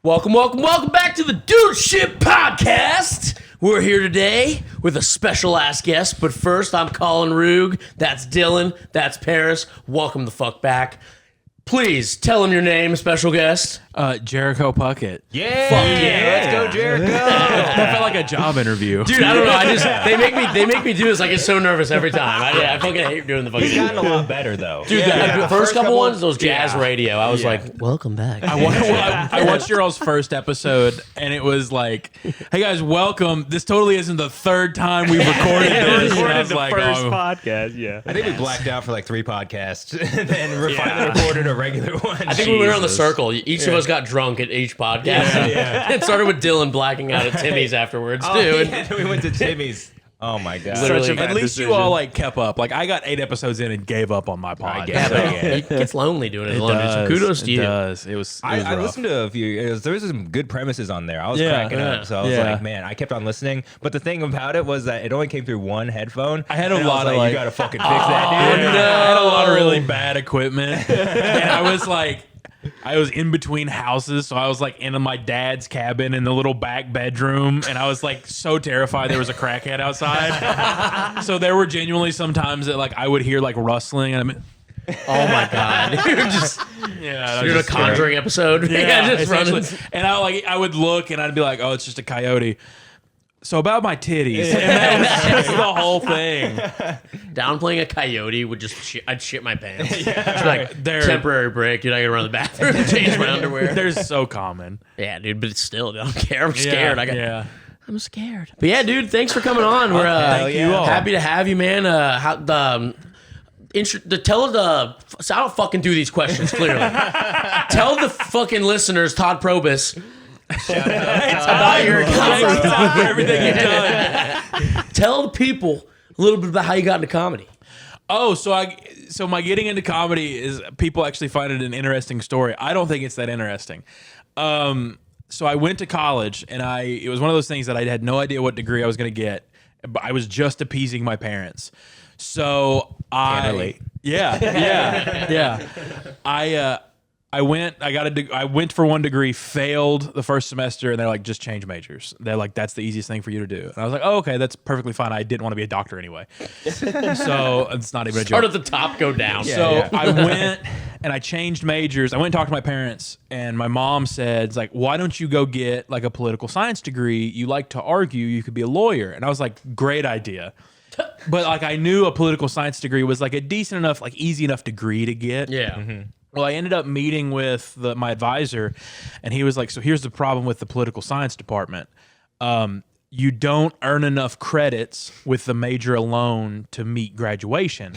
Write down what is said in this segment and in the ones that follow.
Welcome back to the Dude Shit Podcast. We're here today with a special ass guest, but first, I'm Collin Rugg. That's Dylan. That's Paris. Welcome the fuck back. Please tell him your name, special guest. Jericho Puckett. Yeah, Fuck yeah. Let's go, Jericho. That felt like a job interview. Dude, I don't know. They make me do this. I get so nervous every time. I fucking hate doing the fucking. He's gotten a lot better though. Dude, the first couple ones, those jazz radio, I was like, welcome back. I watched your all's first episode, and it was like, hey guys, welcome. This totally isn't the third time we've recorded this. We recorded And I was the like, first oh. podcast, yeah. I think we blacked out for like 3 podcasts and then finally recorded a regular one. I think we went around the circle. Each of us got drunk at each podcast. It started with Dylan blacking out at Timmy's afterwards, too. Yeah, we went to Timmy's. Oh my god! Literally. Such a bad At least decision. you all like kept up. Like I got 8 episodes in and gave up on my pod. guess so. It gets lonely doing it alone. So kudos to you. It does. It was I rough. listened to a few. There was some good premises on there. I was Yeah. cracking up, so I was Yeah. like, man, I kept on listening. But the thing about it was that it only came through one headphone. I had a and lot was of, like- you gotta fucking fix that, dude. I had a lot of really bad equipment, and I was like, I was in between houses, so I was like in my dad's cabin in the little back bedroom, and I was like so terrified there was a crackhead outside. So there were genuinely some times that like I would hear like rustling, and Oh, my God. You're just yeah, you're in a Conjuring episode. yeah, just running. essentially. And I would look, and I'd be like, oh, it's just a coyote. So about my titties, and that was just the whole thing. Downplaying a coyote would just I'd shit my pants. Just like, They're- temporary break, dude. I gotta run to the bathroom, change my underwear. They're so common. Yeah, dude, but it's still, I don't care. I'm scared. Yeah. I'm scared. But yeah, dude, thanks for coming on. We're Thank you all. happy to have you, man. How tell the so I don't fucking do these questions clearly. Tell the fucking listeners, Todd Probus, about your Thanks, Todd, for everything you've done. Tell the people a little bit about how you got into comedy. Oh, so my getting into comedy is people actually find it an interesting story. I don't think it's that interesting. So I went to college, and it was one of those things that I had no idea what degree I was going to get, but I was just appeasing my parents. So I went for one degree, failed the first semester, and they're like, just change majors. They're like, that's the easiest thing for you to do. And I was like, oh, okay, that's perfectly fine. I didn't want to be a doctor anyway. So it's not even a Start joke. at the top, go down. So I went and I changed majors. I went and talked to my parents, and my mom said, it's like, why don't you go get like a political science degree? You like to argue, you could be a lawyer. And I was like, great idea. But like I knew a political science degree was like a decent enough, like easy enough degree to get. Yeah. Well, I ended up meeting with my advisor, and he was like, so here's the problem with the political science department. You don't earn enough credits with the major alone to meet graduation.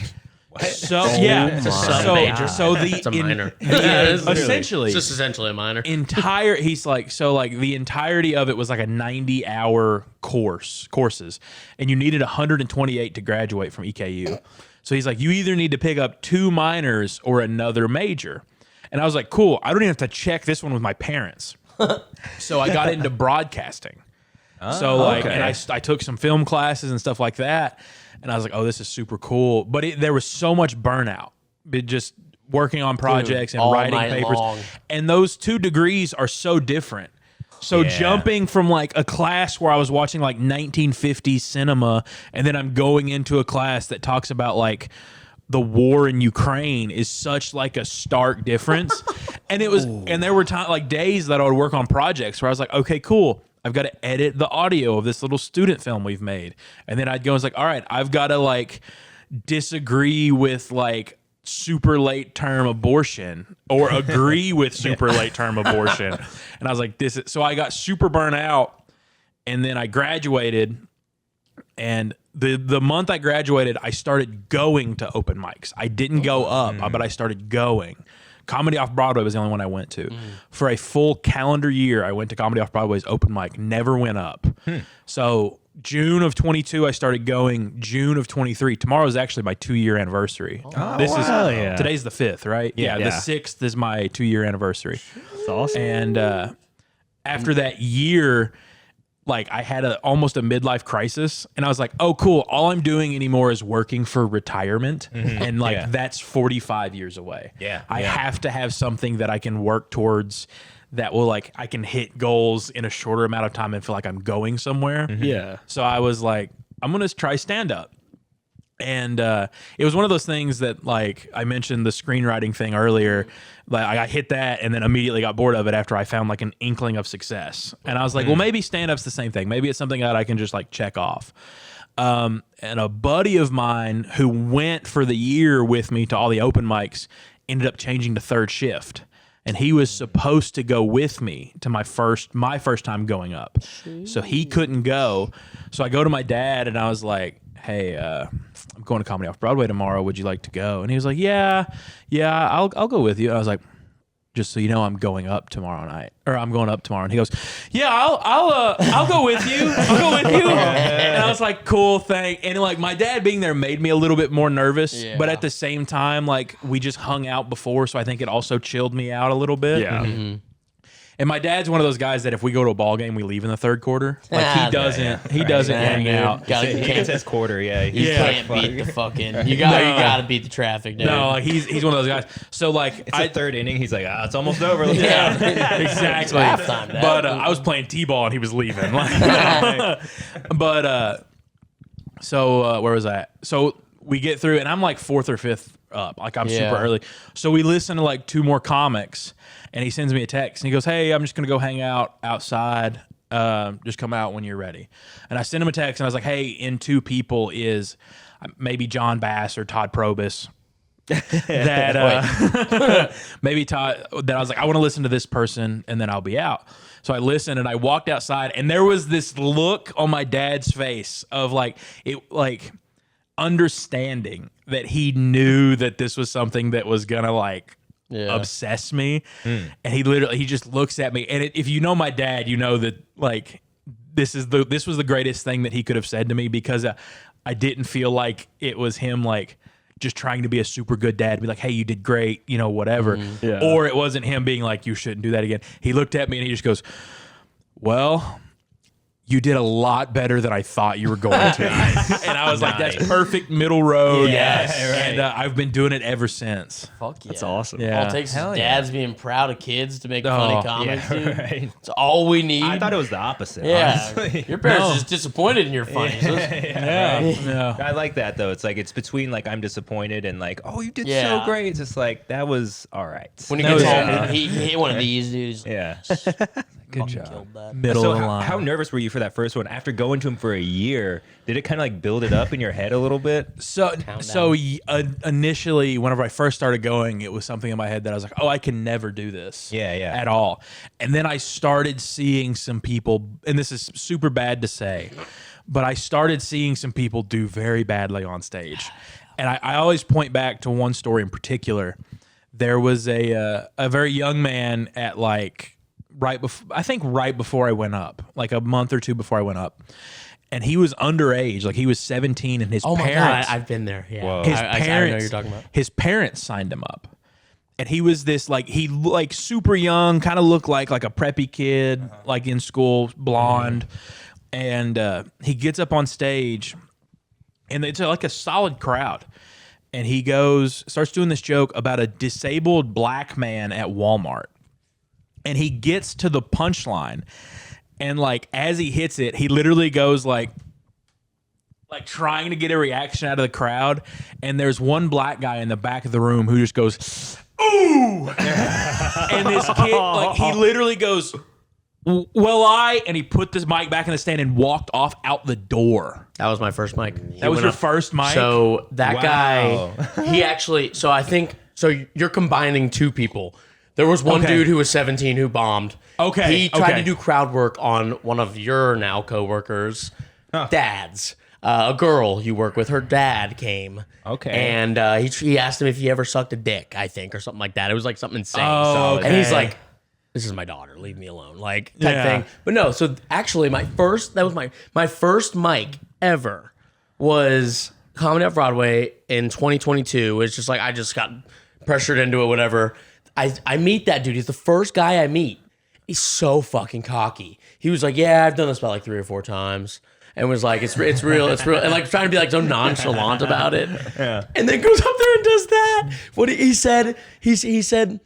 So It's a sub-major. It's a minor. Essentially, It's just essentially a minor. he's like, so like the entirety of it was like a 90-hour courses, and you needed 128 to graduate from EKU. So he's like, you either need to pick up 2 minors or another major. And I was like, cool, I don't even have to check this one with my parents. So I got into broadcasting. And I took some film classes and stuff like that. And I was like, oh, this is super cool. But there was so much burnout. Just working on projects and all writing night papers. long. And those 2 degrees are so different. So jumping from like a class where I was watching like 1950s cinema, and then I'm going into a class that talks about like the war in Ukraine is such like a stark difference. And it was, and there were days that I would work on projects where I was like, okay, cool. I've got to edit the audio of this little student film we've made. And then I'd go and it's like, all right, I've got to like disagree with like super late term abortion or agree with super late term abortion. And I was like, so I got super burnt out, and then I graduated, and the month I graduated, I started going to open mics. I didn't go up, but I started going. Comedy Off Broadway was the only one I went to. For a full calendar year, I went to Comedy Off Broadway's open mic, never went up. So June of 22, I started going. June of 23. Tomorrow is actually my 2-year anniversary. Today's the 5th, right? Yeah. The 6th is my 2-year anniversary. That's awesome. And after that year, like I had almost a midlife crisis, and I was like, oh, cool. All I'm doing anymore is working for retirement. And like, that's 45 years away. Yeah. I have to have something that I can work towards that will like I can hit goals in a shorter amount of time and feel like I'm going somewhere. Yeah. So I was like, I'm gonna try stand up. And it was one of those things that, like I mentioned the screenwriting thing earlier, like I hit that and then immediately got bored of it after I found like an inkling of success. And I was like, well, maybe stand-up's the same thing. Maybe it's something that I can just like check off. And a buddy of mine who went for the year with me to all the open mics ended up changing to third shift. And he was supposed to go with me to my first time going up. So he couldn't go. So I go to my dad and I was like, hey, I'm going to Comedy Off Broadway tomorrow. Would you like to go? And he was like, yeah, I'll go with you. And I was like, just so you know, I'm going up tomorrow night, or I'm going up tomorrow. And he goes, yeah, I'll go with you. I'll go with you. And I was like, cool, thank. And like my dad being there made me a little bit more nervous, but at the same time, like we just hung out before, so I think it also chilled me out a little bit. Yeah. And my dad's one of those guys that if we go to a ball game, we leave in the third quarter. Like he doesn't hang out. He says quarter, yeah. You can't beat the fucking. You gotta beat the traffic, dude. No, like he's one of those guys. So like, it's the third inning. He's like, it's almost over. Let's exactly. Halftime now. But I was playing t-ball and he was leaving. So where was I at? So we get through and I'm like fourth or fifth up. Like I'm super early. So we listen to like two more comics. And he sends me a text and he goes, hey, I'm just going to go hang out outside. Just come out when you're ready. And I sent him a text and I was like, hey, in two people is maybe John Bass or Todd Probus. Maybe Todd, that I was like, I want to listen to this person and then I'll be out. So I listened and I walked outside and there was this look on my dad's face of like, understanding that he knew that this was something that was going to like, obsess me. And he just looks at me and if you know my dad, you know that like this was the greatest thing that he could have said to me, because I didn't feel like it was him like just trying to be a super good dad, be like, hey, you did great, you know, whatever. Or it wasn't him being like, you shouldn't do that again. He looked at me and he just goes, well, you did a lot better than I thought you were going to. And I was like, that's perfect middle road. Yes. And I've been doing it ever since. Fuck yeah. That's awesome. Yeah. All it takes is dads being proud of kids to make funny comics, dude. Right. It's all we need. I thought it was the opposite. Yeah. Honestly. Your parents are just disappointed in your funny. Yeah. I like that though. It's like it's between like I'm disappointed and like, oh, you did Yeah. so great. It's just like that was all right. When he gets home, he hit one of these dudes. Yeah. Good job. Middle So of the line. how nervous were you for that first one? After going to him for a year, did it kind of like build it up in your head a little bit? So initially, whenever I first started going, it was something in my head that I was like, oh, I can never do this. Yeah. At all. And then I started seeing some people, and this is super bad to say, but I started seeing some people do very badly on stage. And I always point back to one story in particular. There was a very young man at like, right before I went up, like a month or two before I went up. And he was underage, like he was 17 and his Oh my parents. God, I've been there. Yeah. Whoa. His I know parents, what you're talking about. his parents signed him up. And he was this like, he like super young, kind of looked like a preppy kid, like in school, blonde. And he gets up on stage and it's like a solid crowd. And he starts doing this joke about a disabled black man at Walmart. And he gets to the punchline, and like as he hits it, he literally goes like trying to get a reaction out of the crowd. And there's one black guy in the back of the room who just goes, ooh, and this kid like he literally goes, and he put this mic back in the stand and walked off out the door. That was my first mic. That was your first mic? So that Wow. guy, he actually, so I think, so you're combining two people. There was one Okay. dude who was 17 who bombed. Okay, He tried okay. to do crowd work on one of your now coworkers' dads. A girl you work with, her dad came. Okay. And he asked him if he ever sucked a dick, I think, or something like that. It was like something insane. Oh, And he's okay. like, this is my daughter, leave me alone, like type Yeah. thing. But no, so actually my first mic ever was Comedy Off Broadway in 2022. It's just like I just got pressured into it, whatever. I meet that dude. He's the first guy I meet. He's so fucking cocky. He was like, yeah, I've done this about like 3 or 4 times. And was like, it's real. And like trying to be like so nonchalant about it. Yeah. And then goes up there and does that. What he said, he said,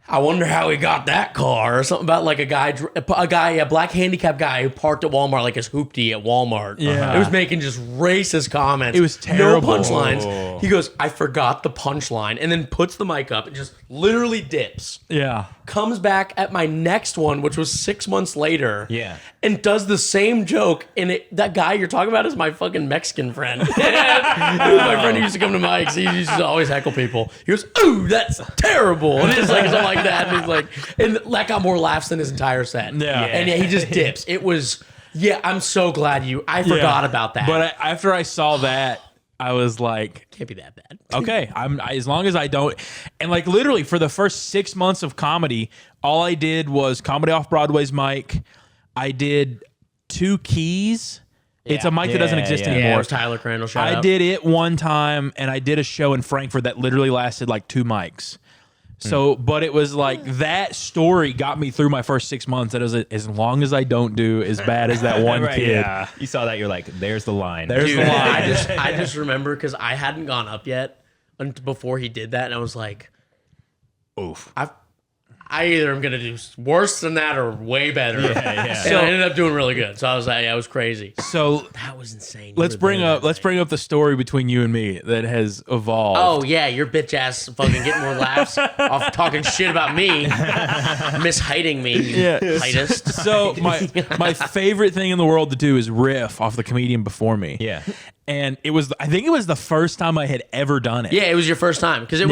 I wonder how he got that car, or something about like a black handicapped guy who parked at Walmart like his hoopty at Walmart. Yeah. It was making just racist comments. It was terrible. No punchlines. He goes, I forgot the punchline, and then puts the mic up and just literally dips. Yeah. Comes back at my next one, which was 6 months later. Yeah. And does the same joke. And that guy you're talking about is my fucking Mexican friend. He was my friend who used to come to Mike's. He used to always heckle people. He goes, ooh, that's terrible. And it's like something like that. And he's like, and that got more laughs than his entire set. Yeah. And he just dips. It was, I'm so glad I forgot about that. But after I saw that, I was like, can't be that bad. okay, as long as I don't, and like literally for the first 6 months of comedy, all I did was Comedy Off Broadway's mic. I did 2 Keys. It's a mic that doesn't exist Yeah, anymore. it was Tyler Crandall. Shout I out. did it one time, and I did a show in Frankfurt that literally lasted like 2 mics. So, but it was like that story got me through my first 6 months. That is as long as I don't do as bad as that one Right, kid. yeah. You saw that, you're like, there's the line. There's Dude, the line. I just remember because I hadn't gone up yet before he did that, and I was like, Oof. I either am gonna do worse than that or way better. Yeah. And I ended up doing really good. So I was like, it was crazy. So That was insane. let's bring up the story between you and me that has evolved. Oh yeah, your bitch ass fucking getting more laughs off talking shit about me, mishiding me, you heightist. So my favorite thing in the world to do is riff off the comedian before me. Yeah. And I think it was the first time I had ever done it. Yeah, it was your first time because it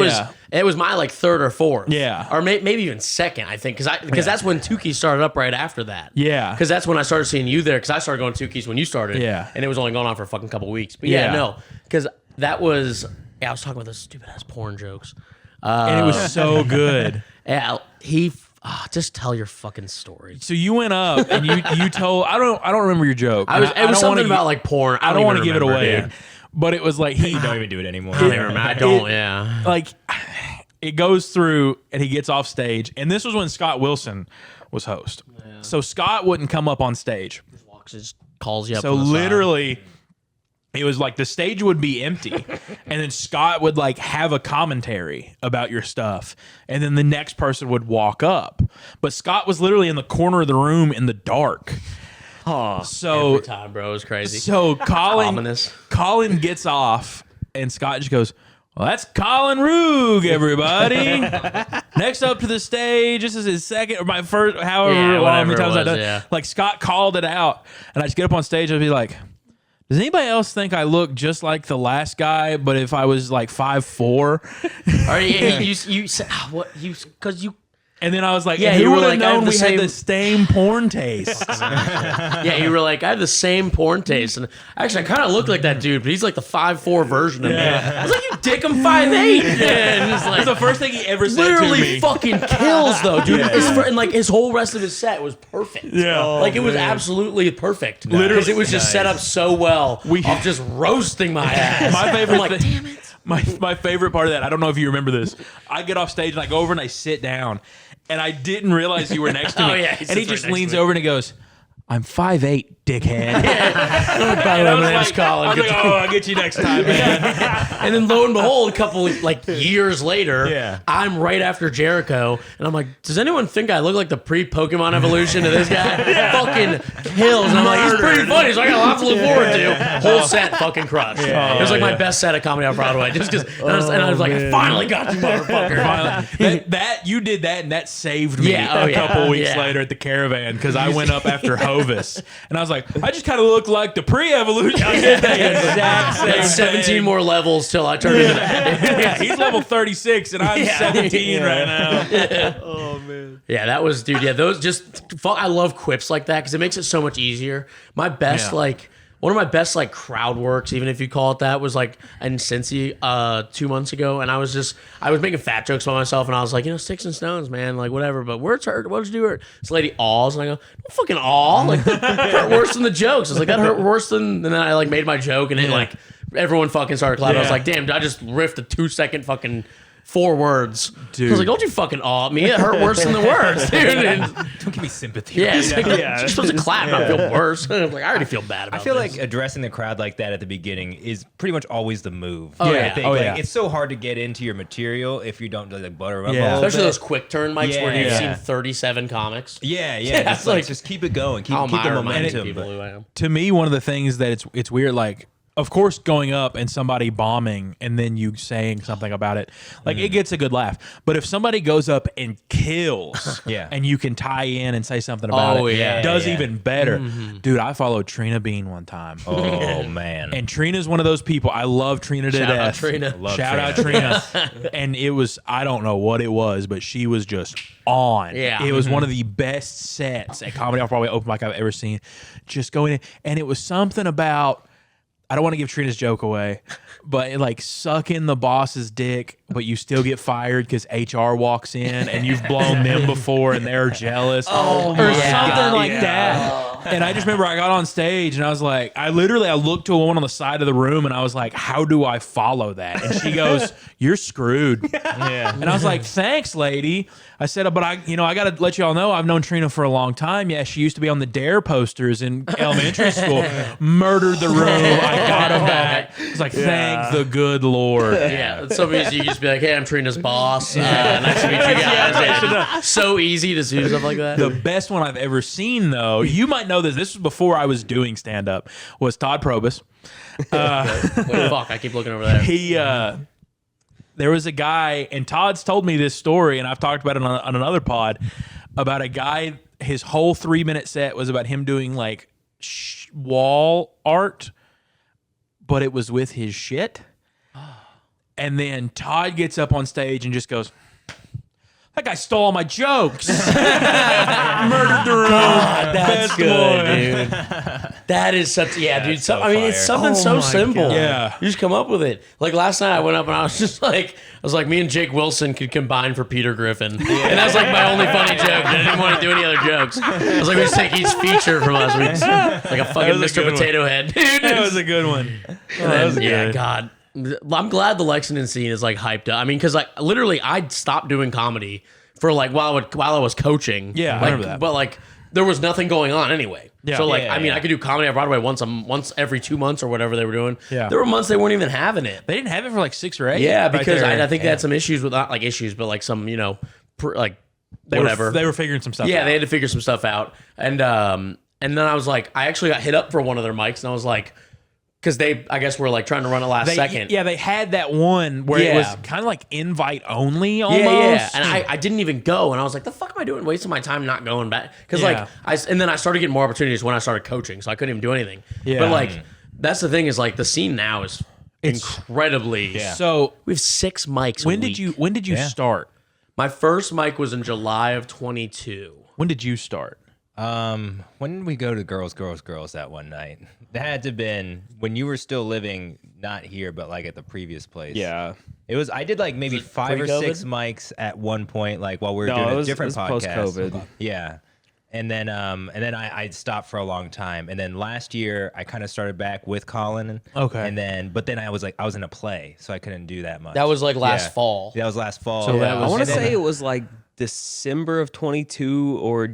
was my like third or fourth. Yeah. or maybe even second. I think because that's when Tukey started up right after that. Yeah. because that's when I started seeing you there. Because I started going to Tukey's when you started. Yeah. and it was only going on for a fucking couple weeks. But Yeah. no, because that was I was talking about those stupid ass porn jokes. And it was so good. Yeah, just tell your fucking story. So you went up and you told I don't remember your joke. It was don't something wanna about like porn. I don't want to even give it remember, away. dude. But it was like You don't even do it anymore. I don't even remember. I don't. Yeah. like it goes through and he gets off stage, and this was when Scott Wilson was host. So Scott wouldn't come up on stage. Walks, just calls you up. So on the side. literally it was like the stage would be empty and then Scott would like have a commentary about your stuff, and then the next person would walk up. But Scott was literally in the corner of the room in the dark. So every time, bro, it was crazy. So Ominous. Colin gets off, and Scott just goes, well, that's Collin Roog, everybody. Next up to the stage, this is his second, or my first, however Yeah, long whatever many times it I've was, done. yeah. Like, Scott called it out, and I just get up on stage and be like, does anybody else think I look just like the last guy, but if I was like 5'4"? Or you said what you because you. And then I was like, Yeah, yeah, you who were would have like, I have known the we same- had the same porn taste? Yeah, you were like, I have the same porn taste, and actually, I kind of look like that dude, but he's like the 5'4" version of me. I was like, you dick, I'm 5'8". And it's like, That's the first thing he ever said to literally me. fucking kills though, dude. And like his whole rest of his set was perfect. Yeah. like it was absolutely perfect. Literally. Because it was just set up so well. Of just roasting my ass. My favorite I'm like, thing- damn it. My favorite part of that, I don't know if you remember this. I get off stage and I go over and I sit down, and I didn't realize you were next to me. Oh, yeah, he and he sits just right next leans to me. over and he goes, I'm 5'8", dickhead. By the way, I was my name's like, Collin. I was like, oh, I'll get you next time, man. And then lo and behold, a couple like years later, Yeah. I'm right after Jericho, and I'm like, does anyone think I look like the pre-Pokemon evolution of this guy? Fucking kills. And I'm like, he's pretty funny, so I got a lot to look forward to. Whole set fucking crushed. It was like my best set of Comedy Off Broadway, just because. And I was like, I finally got you, motherfucker. that you did that, and that saved me Yeah, a couple weeks yeah. later at the Caravan, because I went up after Hovis, and I was like, I just kind of look like the pre-evolution. I did that exact same That's 17 thing. more levels till I turn into that. Yeah, he's level 36, and I'm Yeah. 17 right now. Yeah, that was, dude. Yeah, those I love quips like that because it makes it so much easier. My best, Yeah. one of my best, crowd works, even if you call it that, was in Cincy 2 months ago. And I was making fat jokes by myself. And I was like, sticks and stones, man, whatever. But words hurt. What did you do hurt? This lady awes. And I go, don't fucking awe. That hurt worse than the jokes. I was like, that hurt worse than, and then I made my joke and it everyone fucking started clapping. I was Yeah. like, damn, I just riffed a 2 second fucking 4 words. Dude. I was like, don't you fucking awe me. It hurt worse than the words, dude. And, Don't give me sympathy. yeah, it's like, Yeah. you're supposed to clap, not feel worse. I'm like, I already feel bad about I feel this. like addressing the crowd like that at the beginning is pretty much always the move. Oh, I yeah. think. Oh, Like, yeah. it's so hard to get into your material if you don't like butter them up Yeah. a little Especially bit. those quick turn mics where you've Yeah. seen 37 comics. Yeah, Yeah, just, like- just keep it going. Keep How am I the reminding momentum. people but- who I am? To me, one of the things that it's weird, like, of course, going up and somebody bombing and then you saying something about it, like it gets a good laugh. But if somebody goes up and kills, Yeah. and you can tie in and say something about Oh, it, yeah, does yeah. even better. Dude, I followed Trina Bean one time. Oh man. And Trina's one of those people. I love Trina to Shout out death. Trina. Love Shout out Trina. Trina. And it was, I don't know what it was, but she was just on. Yeah. It was one of the best sets at Comedy Off Broadway open mic I've ever seen. Just going in. And it was something about, I don't want to give Trina's joke away, but like sucking the boss's dick, but you still get fired because HR walks in and you've blown them before and they're jealous. Oh, or my something God. like that. And I just remember I got on stage and I was like, I looked to a woman on the side of the room and I was like, how do I follow that? And she goes, you're screwed. Yeah. And I was like, thanks, lady. I said, but I got to let you all know I've known Trina for a long time. Yeah, she used to be on the Dare posters in elementary school. Murdered the room. I got him back. It's like, thank the good Lord. Yeah, it's so easy. You just be like, hey, I'm Trina's boss. Nice to meet you guys. And so easy to do stuff like that. The best one I've ever seen, though, you might know this. This was before I was doing stand up. Was Todd Probus. Wait, fuck, I keep looking over there. He there was a guy, and Todd's told me this story, and I've talked about it on another pod, about a guy. His whole 3-minute set was about him doing like wall art, but it was with his shit. And then Todd gets up on stage and just goes, that guy stole all my jokes. Murdered the room. God, that's Best good, one. dude. That is such, yeah, dude. so I mean, it's fire. something so my simple. God. Yeah. You just come up with it. Like last night, I went up and I was just like, me and Jake Wilson could combine for Peter Griffin, and that was like my only funny joke. I didn't want to do any other jokes. I was like, we just take each feature from last week's, like a fucking was a Mr. good Potato Head, dude. That was a good one. And then, yeah, God. I'm glad the Lexington scene is like hyped up. I mean, because like literally, I stopped doing comedy for like while I was coaching. Yeah, I like, remember that. But like, there was nothing going on anyway. Yeah. So like, Yeah, I mean, yeah. I could do comedy at Broadway once every 2 months or whatever they were doing. Yeah. There were months they weren't even having it. They didn't have it for like 6 or 8. Yeah, right because there. I think they had some issues with not like issues, but like some like they whatever. They were figuring some stuff Yeah, out. they had to figure some stuff out. And then I was like, I actually got hit up for one of their mics, and I was like, because they, I guess, were like trying to run it last second. Yeah, they had that one where it was Yeah. kind of like invite only almost. Yeah. And I didn't even go, and I was like, the fuck am I doing? Wasting my time not going back. Because Yeah. and then I started getting more opportunities when I started coaching, so I couldn't even do anything. Yeah. But like, that's the thing is like the scene now is incredibly. Yeah. So We have 6 mics. when a did week. you start? My first mic was in July of 22. When did you start? When did we go to Girls that one night? That had to have been when you were still living, not here, but like at the previous place. Yeah. It was. I did like maybe 5 or 6 mics at one point, like while we were doing a different podcast. post-COVID. Yeah, and then I stopped for a long time, and then last year I kind of started back with Collin. Okay. And then I was in a play, so I couldn't do that much. That was like last Yeah. fall. That was last fall. So that I was- want And to then- say it was like December of 22 or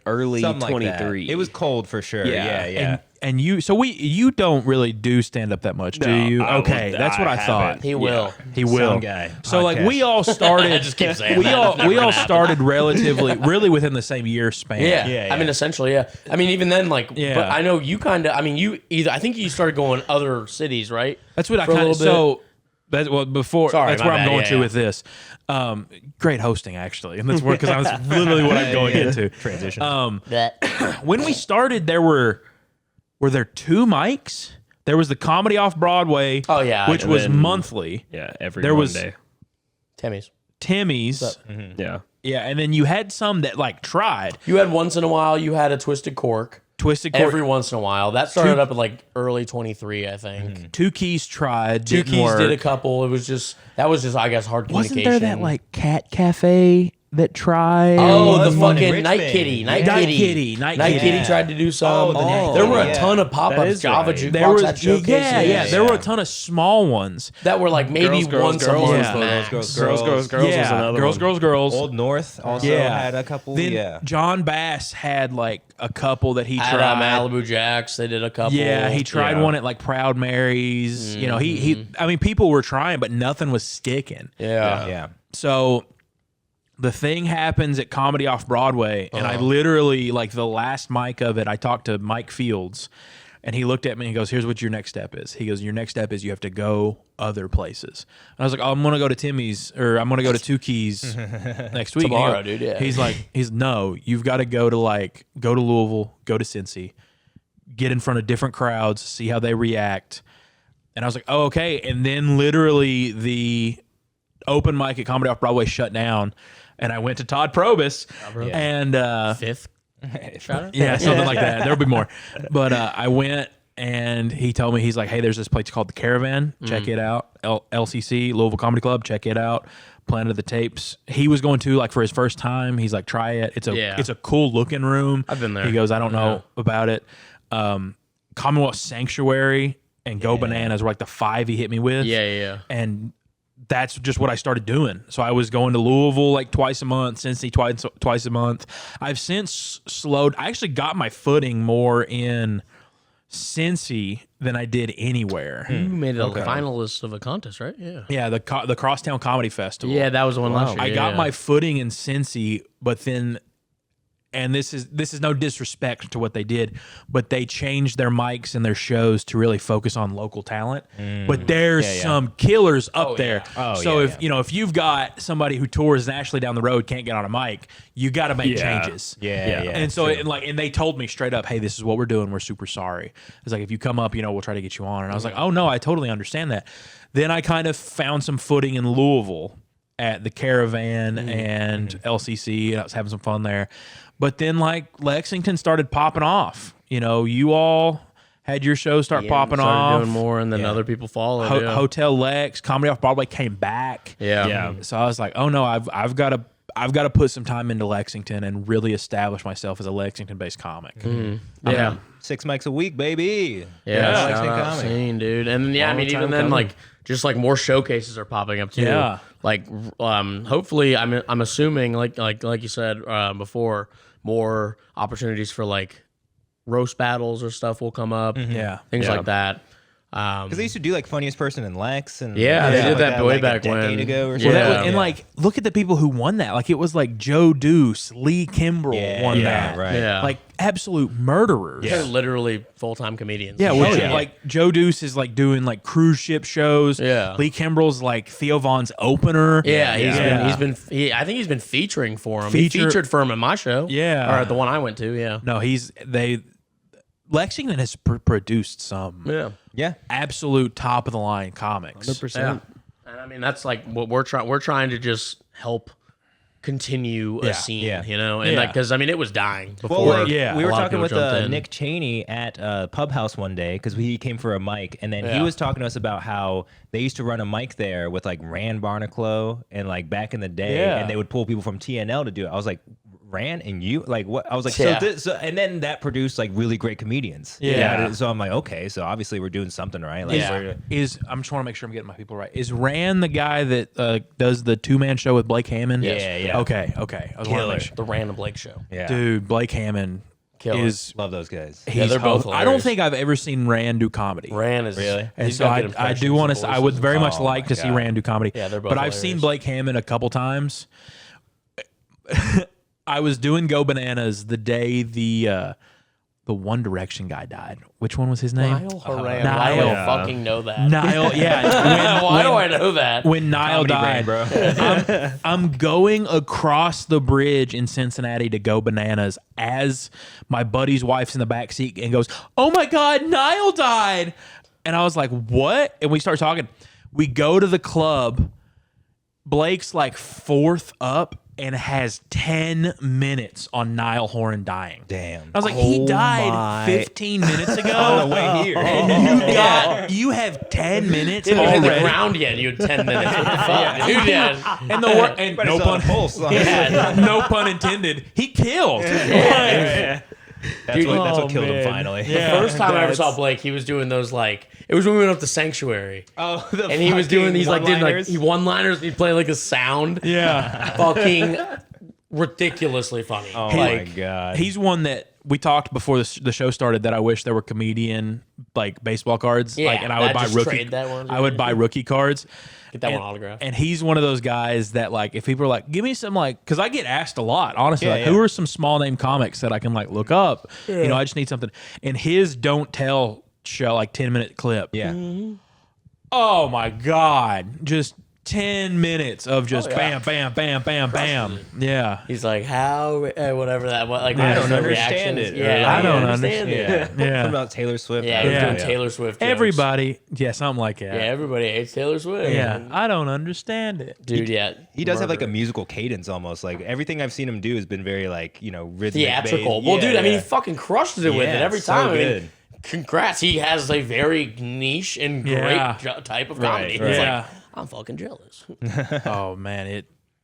early something like 23. that. It was cold for sure. Yeah. Yeah. And you, so you don't really do stand up that much, do No, you? I Okay, would- that's what I I thought. haven't. He will. He will. Sound guy. So like we Podcast. all started. I just keep saying we that. all It's never we all gonna happen. started really within the same year span. Yeah. Yeah, I mean, yeah. essentially, yeah. I mean, even then, like, Yeah. but I know you kind of, I mean, I think you started going other cities, right? That's what I For a kind of. little So that's well before. Sorry, that's my where I'm bad, going yeah, to yeah. with this. Great hosting actually, and that's where because that's literally what I'm going into. Transition. That. When we started, there were there 2 mics. There was the Comedy Off Broadway. Oh, yeah. which And was then- monthly. Yeah, every There was- Monday. Timmy's. Timmy's. Yeah. Yeah, and then you had some that like tried You had once in a while, you had a Twisted Cork. Twisted Cork. Every once in a while. That started up at like early 23, I think. 2 Keys tried. Two didn't Keys work. did a couple. That was just, I guess, hard Wasn't communication. there that like cat cafe that tried. Oh, the was one in fucking Night Richmond. Kitty. Night Yeah. Kitty. Night Night Kitty. Kitty tried to do some. the Night There were a Kitty, ton of That pop-ups. is Java right. Jukebox There was had showcases. there were a ton of small ones. That were like maybe Girls, once a girls, month. yeah. max. Girls was another girls, one. girls, girls. Old North also had a couple. Then John Bass had like a couple that he At tried. Malibu Jacks, they did a couple. Yeah, he tried Yeah. one at like Proud Mary's. You know, I mean, people were trying, but nothing was sticking. Yeah. So the thing happens at Comedy Off Broadway, and I literally, like the last mic of it, I talked to Mike Fields, and he looked at me and goes, "Here's what your next step is." He goes, "Your next step is you have to go other places." And I was like, "Oh, I'm gonna go to Timmy's, or I'm gonna go to Two Keys next week." Tomorrow, And he dude, yeah. He's no, you've got to go to Louisville, go to Cincy, get in front of different crowds, see how they react. And I was like, "Oh, okay." And then literally the open mic at Comedy Off Broadway shut down, and I went to Todd Probus, and Fifth. yeah, something like that. There'll be more. But I went, and he told me, he's like, "Hey, there's this place called The Caravan. Check it out. LCC, Louisville Comedy Club. Check it out." Planted the tapes. He was going to like for his first time. He's like, "Try it. It's a cool looking room." I've been there. He goes, "I don't know about it." Commonwealth Sanctuary and Go Bananas were like the 5 he hit me with. Yeah. And that's just what I started doing. So I was going to Louisville like twice a month, Cincy twice a month. I've since slowed. I actually got my footing more in Cincy than I did anywhere. You made a finalist of a contest, right? Yeah. Yeah, the Crosstown Comedy Festival. Yeah, that was the one last year. I got my footing in Cincy, but then, and this is no disrespect to what they did, but they changed their mics and their shows to really focus on local talent. But there's some killers up there. So if you've got somebody who tours nationally down the road, can't get on a mic, you got to make changes. And so and they told me straight up, "Hey, this is what we're doing. We're super sorry." It's like, if you come up, we'll try to get you on. And I was like, "Oh no, I totally understand that." Then I kind of found some footing in Louisville at the Caravan and LCC, and I was having some fun there. But then like Lexington started popping off. You all had your show start popping off. Doing more, and then other people followed. Hotel Lex, Comedy Off Broadway came back. Yeah. So I was like, "Oh no, I've got to put some time into Lexington and really establish myself as a Lexington-based comic." Yeah. 6 mics a week, baby. Yeah, shout Lexington out Comic. scene, dude. And I mean, even then, coming. like, just like more showcases are popping up too. Yeah. Like, hopefully, I'm assuming, like you said before, more opportunities for like roast battles or stuff will come up. Yeah. Things like that. Because they used to do like Funniest Person in Lex, and Yeah, they stuff did like that way like back a decade when. ago or Yeah. something. That was, and like, look at the people who won that. Like, it was like Joe Deuce, Lee Kimbrell won that. right. Yeah. Like absolute murderers. They're literally full-time comedians. Yeah, like Joe Deuce is like doing like cruise ship shows. Yeah. Lee Kimbrell's like Theo Von's opener. Yeah, Yeah. I think he's been featuring for him. Feature- He featured for him in my show. Yeah. Or the one I went to, yeah. No, Lexington has produced some Yeah. absolute top of the line comics. 100%. And I mean, that's like what we're trying. We're trying to just help continue a scene, yeah. and like, because I mean, it was dying before. Well, like, yeah, we a were lot of talking people with jumped in. Nick Cheney at Pub House one day because he came for a mic, and then he Yeah. was talking to us about how they used to run a mic there with like Rand Barnacle and like back in the day, Yeah. and they would pull people from TNL to do it. I was like, Rand and you, like what? I was like, Yeah. and then that produced like really great comedians. Yeah. So I'm like, okay, so obviously we're doing something right. Like, we're- I'm just want to make sure I'm getting my people right. Is Rand the guy that does the 2-man show with Blake Hammond? Yeah. Okay. I was wanting to make sure. The Random Blake show. yeah, Dude, Blake Hammond Killer. is. love those guys. He's they're both I don't hilarious. think I've ever seen Rand do comedy. Rand is Really? And he's so got good I do impressions want and to. I would voices. very much Oh like my to see God. Rand do comedy. Yeah, they're both But I've seen hilarious. Blake Hammond a couple times. I was doing Go Bananas the day the One Direction guy died. Which one was his name? Niall Horan. Why do I Niall. fucking know that? Niall. Yeah. Why do I know that? When Niall Comedy died, brain, bro. I'm going across the bridge in Cincinnati to Go Bananas as my buddy's wife's in the back seat and goes, "Oh my God, Niall died!" And I was like, "What?" And we start talking. We go to the club. Blake's like fourth up, and has 10 minutes on Niall Horan dying. Damn. I was like, he died 15 minutes ago. On the way here. And you have 10 minutes Didn't hit the already. ground yet. And you had 10 minutes. What the fuck, dude? Yeah. And and But no it's on pun, a pulse. no pun intended. He killed. That's what killed him finally. The first time I ever saw Blake, he was doing those like it was when we went up to Sanctuary, Oh, and he was doing these like did like one-liners? he one-liners. He'd play like a sound, Yeah. fucking ridiculously funny. Oh like, my god. He's one that we talked before the show started that I wish there were comedian like baseball cards. Yeah, like, and I would I'd buy just rookie. trade that one. I would buy rookie cards. Get that and, one autographed. And he's one of those guys that like if people are like, give me some like, because I get asked a lot, honestly, Yeah, like yeah. who are some small name comics that I can like look up? You know, I just need something. And his don't tell show like 10-minute clip. Yeah. Oh my god, just 10 minutes of just bam, bam, bam, bam, bam. Yeah. He's like, how, whatever that was. Like, I don't the understand reactions. it. Yeah, I don't understand understand it. Yeah. Yeah. What about Taylor Swift? Yeah, he was Yeah. doing Taylor Swift jokes. Everybody, yeah, something like that. Yeah, everybody hates Taylor Swift. Yeah, I don't understand it. Dude, yeah. He does have like a Murder. musical cadence almost. Like everything I've seen him do has been very like, rhythmic. Theatrical. based. Well, Yeah, dude, I mean, he yeah. fucking crushes it with it Yeah, every so time. I mean, good. congrats. He has a very niche and great Yeah. type of Right, comedy. right. It's Yeah. like, I'm fucking jealous. Oh man, Our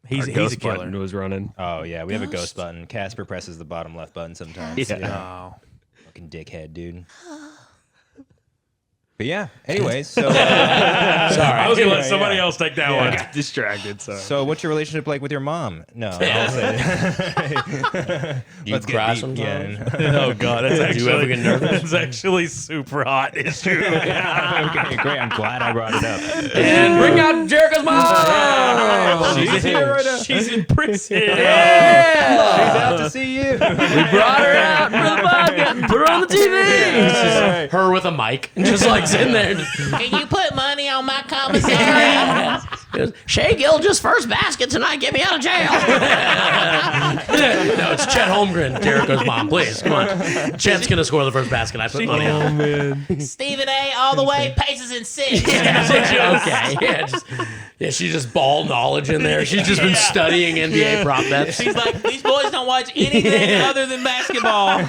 he's a ghost killer. button was running. Oh yeah, we have a ghost button. Casper presses the bottom left button sometimes. Yeah. Oh. Fucking dickhead, dude. But yeah. Anyways, so Sorry. I was gonna let Yeah, somebody yeah. else take that I one. got distracted. Sorry. so what's your relationship like with your mom? No, I'll say. You Let's cry get deep sometimes? again. Oh god, that's Do you ever get nervous? That's actually super hot. It's true. Okay, great. I'm glad I brought it up. And bring out Jericho's mom! She's in, she's in prison. Yeah! Out to see you. We brought her out for the podcast. Put her on the TV. It's just her with a mic, just like sitting there. Can you put money on my commissary? Shea Gilgeous' first basket tonight. Get me out of jail. No, it's Chet Holmgren, Jericho's mom. Please, come on. Chet's gonna score the first basket. I put money on. man. Stephen A. all the way, paces in 6. Okay, yeah, she's just ball knowledge in there. She's just been studying NBA prop bets. She's like, these boys don't watch anything other than basketball.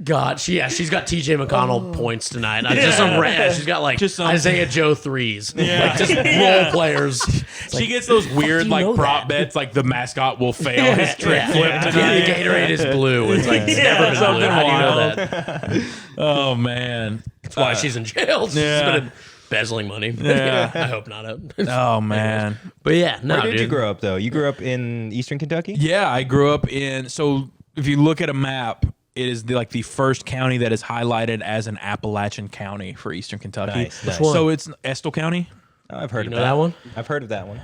God, she's got TJ McConnell points tonight. Just some she's got like Just some- Isaiah Joe threes. Like just role players. She gets those weird you like know prop that? bets, like the mascot will fail his trick Yeah. flip Yeah, tonight. the Gatorade is blue. It's like it's never been blue. something How do you know wild. that? Oh man. That's why she's in jail. She's yeah. been embezzling money. Yeah. I hope not. Oh man. But yeah, no, Where did dude. you grow up though? You grew up in Eastern Kentucky? Yeah, I grew up in. So if you look at a map, it is the first county that is highlighted as an Appalachian county for Eastern Kentucky. Nice, nice. So it's Estill County. Oh, I've heard You of know that one? I've heard of that one.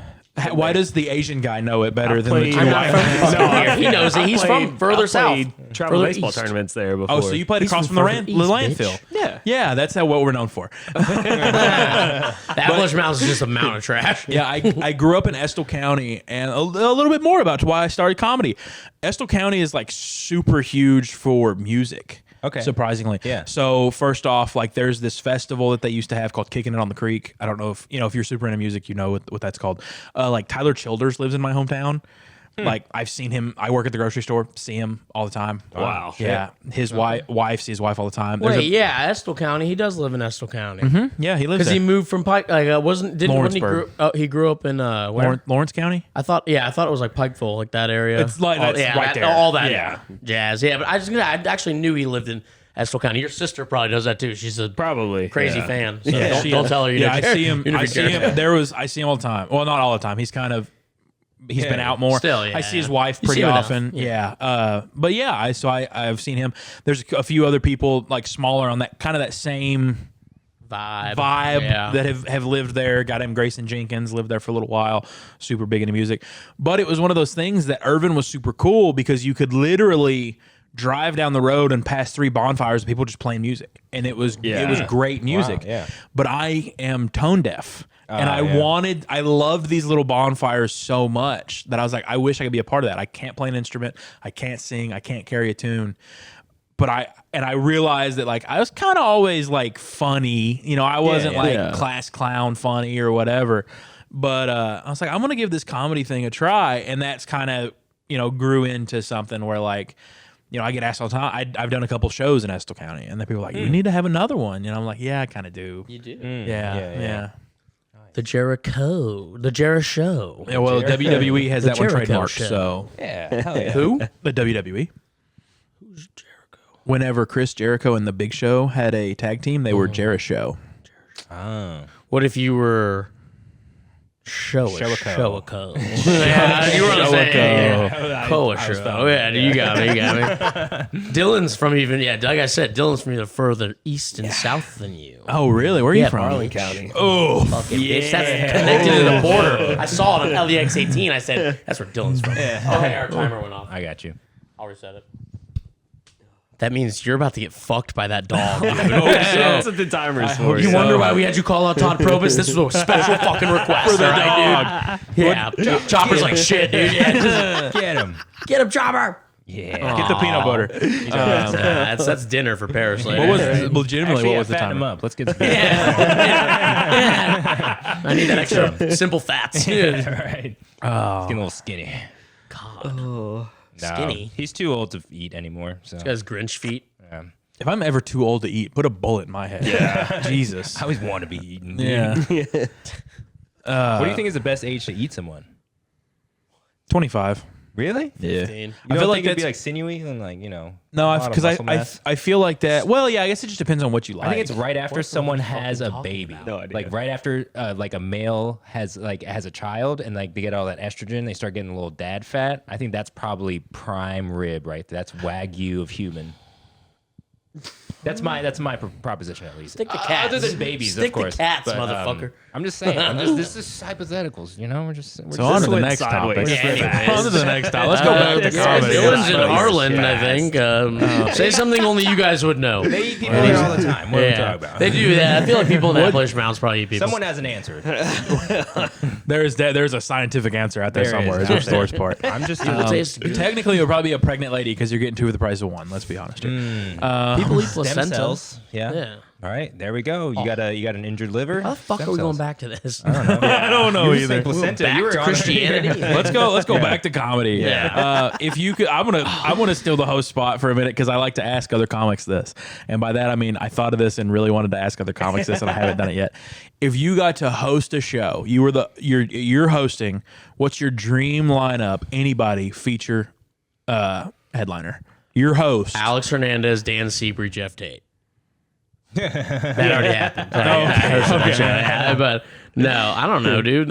Why does the Asian guy know it better than the played- two I'm white not guys? from here. He knows it. He's from further south. Travel Further baseball east. tournaments there before. Oh, so you played He's across from from the, further the east, landfill? Yeah. Yeah, that's what we're known for. The Appalachian Mountains is just a mountain of trash. Yeah, I grew up in Estill County, and a little bit more about why I started comedy. Estill County is like super huge for music. Okay. Surprisingly. Yeah. So first off, like there's this festival that they used to have called Kicking It on the Creek. I don't know if if you're super into music, you know what that's called. Like Tyler Childers lives in my hometown. Like I've seen him. I work at the grocery store. See him all the time. Wow. Yeah. His wife sees his wife all the time. Wait, yeah, Estill County. He does live in Estill County Yeah, he lives because there. he moved from Pike. Like wasn't he Lawrenceburg. he grew up in where? Lawrence County. I thought it was like Pikeville, like that area. It's like- that's right there. all that Yeah. jazz. Yeah, but I actually knew he lived in Estill County. Your sister probably does that too. She's a Probably. crazy yeah. fan. So don't tell her you Yeah, know I see him. you know I see Jericho. him. I see him all the time. Well, not all the time. He's been out more. Still, yeah. I see his wife You pretty see him enough. often. Yeah. But yeah, I've seen him. There's a few other people like smaller on that kind of that same vibe that have lived there. Got him Grayson Jenkins, lived there for a little while, super big into music. But it was one of those things that Irvin was super cool because you could literally drive down the road and pass 3 bonfires of people just playing music. And it was great music. yeah. But I am tone deaf. And yeah. I loved these little bonfires so much that I was like, I wish I could be a part of that. I can't play an instrument. I can't sing. I can't carry a tune. But I realized that like I was kind of always like funny, I wasn't class clown funny or whatever. But I was like, I'm gonna give this comedy thing a try, and that's kind of grew into something where like. I get asked all the time. I've done a couple shows in Estill County, and then people are like, "You need to have another one." I'm like, "Yeah, I kind of do." You do. Yeah. The Jericho Show. Yeah, well, WWE has that one Jericho trademarked. show. So Yeah, hell yeah. who? The WWE. Who's Jericho? Whenever Chris Jericho and the Big Show had a tag team, they were Jericho. Oh. What if you were Jericho. Yeah, you were on the same. Jericho. Show. Yeah, you got me. Dylan's from like I said, Dylan's from either further east and south than you. Oh, really? Where are you from? Harlan County. Oh, Fucking bitch. That's connected to the border. I saw it on LEX 18. I said, that's where Dylan's from. Okay, our timer went off. I got you. I'll reset it. That means you're about to get fucked by that dog, dude. That's what the timer's for. You wonder why we had you call out Todd Probus? This was a special fucking request for the dog. Dude. Yeah, Chopper's like shit, dude. Yeah, just Get him. get him, Chopper. Yeah. get the peanut butter. That's dinner for Paris later. What was legitimately? Actually, what was the fatten him time? up. Let's get some. I need that extra simple fats. All right. He's getting a little skinny. God, No, Skinny? He's too old to eat anymore. So. this guy's Grinch feet. Yeah. If I'm ever too old to eat, put a bullet in my head. Yeah, Jesus. I always want to be eaten. Dude. Yeah. What do you think is the best age to eat someone? 25. Really? Yeah. 15. You I don't feel like think it'd be that's like sinewy and like no, a lot of because muscle mass? I feel like that. Well, yeah, I guess it just depends on what you like. I think it's right after What the someone fuck are has we a talking baby. about? No idea. Like right after like a male has a child and like they get all that estrogen, they start getting a little dad fat. I think that's probably prime rib right there. That's Wagyu of human. That's my proposition at least. Stick to cats. Other than babies, Stick of course. to cats, but, motherfucker. I'm just saying. This is hypotheticals. We're so just on to the went next sideways. topic. Yeah, anyways. On to the next topic. Let's go back to comedy. Dylan's in Harlan, I think. Say something only you guys would know. They eat people there all the time. What are we talking about? They do that. I feel like people in Appalachian Mountains probably eat people. Someone hasn't answered. There's a scientific answer out there There somewhere. is Is out what there. Store's part. I'm just It tastes good. Technically, it'll probably be a pregnant lady because you're getting two for the price of one. Let's be honest here. People eat stem placenta. cells. Yeah. All right, there we go. You got an injured liver. How the fuck Stem are we going cells. back to this? I don't know You were saying either. placenta. Back You were to on Christianity. Let's go back to comedy. Yeah. If you could, I'm gonna steal the host spot for a minute because I like to ask other comics this, and by that I mean I thought of this and really wanted to ask other comics this, and I haven't done it yet. If you got to host a show, you're hosting. What's your dream lineup? Anybody feature headliner? Your host. Alex Hernandez, Dan Seabury, Jeff Tate. That already happened. But no, I don't know, dude.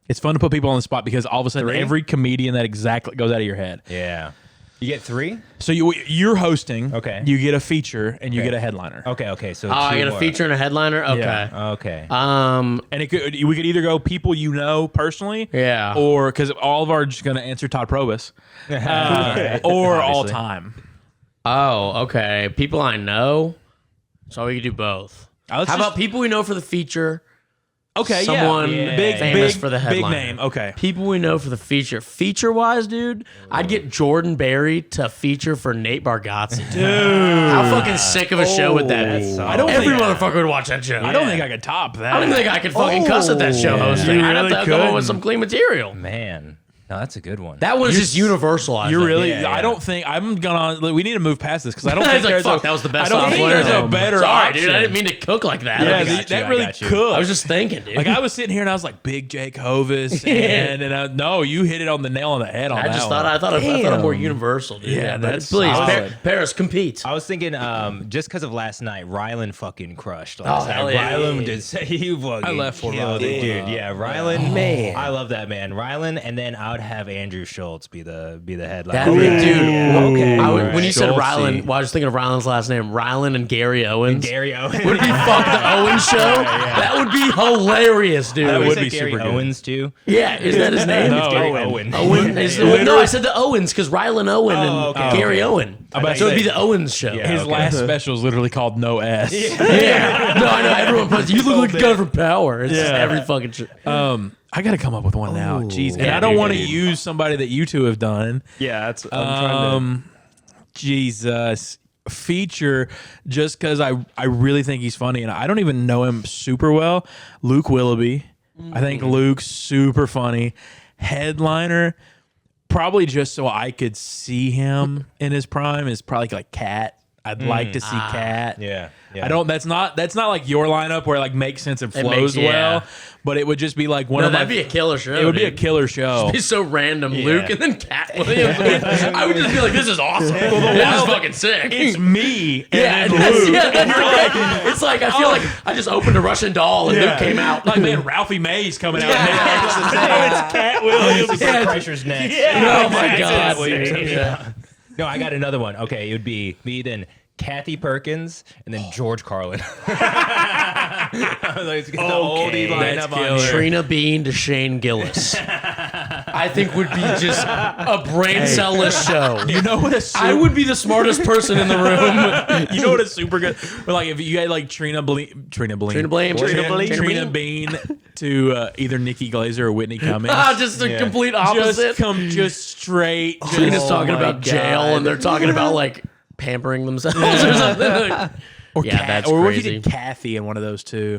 It's fun to put people on the spot because all of a sudden every comedian that exactly goes out of your head. Yeah. You get 3? So you're hosting. Okay. You get a feature and you get a headliner. Okay. So I two get a more. feature and a headliner. Okay. Yeah. Okay. And we could either go people you know personally, Yeah. or because all of our are just going to answer Todd Probus, or all Obviously. time. Oh, okay. People I know. So we could do both. Let's How just- about people we know for the feature? Okay, Someone big, famous big, for the big headliner. name. Okay, People we know for the feature. Feature-wise, dude, I'd get Jordan Berry to feature for Nate Bargatze. Dude. How fucking sick of a show would that be? I don't Every think- mdon't would watch that show. I don't think I could top that. I don't think I could fucking cuss at that show hosting. You I'd have really to come up with couldn't. some clean material. Man. No, that's a good one. That one's just universal. I You're think. really. Yeah, yeah. I don't think I'm gonna. We need to move past this because I don't think It's like, there's fuck, a. that was the best I don't think software. there's a better Sorry, option. dude. I didn't mean to cook like that. Yeah, I, that I really got you. could. I was just thinking, dude. Like I was sitting here and I was like, Big Jake Hovis, and no, you hit it on the nail on the head on I that just one. thought I'm more universal, dude. Yeah, but that's please, solid. Paris, compete. I was thinking, just because of last night, Rylan fucking crushed. Oh, hell yeah. Rylan did say he fucking I left for killed Rylan. it, dude. Yeah, Rylan. Man. I love that man, Rylan. And then I would have Andrew Schultz be the headliner. That'd be, dude. Okay. When you said Schultzy. Rylan, well, I was thinking of Rylan's last name, Rylan and Gary Owens. Gary Owens. Would it be fuck the Owens show? That would be hilarious, dude. That would Say be Gary super good. Owens too. Yeah, is that his name? No, Gary Owen. Owen. No, I said the Owens because Rylan Owen and okay. Gary Owen. bet So it'd be you the Owens show. Yeah. His Okay. last special is literally called No S. Yeah. No, I know. Everyone puts, you look like a guy from Power. It's just every fucking shit. I got to come up with one now. Jeez, and Yeah, I don't dude, want to dude. use somebody that you two have done. Yeah, that's. I'm trying Jesus, feature just because I really think he's funny and I don't even know him super well. Luke Willoughby. I think Luke's super funny. Headliner, probably just so I could see him in his prime, is probably like Cat. I'd like to see Cat. Yeah. I don't. That's not like your lineup where it like makes sense and flows makes- well. But it would just be like one No, of my. that'd be a killer show. It would be a dude. killer show. It'd be so random, Luke, and then Cat Williams. I would just be like, "This is awesome. This is fucking sick." It's me. yeah, And that's- Luke. yeah, that's right. It's like I feel like I just opened a Russian doll and Luke came out. Like, man, Ralphie May's coming out. Yeah. It's Cat Williams. Bert Kreischer's next. Oh my god. Exactly. Yeah. No, I got another one. Okay, it would be me then Kathy Perkins and then George Carlin. Let's get the oldie That's lineup on killer. here. Trina Bean to Shane Gillis. I think would be just a brain cell-less show. You know what a I would be the smartest person in the room. You know what is super good? But like if you had like Trina Blame Trina Bean. to either Nikki Glazer or Whitney Cummings. Just the complete opposite. Just straight. Trina's talking my about jail, God. and they're talking about like pampering themselves or something. Or Yeah, Kat- that's or what if crazy. you did Kathy in one of those two?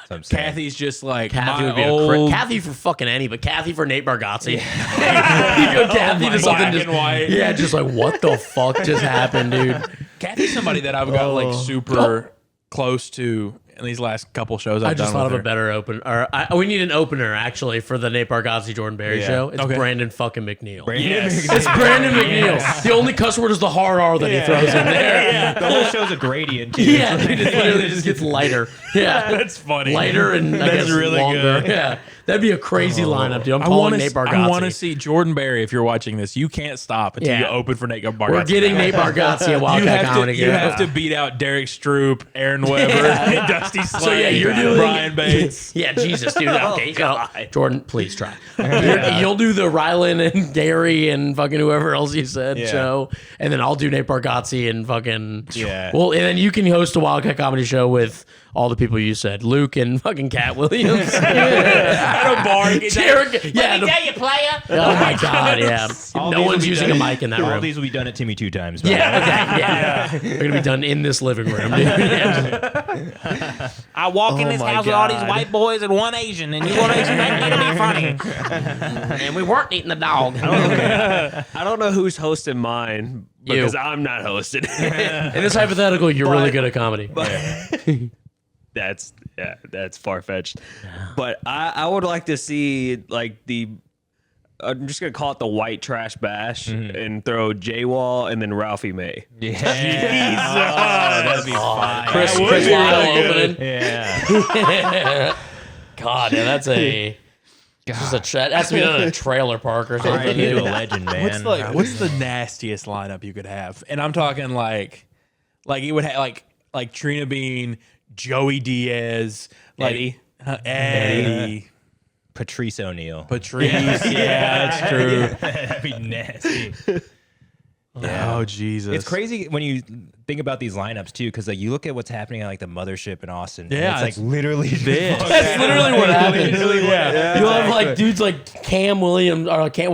I'm saying. Kathy's just like Kathy my would be old Kathy for fucking any, but Kathy for Nate Bargatze. You go Kathy to something black just, and white. yeah, just like what the fuck just happened, dude? Kathy's somebody that I've got like super close to in these last couple shows I've I just done thought of with a her. better opener. We need an opener actually for the Nate Bargatze Jordan Berry show. It's Okay. Brandon fucking McNeil. Yes. It's Brandon McNeil. The only cuss word is the hard R that he throws in there. The whole show's a gradient, too. Yeah, dude, it literally just gets lighter. Yeah, That's funny. lighter and I guess really longer. good. Yeah, that'd be a crazy lineup, dude. I'm I calling want Nate to. Bargatze. I want to see Jordan Berry. If you're watching this, you can't stop until you Yeah. open for Nate Bargatze. We're getting Nate Bargatze at You Wildcat have, Comedy. you have to beat out Derek Stroop, Aaron Weber, Dusty Slade, So yeah, you're doing Brian Bates. Yeah, Jesus, dude. Okay, you gotta- Jordan, please try. You'll do the Rylan and Gary and fucking whoever else you said show, and then I'll do Nate Bargatze and fucking Well, and then you can host a Wildcat Comedy show with all the people you said, Luke and fucking Cat Williams. At a bar. Jericho, yeah. Tell you, player. Oh my god, yeah. All No these one's will be using done- a mic in that All room. these will be done at Timmy 2 times. by the way. Yeah, okay, yeah. They're gonna be done in this living room, dude. Yeah. I walk in this house with all these white boys and one Asian, and you want to expect me to be funny? And we weren't eating the dog. I don't know who's hosting mine because I'm not hosting. In this hypothetical, you're really good at comedy. That's far fetched. But I would like to see like I'm just gonna call it the white trash bash and throw J Wall and then Ralphie May. That'd be fine. Chris would be Lyle really opening. Yeah. God, yeah, that's a. Just that has to be done in a trailer park or something. R.I.P. to a dude. legend, man. What's the nastiest lineup you could have? And I'm talking like it would have like Trina Bean, Joey Diaz, like Eddie. Patrice O'Neal. Patrice, yeah, that's true. That'd be nasty. Oh Jesus, It's crazy when you think about these lineups too, because like you look at what's happening at like the mothership in Austin. and Yeah, it's like literally this. That's literally what happens. Yeah. You'll have like dudes like Cam Williams or Cam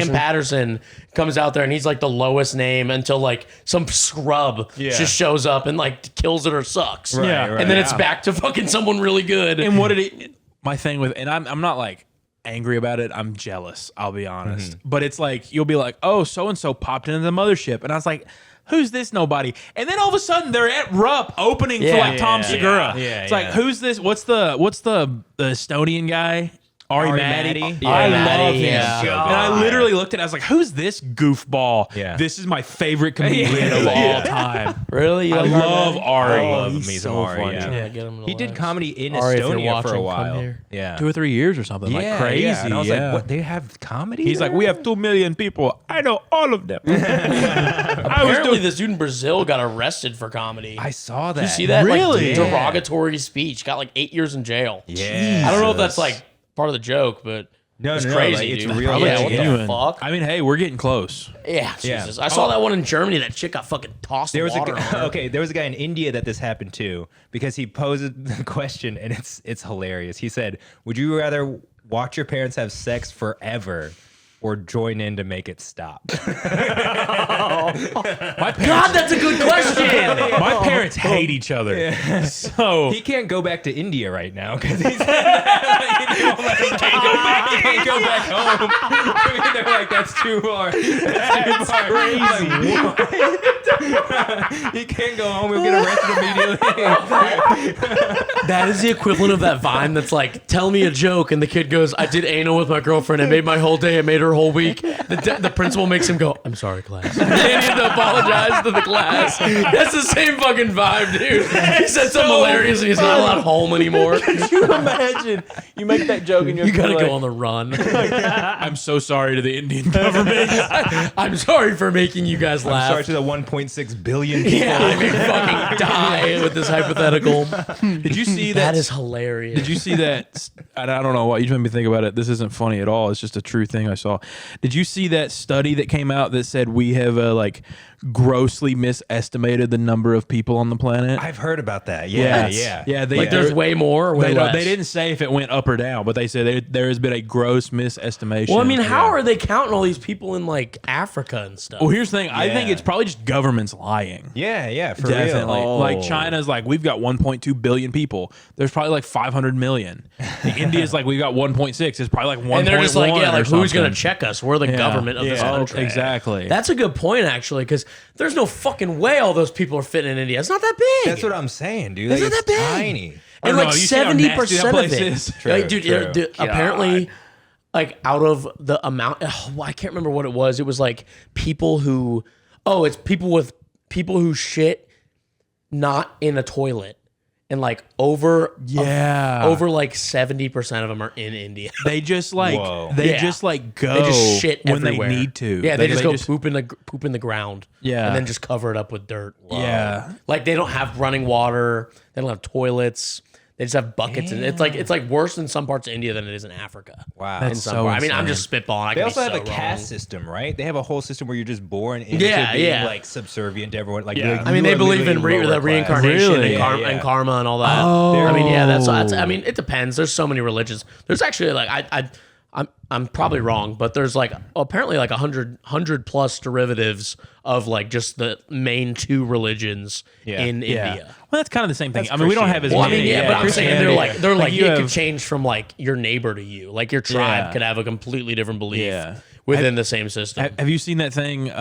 Patterson comes out there and he's like the lowest name until like some scrub just shows up and like kills it or sucks. Yeah. And then it's back to fucking someone really good. And what did it? My thing with, and I'm not like angry about it. I'm jealous. I'll be honest. But it's like you'll be like, oh, so and so popped into the mothership, and I was like, who's this nobody? And then all of a sudden they're at Rupp opening for like Tom Segura. It's like, who's this? What's the Estonian guy? Ari Maddie. I love him. yeah. And I literally looked at it, I was like, who's this goofball? Yeah. This is my favorite comedian of all time. Really? I love Ari. I love me He's some so Ari. funny. Yeah. Get him in the He did lives. comedy in Ari, if you're Estonia for watching, a come while. here. Yeah. 2 or 3 years or something. Like crazy. Yeah. And I was like, what? They have comedy? He's like, we have 2 million people. I know all of them. Apparently, this dude in Brazil got arrested for comedy. I saw that. Did you see that? Really? Like, derogatory speech. Got like 8 years in jail. Yeah. I don't know if that's like part of the joke, but No, it's no, crazy, like, it's dude. real. Yeah, Like, what Genuine. the fuck? I mean, hey, we're getting close. Yeah, Jesus. I saw that one in Germany. That chick got fucking tossed There in was a water. on her. okay. There was a guy in India that this happened to because he posed the question, and it's hilarious. He said, "Would you rather watch your parents have sex forever, or join in to make it stop? God, that's a good question. My parents hate each other. So He can't go back to India right now because he's can't go back home. I mean, they're like, that's too far. That's crazy. He can't go home. He'll get arrested immediately. That is the equivalent of that Vine that's like, tell me a joke, and the kid goes, I did anal with my girlfriend. It made my whole day. It made her whole week. The principal makes him go, I'm sorry, class. And he had to apologize to the class. That's the same fucking vibe, dude. He said something hilarious, and he's not allowed home anymore. Could you imagine? You make that joke and You gotta go on the run. I'm so sorry to the Indian government. I'm sorry for making you guys I'm laugh. sorry to the 1.6 billion people. Yeah, I may fucking die with this hypothetical. Did you see That is hilarious. Did you see that? I don't know why you just made me think about it. This isn't funny at all. It's just a true thing I saw. Did you see that study that came out that said we have like grossly misestimated the number of people on the planet? I've heard about that. Yeah. They, Like there's way more or way less? They didn't say if it went up or down, but they said there has been a gross misestimation. Well, I mean, how are they counting all these people in like Africa and stuff? Well, here's the thing. I think Yeah. it's probably just governments lying. Yeah, for Definitely. real. Like China's like, we've got 1.2 billion people. There's probably like 500 million. India's like, we got 1.6. It's probably like 1.1. And they're just like, yeah, like who's going to something. check us? We're the government of this Yeah, country. exactly. That's a good point, actually, because there's no fucking way all those people are fitting in India. It's not that big. That's what I'm saying, dude. It's Like, not it's that big. tiny. And I like don't know, you see how nasty that 70% of place it. is? Like, dude, True. apparently, like out of the amount, I can't remember what it was. It was like people who, it's people who shit not in a toilet. And like over like 70% of them are in India. They just like Whoa. just like go They just shit when everywhere. they need to. Yeah, they just go poop in the ground. Yeah. And then just cover it up with dirt. Yeah. Like they don't have running water. They don't have toilets. They just have buckets, and it's like worse in some parts of India than it is in Africa. Wow. In That's some so parts. I mean, I'm insane. just spitballing. I They could also be have so a caste wrong. system, right? They have a whole system where you're just born into Yeah, being yeah. like subservient to everyone. Like, Yeah. like, I mean, you they are believe in literally lower the class. reincarnation Really? and karma and all that. Oh. I mean, yeah, I mean, it depends. There's so many religions. There's actually like I'm probably wrong, but there's like apparently like 100 plus derivatives of like just the main two religions in India. Well, that's kind of the same thing. I mean, we don't have as Well, I many. mean, yeah, but I'm saying they're like you it have- could change from like your neighbor to you. Like your tribe Yeah. could have a completely different belief Yeah. within the same system. Have you seen that thing?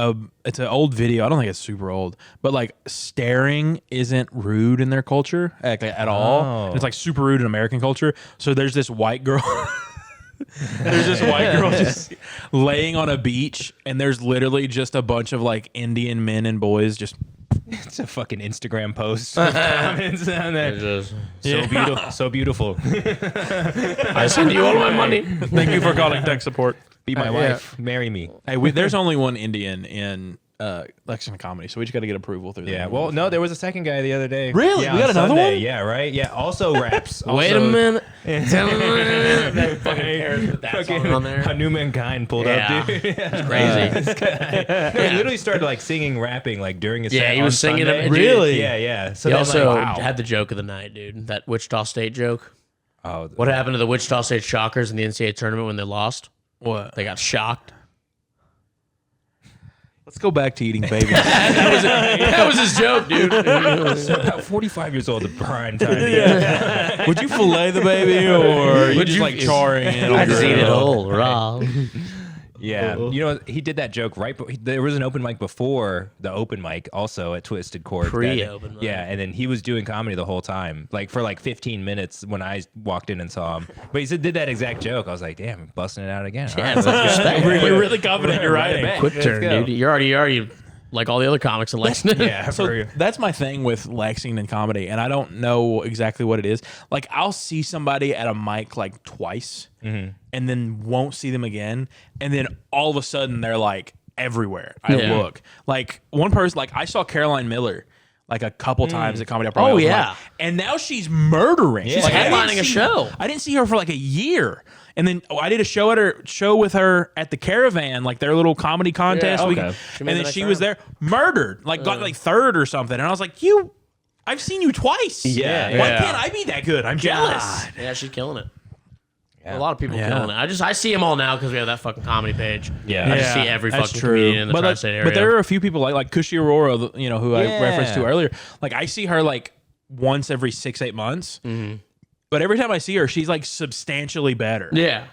It's an old video. I don't think it's super old, but like staring isn't rude in their culture at all. Oh. It's like super rude in American culture. So there's this white girl. There's this white girl just laying on a beach, and there's literally just a bunch of like Indian men and boys just. It's a fucking Instagram post. with comments on there. So beautiful. So beautiful. I send you all my money. Thank you for calling tech support. Be my wife. Marry me. Hey, there's only one Indian in Lexington comedy, so we just got to get approval through. Yeah. them. Well, no, there was a second guy the other day. Really? Yeah, We got on another Sunday. one? Yeah. Right. Yeah. Also raps. Wait a Also- minute. That fucking Paris with that song on there. A new mankind pulled Yeah. up, dude. It's crazy. He literally started like singing, rapping like during his Yeah, set he on was singing Sunday. it. Really? Yeah, yeah. So He then, also like, wow. had the joke of the night, dude. That Wichita State joke. Oh, What happened to the Wichita State Shockers in the NCAA tournament when they lost? what? They got shocked. Let's go back to eating babies. That was his joke, dude. about 45 years old, the prime time. Would you fillet the baby, or are you just like charring it? I just eat it whole raw. Yeah, you know, he did that joke right. There was an open mic before the open mic, also at Twisted Chord. Pre-open mic. Yeah, and then he was doing comedy the whole time, like for like 15 minutes when I walked in and saw him. But he did that exact joke. I was like, damn, I'm busting it out again. All right, let's go. You're really confident you're Right right. back. Quick Let's turn, go. dude. You're already like all the other comics in Lexington. Yeah, So for real. that's my thing with Lexington comedy, and I don't know exactly what it is. Like, I'll see somebody at a mic like twice, and then won't see them again, and then all of a sudden they're like everywhere. I Yeah. look like one person. Like, I saw Caroline Miller like a couple times at Comedy Opera. Oh, Open yeah. Mic, and now she's murdering. Yeah. She's Like I didn't headlining a see- show. I didn't see her for like a year. And then I did a show with her at the Caravan, like their little comedy contest. Yeah, We- okay. She made and the then next she was round. there, murdered, like got like third or something. And I was like, I've seen you twice. Yeah, Why yeah. can't I be that good? I'm jealous. Yeah, she's killing it. A lot of people killing it. I see them all now because we have that fucking comedy page. Yeah. I just see every that's fucking true. comedian in the but tri-state area. But there are a few people like Cushy Aurora, who I referenced to Yeah. earlier. Like I see her like once every 6-8 months. But every time I see her, she's like substantially better. yeah.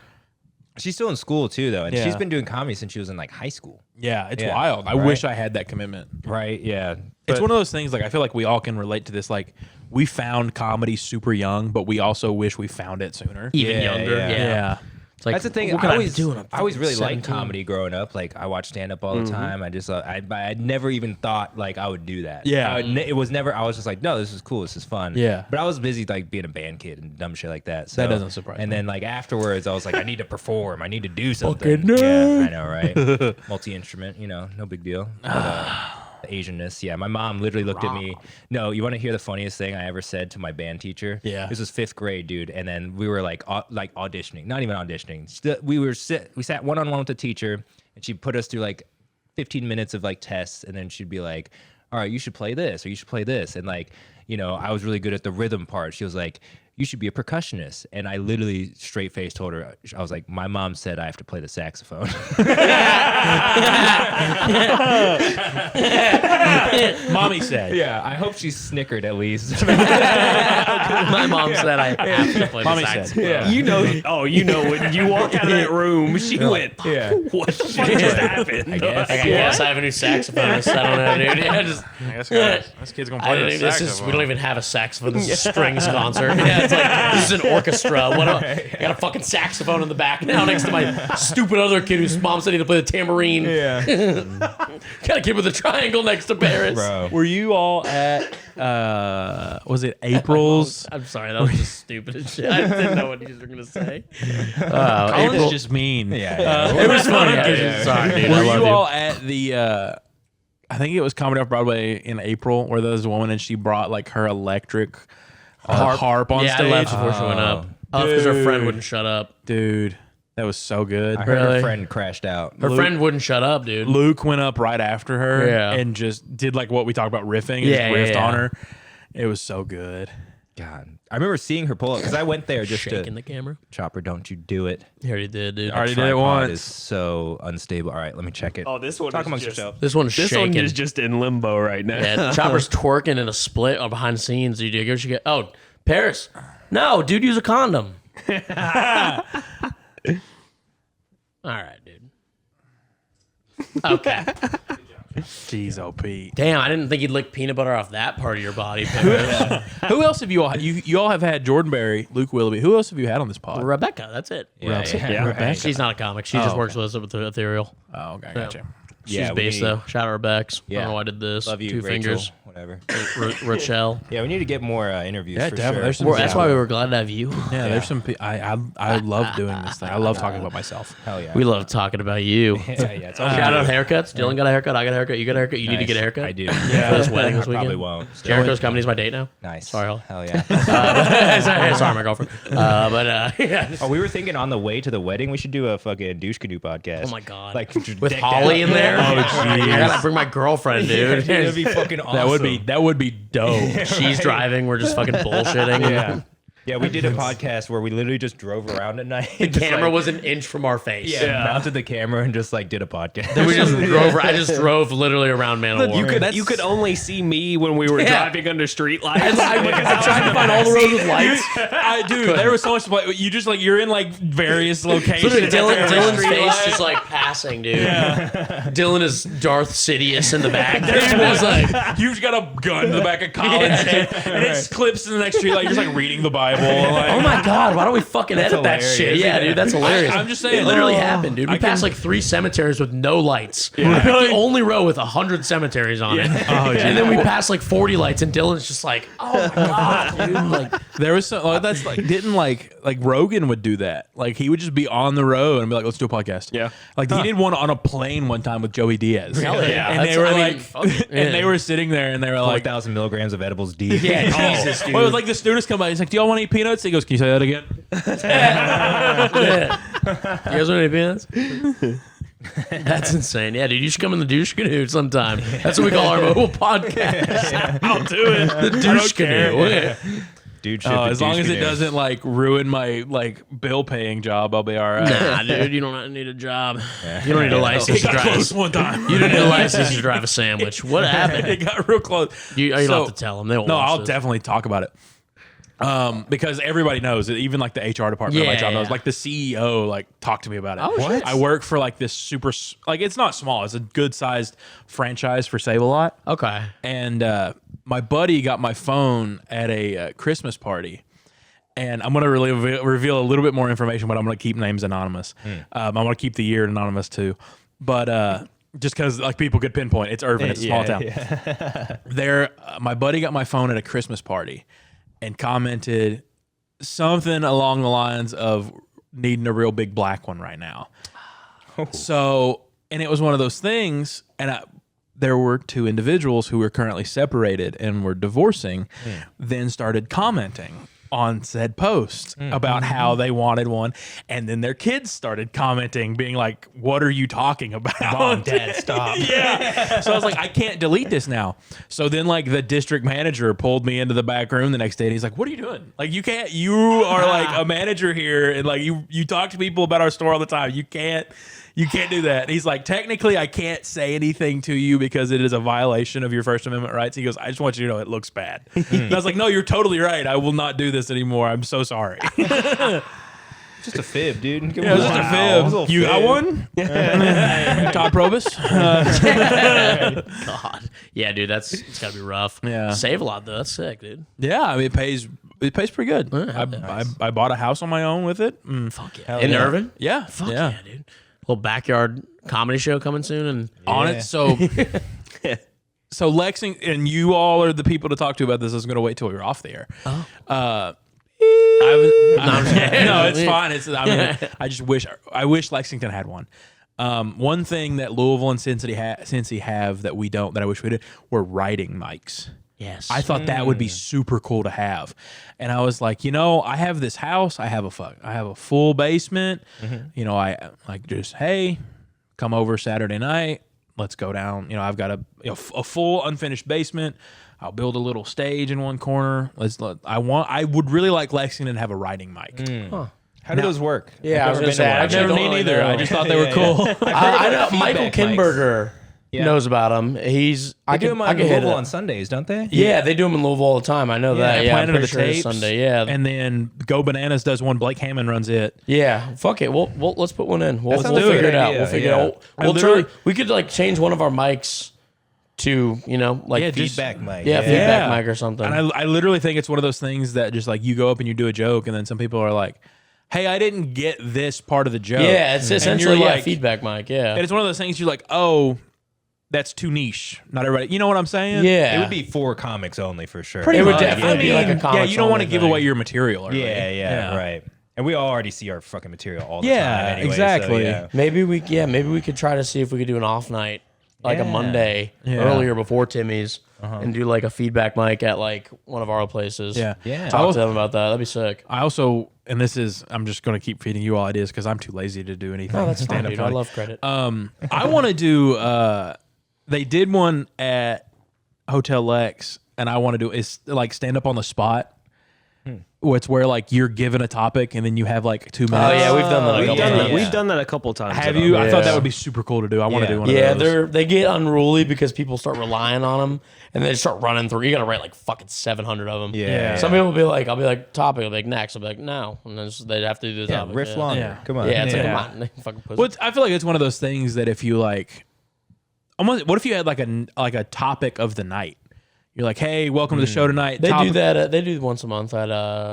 She's still in school too, though, and Yeah. she's been doing comedy since she was in like high school. Yeah, it's Yeah. wild. I Right. wish I had that commitment. Right? Yeah. It's one of those things, like, I feel like we all can relate to this. Like, we found comedy super young, but we also wish we found it sooner. Even Yeah, younger. yeah. Yeah. It's like, That's the thing. What can I always, be doing? I'm I always really liked 17. comedy growing up. Like I watched stand up all the time. I just I never even thought like I would do that. Yeah. It was never. I was just like, no, this is cool. This is fun. Yeah. But I was busy like being a band kid and dumb shit like that. So, That doesn't surprise And me. then like afterwards, I was like, I need to perform. I need to do something. Fucking nerd. Yeah, I know, right? Multi instrument, no big deal. But, the Asianness, yeah. My mom literally looked at me. No, you want to hear the funniest thing I ever said to my band teacher? Yeah. This was 5th grade, dude, and then we were like auditioning, not even auditioning. We sat one-on-one with the teacher, and she put us through like 15 minutes of like tests, and then she'd be like, all right, you should play this or you should play this, and like, I was really good at the rhythm part. She was like, you should be a percussionist. And I literally straight face told her, I was like, my mom said I have to play the saxophone. Mommy said. Yeah, I hope she snickered at least. My mom said I have to play the Mommy said. saxophone. Yeah. When you walk out of that room, she went, Yeah. what the fuck just happened? I guess. I guess I have a new saxophonist. I don't know, dude. Yeah, just, This kid's going to I play didn't, the this is, saxophone. we don't even have a saxophone. This is a strings concert. Yeah, it's like, this is an orchestra. I got a fucking saxophone in the back now next to my stupid other kid whose mom said he had to play the tambourine. Yeah. Got a kid with a triangle next to Paris. Bro. Were you all at, was it April's? I'm sorry, that was just stupid as shit. I didn't know what you were going to say. Colin's April- just mean. Yeah. It was funny. Sorry, dude. Were I love you you. all at the, I think it was Comedy Off Broadway in April, where there was a woman and she brought like her electric harp on Yeah, stage? I left before she went up. Because her friend Dude. wouldn't shut up. Dude, that was so good. I heard Really? her friend crashed out. Her friend wouldn't shut up, dude. Luke went up right after her Yeah. and just did like what we talked about riffing and Yeah, just riffed yeah, on yeah. her. It was so good. God. I remember seeing her pull up because I went there just Shaking to the camera. Chopper, don't you do it. He already did, dude. Already did it Tripod once. is so unstable. All right, let me check it. Oh, this one Talk is amongst just, yourself. This one's This shaking. one is just in limbo right now. Yeah, Chopper's twerking in a split or behind the scenes. Dude, you should get. Oh, Paris. No, dude, use a condom. All right, dude. Okay. Jeez, OP. Damn, I didn't think you'd lick peanut butter off that part of your body, Paris. Who else have you all? You all have had Jordan Berry, Luke Willoughby. Who else have you had on this pod? Rebecca, that's it. Yeah, Yeah, right. She's not a comic. She just works with us with the Ethereal. Oh, okay, gotcha. She's Yeah, we based need- though. Shout out Rebex. I Yeah. don't know why I did this. Love you, Two Rachel. fingers. Whatever. Rochelle. Yeah, we need to get more interviews Yeah, for definitely. sure. There's some- That's why we were glad to have you. Yeah, there's some. I love doing this thing. I love talking about myself. Hell yeah. We love talking about you. yeah, it's all Shout out haircuts. Dylan got a haircut. I got a haircut. You got a haircut. You need to get a haircut. I do. For this wedding this I probably weekend. won't. Jericho's coming. He's my date now. Nice. Sorry, Holly. Hell yeah. sorry, my girlfriend. Yeah. Oh, we were thinking on the way to the wedding, we should do a fucking douche canoe podcast. Oh my god. Like with decked Holly out. in there. Oh, I gotta bring my girlfriend, dude. That'd be fucking awesome. That would be dope. She's driving. We're just fucking bullshitting. Yeah. Yeah, we did a podcast where we literally just drove around at night. The camera was an inch from our face. Mounted the camera and just like did a podcast. Then we just drove. I just drove literally around Mandalore. You could only see me when we were driving under street lights. I tried to find all the roads with lights. Dude, there was so much. You just like you're in like various locations. Literally, Dylan's Street face light. just like passing, dude. Dylan is Darth Sidious in the back. It was like, You've got a gun in the back of Colin's head, and it clips to the next street. Like you're just like reading the Bible. Like, oh my god, why don't we fucking edit that hilarious. shit? Yeah, dude, that's hilarious. I'm just saying, it literally oh, happened, dude. We I passed can- like 3 cemeteries with no lights. The only row with 100 cemeteries on it. Oh, yeah. And then we passed like 40 lights, and Dylan's just like, oh my god, dude. Like, There was some. Like, that's like didn't like Rogan would do that. Like he would just be on the road and be like, "Let's do a podcast." Yeah. Like he did one on a plane one time with Joey Diaz. hell yeah. And That's- they were I mean, like, fuck it. and they Yeah. were sitting there and they were like, 4,000 milligrams of edibles deep. yeah, Jesus, dude. well, it was like the students come by. He's like, "Do y'all want to eat peanuts?" He goes, "Can you say that again?" You guys want any peanuts? That's insane. Yeah, dude, you should come in the douche canoe sometime. That's what we call our mobile podcast. I'll do it. The douche canoe. Yeah. Dude, ship As long as it doesn't like ruin my like bill paying job, I'll be all right. Nah, dude, you don't need a job. You don't need a license to It got drive. close one time. You don't need a license to drive a sandwich. What happened? It got real close. You don't have to tell them. They won't No, watch I'll this. definitely talk about it. Because everybody knows it, even like the HR department of my Yeah, job knows. yeah. Like the CEO like talked to me about it. Oh, shit. I work for like this super like it's not small. It's a good sized franchise for Save a Lot. Okay. And my buddy got my phone at a Christmas party. And I'm going to really reveal a little bit more information, but I'm going to keep names anonymous. I'm going to keep the year anonymous too. But just because like people could pinpoint, it's Irvin. It's a small town. Yeah. My buddy got my phone at a Christmas party and commented something along the lines of needing a real big black one right now. So, and it was one of those things, and there were two individuals who were currently separated and were divorcing, then started commenting on said post about how they wanted one, and then their kids started commenting, being like, "What are you talking about? Mom, Dad, stop." Yeah. So I was like, I can't delete this now. So then like the district manager pulled me into the back room the next day and he's like, "What are you doing? Like you are like a manager here and like you talk to people about our store all the time. You can't do that." And he's like, "Technically I can't say anything to you because it is a violation of your First Amendment rights." He goes, "I just want you to know it looks bad." And I was like, "No, you're totally right. I will not do this anymore. I'm so sorry." Just a fib, dude. Give Yeah, me it was just one. a fib. You got one? Todd Probus? God. Yeah, dude, it's got to be rough. Yeah. Save a lot, though. That's sick, dude. Yeah, I mean, it pays pretty good. I bought a house on my own with it. Fuck yeah. In Irvin? Yeah. Fuck yeah, dude. Little backyard comedy show coming soon. And On it. So so Lexington, and you all are the people to talk to about this. I was going to wait till we were off the air. No, it's fine. I wish Lexington had one. One thing that Louisville and Cincy have that we don't, that I wish we did, were writing mics. yes. I thought that would be super cool to have. And I was like, I have this house. I have a full basement. I like just, hey, come over Saturday night. Let's go down. I've got a full unfinished basement. I'll build a little stage in one corner. I would really like Lexington to have a writing mic. How do those work? Yeah, I was gonna say, I've never don't been really either. know. I just thought they were cool. I know Michael feedback Kinberger knows about them. I do them can on hit Louisville it. on Sundays, don't they? Yeah, they do them in Louisville all the time. I know that. Yeah, I'm Planet of pretty the sure it's Tapes. Sunday. Yeah, And then Go Bananas does one. Blake Hammond runs it. yeah. Fuck it. We'll let's put one in. We'll sounds like a figure good it out. idea, We'll figure yeah. it out. We'll try. We could like change one of our mics to like Yeah, just- Feedback mic. yeah, feedback mic or something. And I literally think it's one of those things that just like you go up and you do a joke, and then some people are like, "Hey, I didn't get this part of the joke." yeah, it's And essentially you're like like, feedback mic. Yeah, and it's one of those things you're like, "Oh, that's too niche. Not everybody." You know what I'm saying? yeah. It would be for comics only for sure. It would much. definitely be like a comics Yeah, you don't want to only give thing. away your material. Early. Yeah, right. And we all already see our fucking material all the Yeah, time anyway. exactly. So, yeah. Maybe we could try to see if we could do an off night, like a Yeah. Monday earlier before Timmy's, and do like a feedback mic at like one of our places. Yeah. Yeah. Talk to them about that. That'd be sick. I also, and this is, I'm just going to keep feeding you all ideas because I'm too lazy to do anything. Oh, that's fine, stand-up dude. I comedy. love credit. I want to do. They did one at Hotel Lex, and I want to do is like stand up on the spot. It's where like you're given a topic and then you have like 2 minutes. Oh yeah, we've done that. A couple times. We've done that a couple times. Have you? I thought Yeah. that would be super cool to do. I want to Yeah. do one Yeah, of those. they get unruly because people start relying on them, and they start running through. You got to write like fucking 700 of them. Yeah. Some people will be like, I'll be like topic, I'll be like next, I'll be like no, and then they'd have to do the Yeah, topic. riff longer. Yeah. Come on. Yeah, it's Yeah. like come on, fucking pussy. Well, I feel like it's one of those things that if you like, almost. What if you had like a topic of the night? You're like, hey, welcome to the show tonight. They do Topic- that. They do once a month at.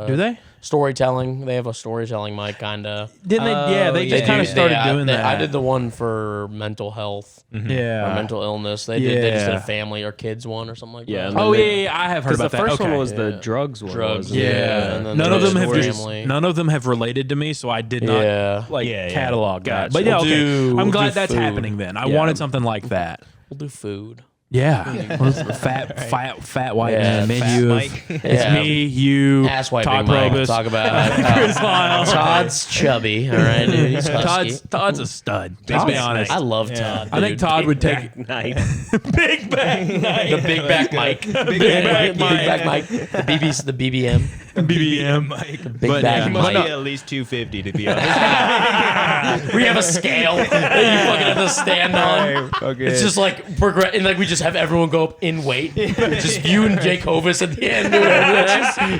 Do they? Storytelling. They have a storytelling mic, kind of. Didn't they? Yeah, they just yeah. kind of started They- doing that. I did the one for mental health Yeah. or mental illness. They did. They just did Yeah. a family or kids one or something like Yeah, that. and then Oh they- yeah, yeah, I have heard Because the about that. first one Okay. was the drugs one. Drugs, wasn't it? yeah. And then None they of did them have story just, family. none of them have related to me, so I did not Yeah. catalog that. Gotcha. But yeah, We'll okay. do- I'm we'll glad do that's food. happening then. I Yeah. wanted something like that. We'll do food. Yeah, fat white man. fat Menu. Mike. It's Yeah. me, you, Ass wiping Todd Mike. Probus. Talk about Chris Lyle. Todd's chubby. All right, dude. He's husky. Todd's a stud. Let's be honest. I love Todd. I think dude. Todd would take Night. big back the big back Mike. Big back Big back Mike. The BBM. BBM. Mike. Big But, back yeah. Must be Mike. at least 250 to be honest. We have a scale that you fucking have to stand on. It's just like and like we just have everyone go up in weight. Just you and Jake Hovis at the end.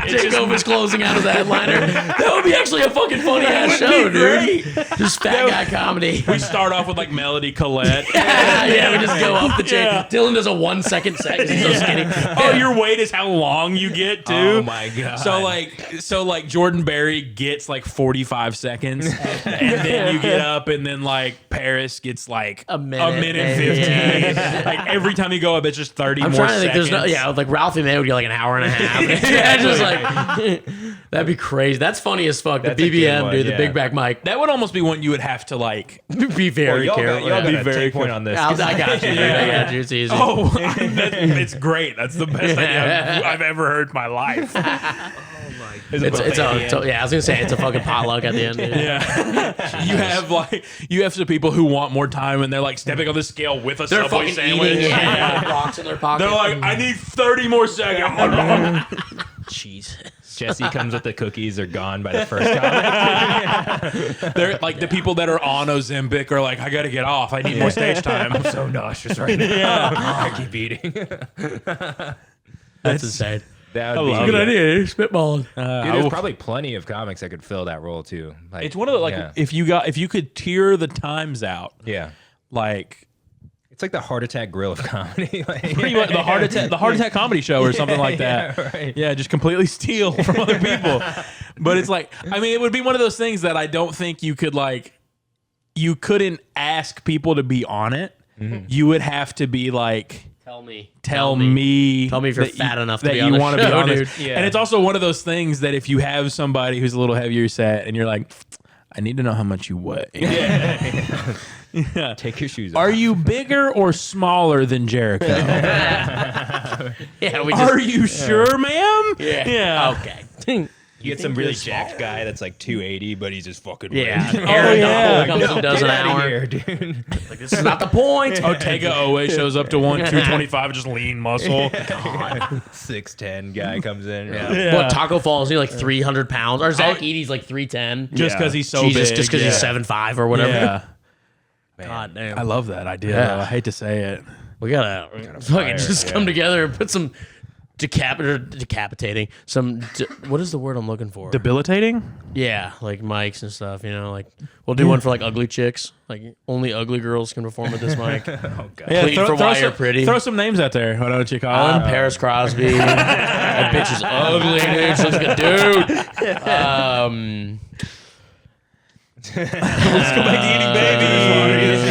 Jake Hovis closing out as the headliner. That would be actually a fucking funny ass show, dude. Just fat guy comedy. We start off with like Melody Collette. Yeah, we just go up the chain. Yeah. Dylan does a 1 second set 'cause he's so skinny. Oh, your weight is how long you get too. Oh my God. So like Jordan Berry gets like 45 seconds, and then you get up, and then like Paris gets like A minute, 15. yeah. Like every time you go up, it's just 30 I'm more trying to seconds. think. There's no, like Ralphie May would get like an hour and a half. Yeah, just like that'd be crazy. That's funny as fuck. That's the a good BBM, one, dude, the yeah. big back mic. That would almost be one you would have to like. Be very y'all careful. got Yeah. to very take point on this. I got you. Dude. I got you. It's easy. Oh, it's great. That's the best idea I've ever heard in my life. it's yeah. I was gonna say it's a fucking potluck at the end. Dude. Yeah, you have some people who want more time, and they're like stepping on the scale with a They're Subway fucking sandwich. eating rocks in their pocket. They're like, I need 30 more seconds. Jesus. Jesse comes with the cookies. They're gone by the first comic. They're like the people that are on Ozempic are like, I got to get off. I need more stage time. I'm so nauseous right now. I keep eating. That's insane. That would be love Good idea. Dude. Spitballing. Dude, there's probably plenty of comics that could fill that role too. Like, It's one of the like yeah. if you could tier the times out, yeah. like It's like the heart attack grill of comedy. Like, pretty much the heart attack comedy show or something like that. Yeah, right. Yeah, just completely steal from other people. But it's like, I mean, it would be one of those things that I don't think you could like. You couldn't ask people to be on it. Mm-hmm. You would have to be like. Tell me. Tell me if you're that fat enough to that be you on the want to be show, on dude. this. Yeah. And it's also one of those things that if you have somebody who's a little heavier set and you're like, I need to know how much you weigh. Take your shoes off. Are you bigger or smaller than Jericho? Yeah, we just. Are you sure, ma'am? Yeah. Okay. You get some really jacked guy that's like 280, but he's just fucking Yeah. ripped. Aaron yeah. Donald comes and does an Get outta hour. here, dude. Like, this is not the point. Ortega always shows up to 225, just lean muscle. 6'10" guy comes in. Yeah. What, Taco Fall is he like 300 pounds? Or Zach Eady's like 310? Just because he's so Jesus, big. just because he's yeah. 7'5" or whatever. Yeah. God damn. I love that idea. Yeah. Though. I hate to say it. We gotta fucking just come together and put some decapitating. What is the word I'm looking for? Debilitating? Yeah, like mics and stuff. You know, like we'll do one for like ugly chicks. Like only ugly girls can perform with this mic. Oh god. Yeah, Plead for why you're pretty. Throw some names out there. Why don't you, Collin? Paris Crosby. That bitch is ugly, dude. She looks like a dude. Let's go back to eating babies.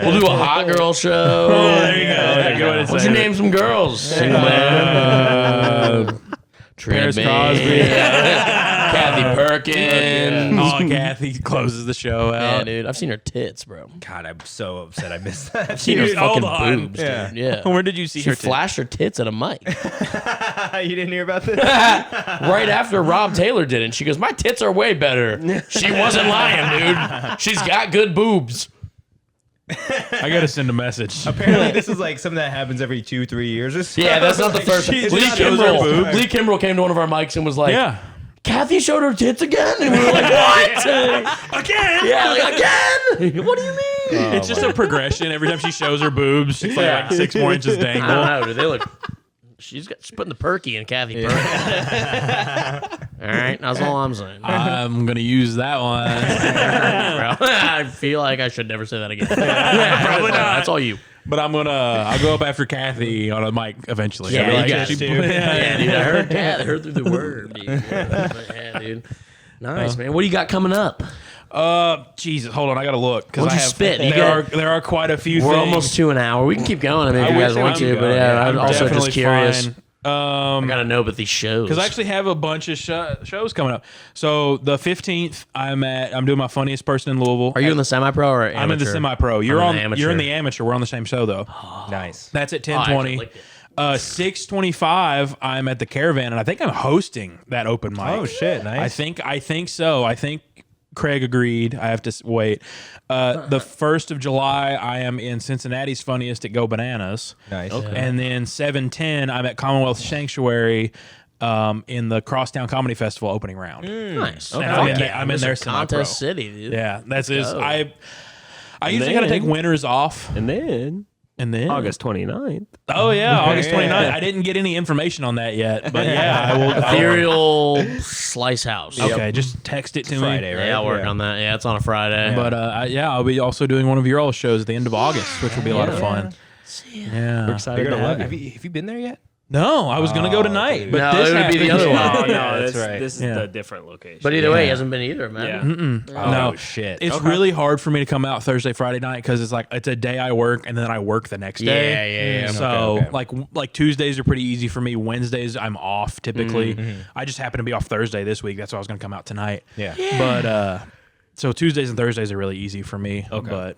We'll do a hot girl show. There you go. There you go. Why don't you name some girls? Single man. Paris Trent Crosby. May. Kathy Perkins. Oh, Kathy closes the show Yeah, out. dude. I've seen her tits, bro. God, I'm so upset I missed that. I've seen her Dude, fucking hold on. boobs, dude. Yeah. Where did you see She her? flashed her tits at a mic You didn't hear about this? right after Rob Taylor did it. And she goes, "My tits are way better." She wasn't lying, dude. She's got good boobs. I gotta send a message. Apparently, this is like something that happens every 2-3 years or so. Yeah, that's not the first. She Lee just shows her Kimbrell. boobs. Lee Kimbrell came to one of our mics and was like, Yeah. "Kathy showed her tits again," and we were like, "What? Again? Yeah, like, again? What do you mean?" It's just a progression. Every time she shows her boobs, it's like 6 more inches I don't dangle. know, dude. They look. She's putting the perky in Kathy Perkins. All right, that's all I'm saying. I'm gonna use that one. Bro. I feel like I should never say that again. Probably not. That's all you. But I'll go up after Kathy on a mic eventually. Yeah, I'll be you like, got she- to. Yeah, dude. I heard through the word. Dude. Yeah, dude. Nice, man. What do you got coming up? Jesus, hold on, I gotta look because What'd I you have. spit? You There are quite a few. We're things. almost to an hour. We can keep going. I mean, if you guys want to, but yeah, I'm also just definitely curious. fine. I gotta know about these shows. Because I actually have a bunch of shows coming up. So the 15th, I'm doing my funniest person in Louisville. Are you in the semi-pro or amateur? I'm in the semi-pro. You're I'm in the amateur. You're in the amateur. We're on the same show though. Nice. That's at Oh, I 10:20. licked it. 6:25. I'm at the Caravan, and I think I'm hosting that open mic. Oh shit! Nice. I think so. I think Craig agreed. I have to wait. The 1st of July, I am in Cincinnati's Funniest at Go Bananas. Nice. Okay. And then 7:10, I'm at Commonwealth Sanctuary in the Crosstown Comedy Festival opening round. Nice. And Okay. I'm in This there is semi-pro. Contest City, dude. Yeah, that's is. go. I usually got to take winters off, And then and then August 29th. Oh yeah, August Yeah. 29th. I didn't get any information on that yet, but yeah, I will. Ethereal Slice House. Okay, just text it to Friday, me. right? Yeah, I'll work on that. Yeah, it's on a Friday. But I'll be also doing one of your all shows at the end of August, which will be a lot of fun. Yeah. We're excited You're to gonna have love you. Have you been there yet? No, I was gonna go tonight, dude. but No, this it would be the happened. other one. Oh, no, that's that's right. This is Yeah. the different location. But either way, he Yeah. hasn't been either, man. yeah. Oh No. shit! It's really hard for me to come out Thursday, Friday night because it's a day I work and then I work the next day. Yeah. So Okay. like Tuesdays are pretty easy for me. Wednesdays I'm off typically. I just happen to be off Thursday this week. That's why I was gonna come out tonight. Yeah. But so Tuesdays and Thursdays are really easy for me. Okay. But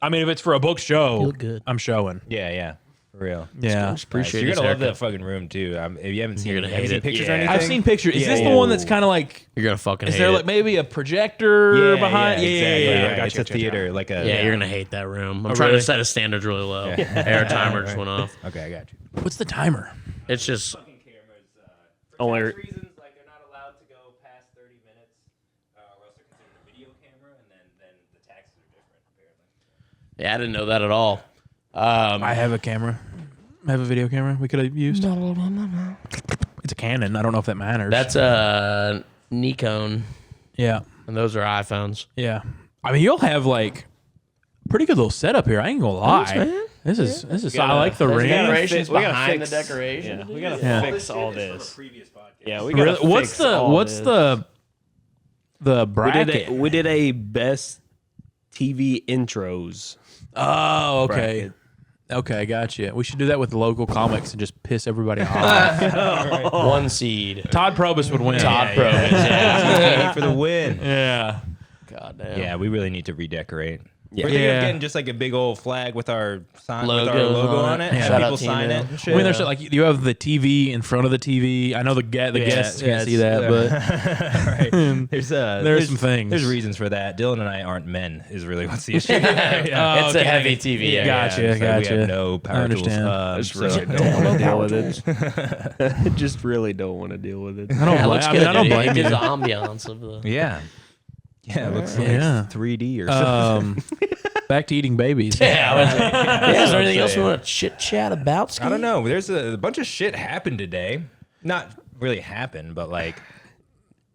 I mean, if it's for a book show, look good. I'm showing. Yeah. For real. Yeah. Appreciate You're his gonna love haircut. that fucking room too. If you haven't seen, You're gonna have you hate seen it. pictures or Yeah. anything? I've seen pictures. Is Yeah, this yeah. the one that's kind of like? You're gonna fucking Is hate there it. like maybe a projector behind? exactly. Yeah. Right. It's a theater, like a. Yeah, you're gonna hate that room. I'm Oh, trying really? to set his standards really low. Air timer just went off. Okay, I got you. What's the timer? It's just Only reasons, like they're not allowed to go past 30 minutes, or else they're considered a video camera, and then the taxes are different, apparently. yeah, I didn't know that at all. I have a camera. I have a video camera we could have used. It's a Canon. I don't know if that matters. That's a Nikon, yeah. and those are iPhones. Yeah. I mean, you'll have like pretty good little setup here. I ain't gonna lie. Thanks, man. This is. I like the ring. Decorations we gotta behind fix- the decoration. Yeah, we gotta Yeah. fix all this. Yeah, we gotta Really? What's fix the all what's this. the bracket? We did a best TV intros. Oh, okay. bracket. Okay, gotcha. We should do that with local comics and just piss everybody off. One seed. Todd Probus would win. Todd Probus. Yeah. for the win. Yeah. God damn. Yeah, we really need to redecorate. Yeah. We're thinking Yeah. of getting just like a big old flag with our sign, with our Logos logo on on it. it. Yeah. Have Shout people out to sign you. it and shit. I mean, there's like you have the TV in front of the TV. I know the guests can't see that, but right. There's some things. There's reasons for that. Dylan and I aren't men. Is really what's the issue. Oh, It's a okay. heavy TV. Yeah, Gotcha, so We gotcha. have no power I understand. tools. I just So- really don't want to deal with it. I just really don't want to deal with it. I don't Yeah, it looks blame. I good. mean, I don't dude. It blame gives you. the ambiance of the. Yeah. Yeah, it looks like Yeah. 3D or something. Back to eating babies. Yeah, is there anything else we saying. want to chit chat about? Ski? I don't know. There's a bunch of shit happened today. Not really happened, but like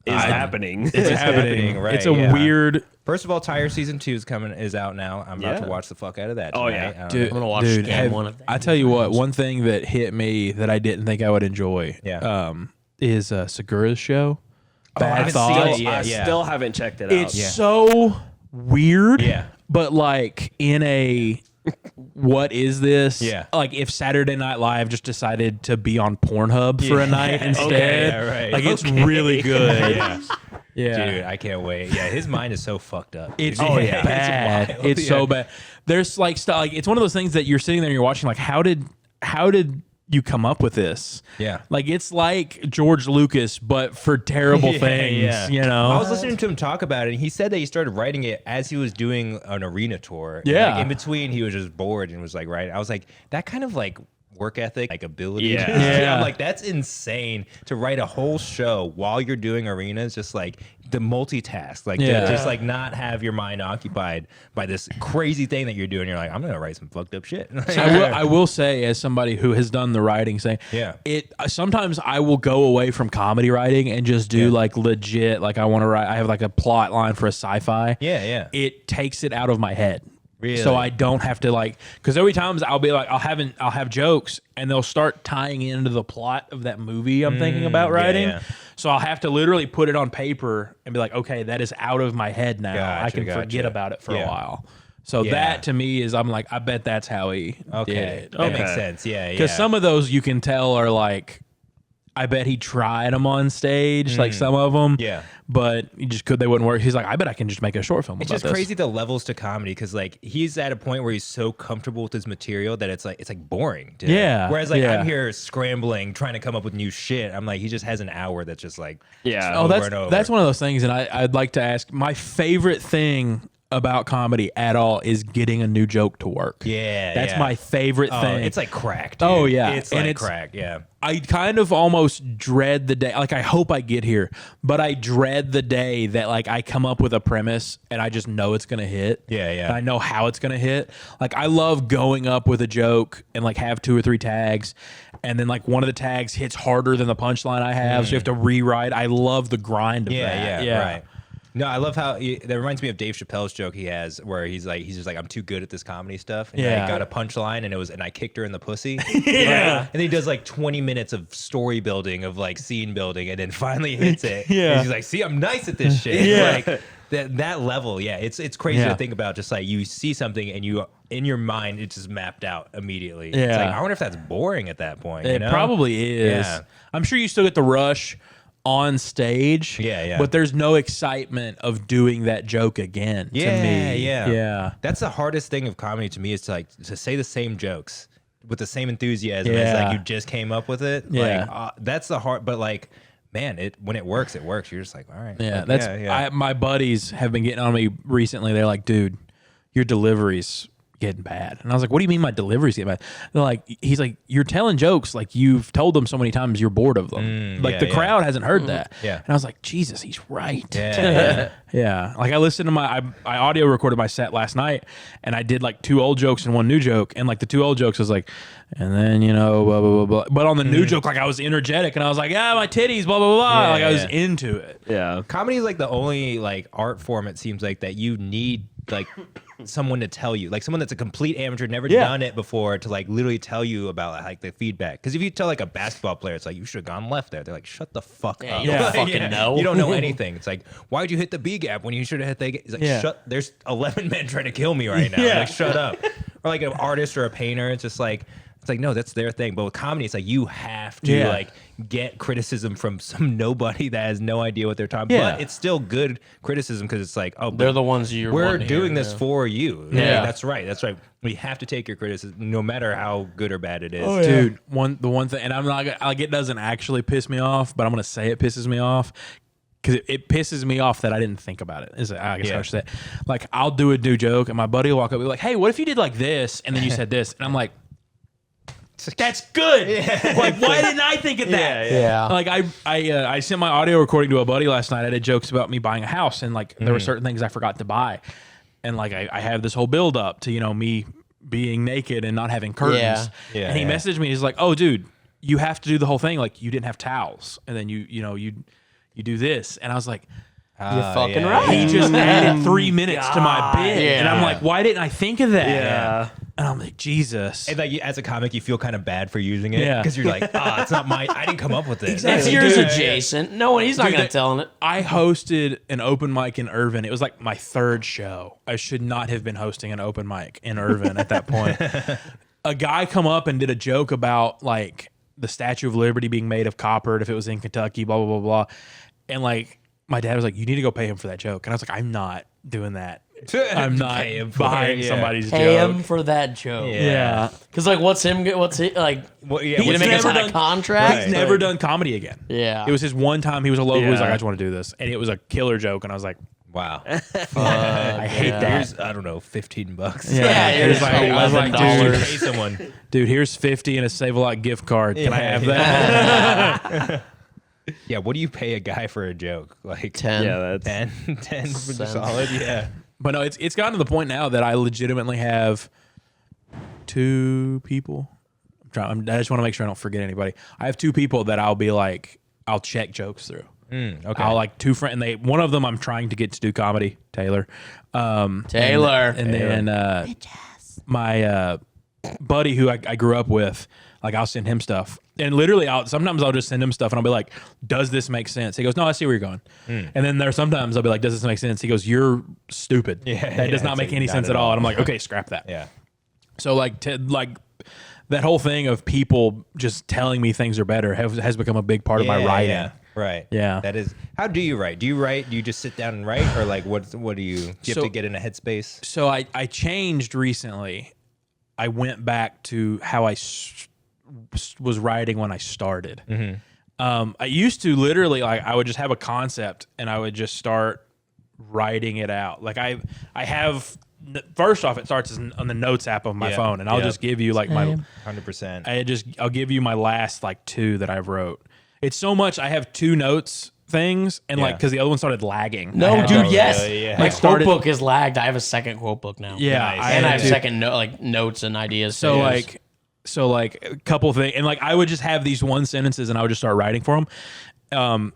Is happening. it's happening. Right. It's a yeah. weird. First of all, Tire Season 2 is out now. I'm about Yeah. to watch the fuck out of that. Oh, tonight. yeah. Dude, I'm gonna watch dude, game one of that. I tell you what, one thing that hit me that I didn't think I would enjoy, Yeah. is Segura's show. I Bad haven't Thoughts. seen it. I Yeah. still haven't checked it out. It's so weird. Yeah. But like in a what is this? Yeah. Like if Saturday Night Live just decided to be on Pornhub for a night instead. Okay, yeah, right. Like it's really good. Yeah. Yeah. Dude, I can't wait. Yeah, his mind is so fucked up. It's dude. bad. It's wild. It's so Yeah. bad. There's like stuff like it's one of those things that you're sitting there and you're watching like how did you come up with this? Yeah. Like it's like George Lucas but for terrible things, you know. I was listening to him talk about it, and he said that he started writing it as he was doing an arena tour. And, Yeah. like, in between, he was just bored and was like writing. I was like, that kind of like work ethic, like ability. Yeah. Yeah. I'm like, that's insane to write a whole show while you're doing arenas, just like the multitask, like Yeah. to just like not have your mind occupied by this crazy thing that you're doing. You're like, I'm gonna write some fucked up shit. I will say, as somebody who has done the writing, saying, Yeah. it sometimes I will go away from comedy writing and just do like legit, like I want to write. I have like a plot line for a sci-fi. Yeah. It takes it out of my head. Really? So I don't have to like, because every times I'll be like, I'll have jokes and they'll start tying into the plot of that movie I'm thinking about writing. yeah. So I'll have to literally put it on paper and be like, okay, that is out of my head now. I Gotcha, can forget gotcha. about it for a Yeah. while. So Yeah. that to me is, I'm like, I bet that's how he did Okay, it. that makes sense. Yeah, yeah. Because some of those you can tell are like I bet he tried them on stage, like some of them. Yeah. But he just they wouldn't work. He's like, I bet I can just make a short film It's about just this. crazy the levels to comedy because like he's at a point where he's so comfortable with his material that it's like boring. Dude. Yeah, Whereas like yeah. I'm here scrambling, trying to come up with new shit. I'm like, he just has an hour that's just like Yeah. Oh, over that's and over. that's one of those things, and I'd like to ask. My favorite thing about comedy at all is getting a new joke to work. Yeah, that's yeah. my favorite Oh, thing. it's like crack. Dude. Oh, yeah. It's And like it's- crack. Yeah. I kind of almost dread the day. Like, I hope I get here, but I dread the day that like I come up with a premise and I just know it's gonna hit. Yeah, yeah. And I know how it's gonna hit. Like, I love going up with a joke and like have 2 or 3 tags, and then like one of the tags hits harder than the punchline I have, so you have to rewrite. I love the grind of that. Yeah, right. No, I love how that reminds me of Dave Chappelle's joke he has where he's just like, I'm too good at this comedy stuff. And Yeah. I got a punchline and I kicked her in the pussy. Yeah. And then he does like 20 minutes of story building of like scene building and then finally hits it. Yeah. And he's like, see, I'm nice at this shit. Yeah. Like that level, yeah. It's crazy Yeah. to think about just like you see something and you in your mind it's just mapped out immediately. It's Yeah. like, I wonder if that's boring at that point. you It know? probably is. Yeah. I'm sure you still get the rush on stage. Yeah, yeah. But there's no excitement of doing that joke again. To me. Yeah. That's the hardest thing of comedy to me is to say the same jokes with the same enthusiasm as Yeah. like you just came up with it. Yeah. Like that's the hard. But like, man, when it works, it works. You're just like, all right. Yeah, Like, that's my buddies have been getting on me recently. They're like, dude, your delivery's getting bad. And I was like, what do you mean my delivery's getting bad? They're like, he's like, you're telling jokes like you've told them so many times you're bored of them. Like yeah, the yeah. crowd hasn't heard that. Yeah. And I was like, Jesus, he's right. Yeah. Yeah. Like I listened to I audio recorded my set last night and I did like 2 old jokes and 1 new joke. And like the 2 old jokes was like, and then, you know, blah, blah, blah, blah. But on the new joke, like I was energetic and I was like, yeah, my titties, blah, blah, blah, blah. Yeah, Like I was yeah. into it. Yeah. Comedy is like the only like art form it seems like that you need like someone to tell you, like someone that's a complete amateur, never Yeah. done it before, to like literally tell you about like the feedback. Because if you tell like a basketball player, it's like you should have gone left there. They're like, shut the fuck up. you don't Like, fucking know. You don't know anything. It's like, why'd you hit the B gap when you should have hit the? It's like, Yeah. shut. There's 11 men trying to kill me right now. Yeah. Like, shut up. Or like an artist or a painter. It's just like. It's like, no, that's their thing. But with comedy, it's like you have to Yeah. like get criticism from some nobody that has no idea what they're talking Yeah. But it's still good criticism because it's like, oh, They're but the ones you're we're wanting to doing hear, this yeah. for you. Yeah. Like, that's right. That's right. We have to take your criticism no matter how good or bad it is. Dude, the one thing, and I'm not like it doesn't actually piss me off, but I'm gonna say it pisses me off because it pisses me off that I didn't think about it. I guess I should say, like I'll do a new joke and my buddy will walk up and be like, "Hey, what if you did like this and then you said this?" And I'm like, "That's good. Like, why didn't I think of that?" Yeah. Like I sent my audio recording to a buddy last night. I did jokes about me buying a house and like there were certain things I forgot to buy, and like I have this whole build up to me being naked and not having curtains. Yeah. Yeah, And he yeah. messaged me. He's like, "Oh, dude, you have to do the whole thing. Like you didn't have towels, and then you do this." And I was like, You're fucking yeah. right. he just added 3 minutes to my bit, Yeah. and I'm like, why didn't I think of that? Yeah. And I'm like, Jesus. And like as a comic, you feel kind of bad for using it Yeah. because you're like, it's not mine. I didn't come up with it. That's Dude. yours Dude. adjacent. No one, he's not Dude, going to that- tell it. I hosted an open mic in Irvin. It was like my 3rd show. I should not have been hosting an open mic in Irvin at that point. A guy come up and did a joke about like the Statue of Liberty being made of copper if it was in Kentucky, blah, blah, blah, blah. And like my dad was like, you need to go pay him for that joke. And I was like, I'm not doing that. I'm not Pay him for buying it, yeah. somebody's Pay joke. him for that joke. Yeah. Because, like, what's he, like, Well, yeah, he gonna what's make us never sign a done- contract? He's never done comedy again. Yeah. It was his one time. He was a local. He was like, Yeah. I just want to do this. And it was a killer joke. And I was like, Wow. I hate that. Here's, I don't know, $15. Yeah, It was here's like, I was like, $11. dude, Pay someone. dude, here's 50 and a Save-A-Lot gift card. Can I have that? Yeah, what do you pay a guy for a joke? Like 10. Yeah, that's 10 for the Cents. solid? Yeah. But no, it's gotten to the point now that I legitimately have 2 people. I just want to make sure I don't forget anybody. I have 2 people that I'll be like, I'll check jokes through. Okay. I'll like 2 friends, and one of them I'm trying to get to do comedy, Taylor. Taylor. And then my buddy who I grew up with, like I'll send him stuff. And literally sometimes I'll just send him stuff and I'll be like, does this make sense? He goes, no, I see where you're going. And then sometimes I'll be like, does this make sense? He goes, you're stupid. Yeah, that does yeah, not it's make like, any not sense at at all. all. And I'm like, okay, scrap that. Yeah. So like that whole thing of people just telling me things are better has become a big part of my writing. Yeah. Right. Yeah. That is. How do you write? Do you just sit down and write, or like what do you have So- to get in a headspace? So I changed recently. I went back to how I was writing when I started. I used to literally like I would just have a concept and I would just start writing it out. Like I have first off, it starts on the notes app of my phone, and I'll just give you like my 100%. I'll give you my last like 2 that I wrote. It's so much. I have 2 notes things, and like because the other one started lagging. No, dude, yes. yeah. My started- quote book is lagged. I have a second quote book now. Yeah, Nice. and I have dude. second notes and ideas. So to like, a couple things, and like I would just have these one sentences, and I would just start writing for them.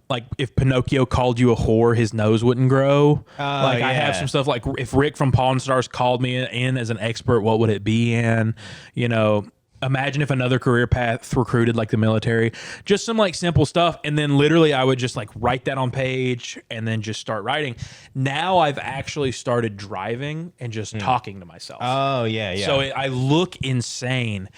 Like if Pinocchio called you a whore, his nose wouldn't grow. Like I have yeah. some stuff like if Rick from Pawn Stars called me in as an expert, what would it be in? You know, imagine if another career path recruited like the military. Just some like simple stuff, and then literally I would just like write that on page and then just start writing. Now I've actually started driving and just talking to myself. Oh yeah. So I look insane,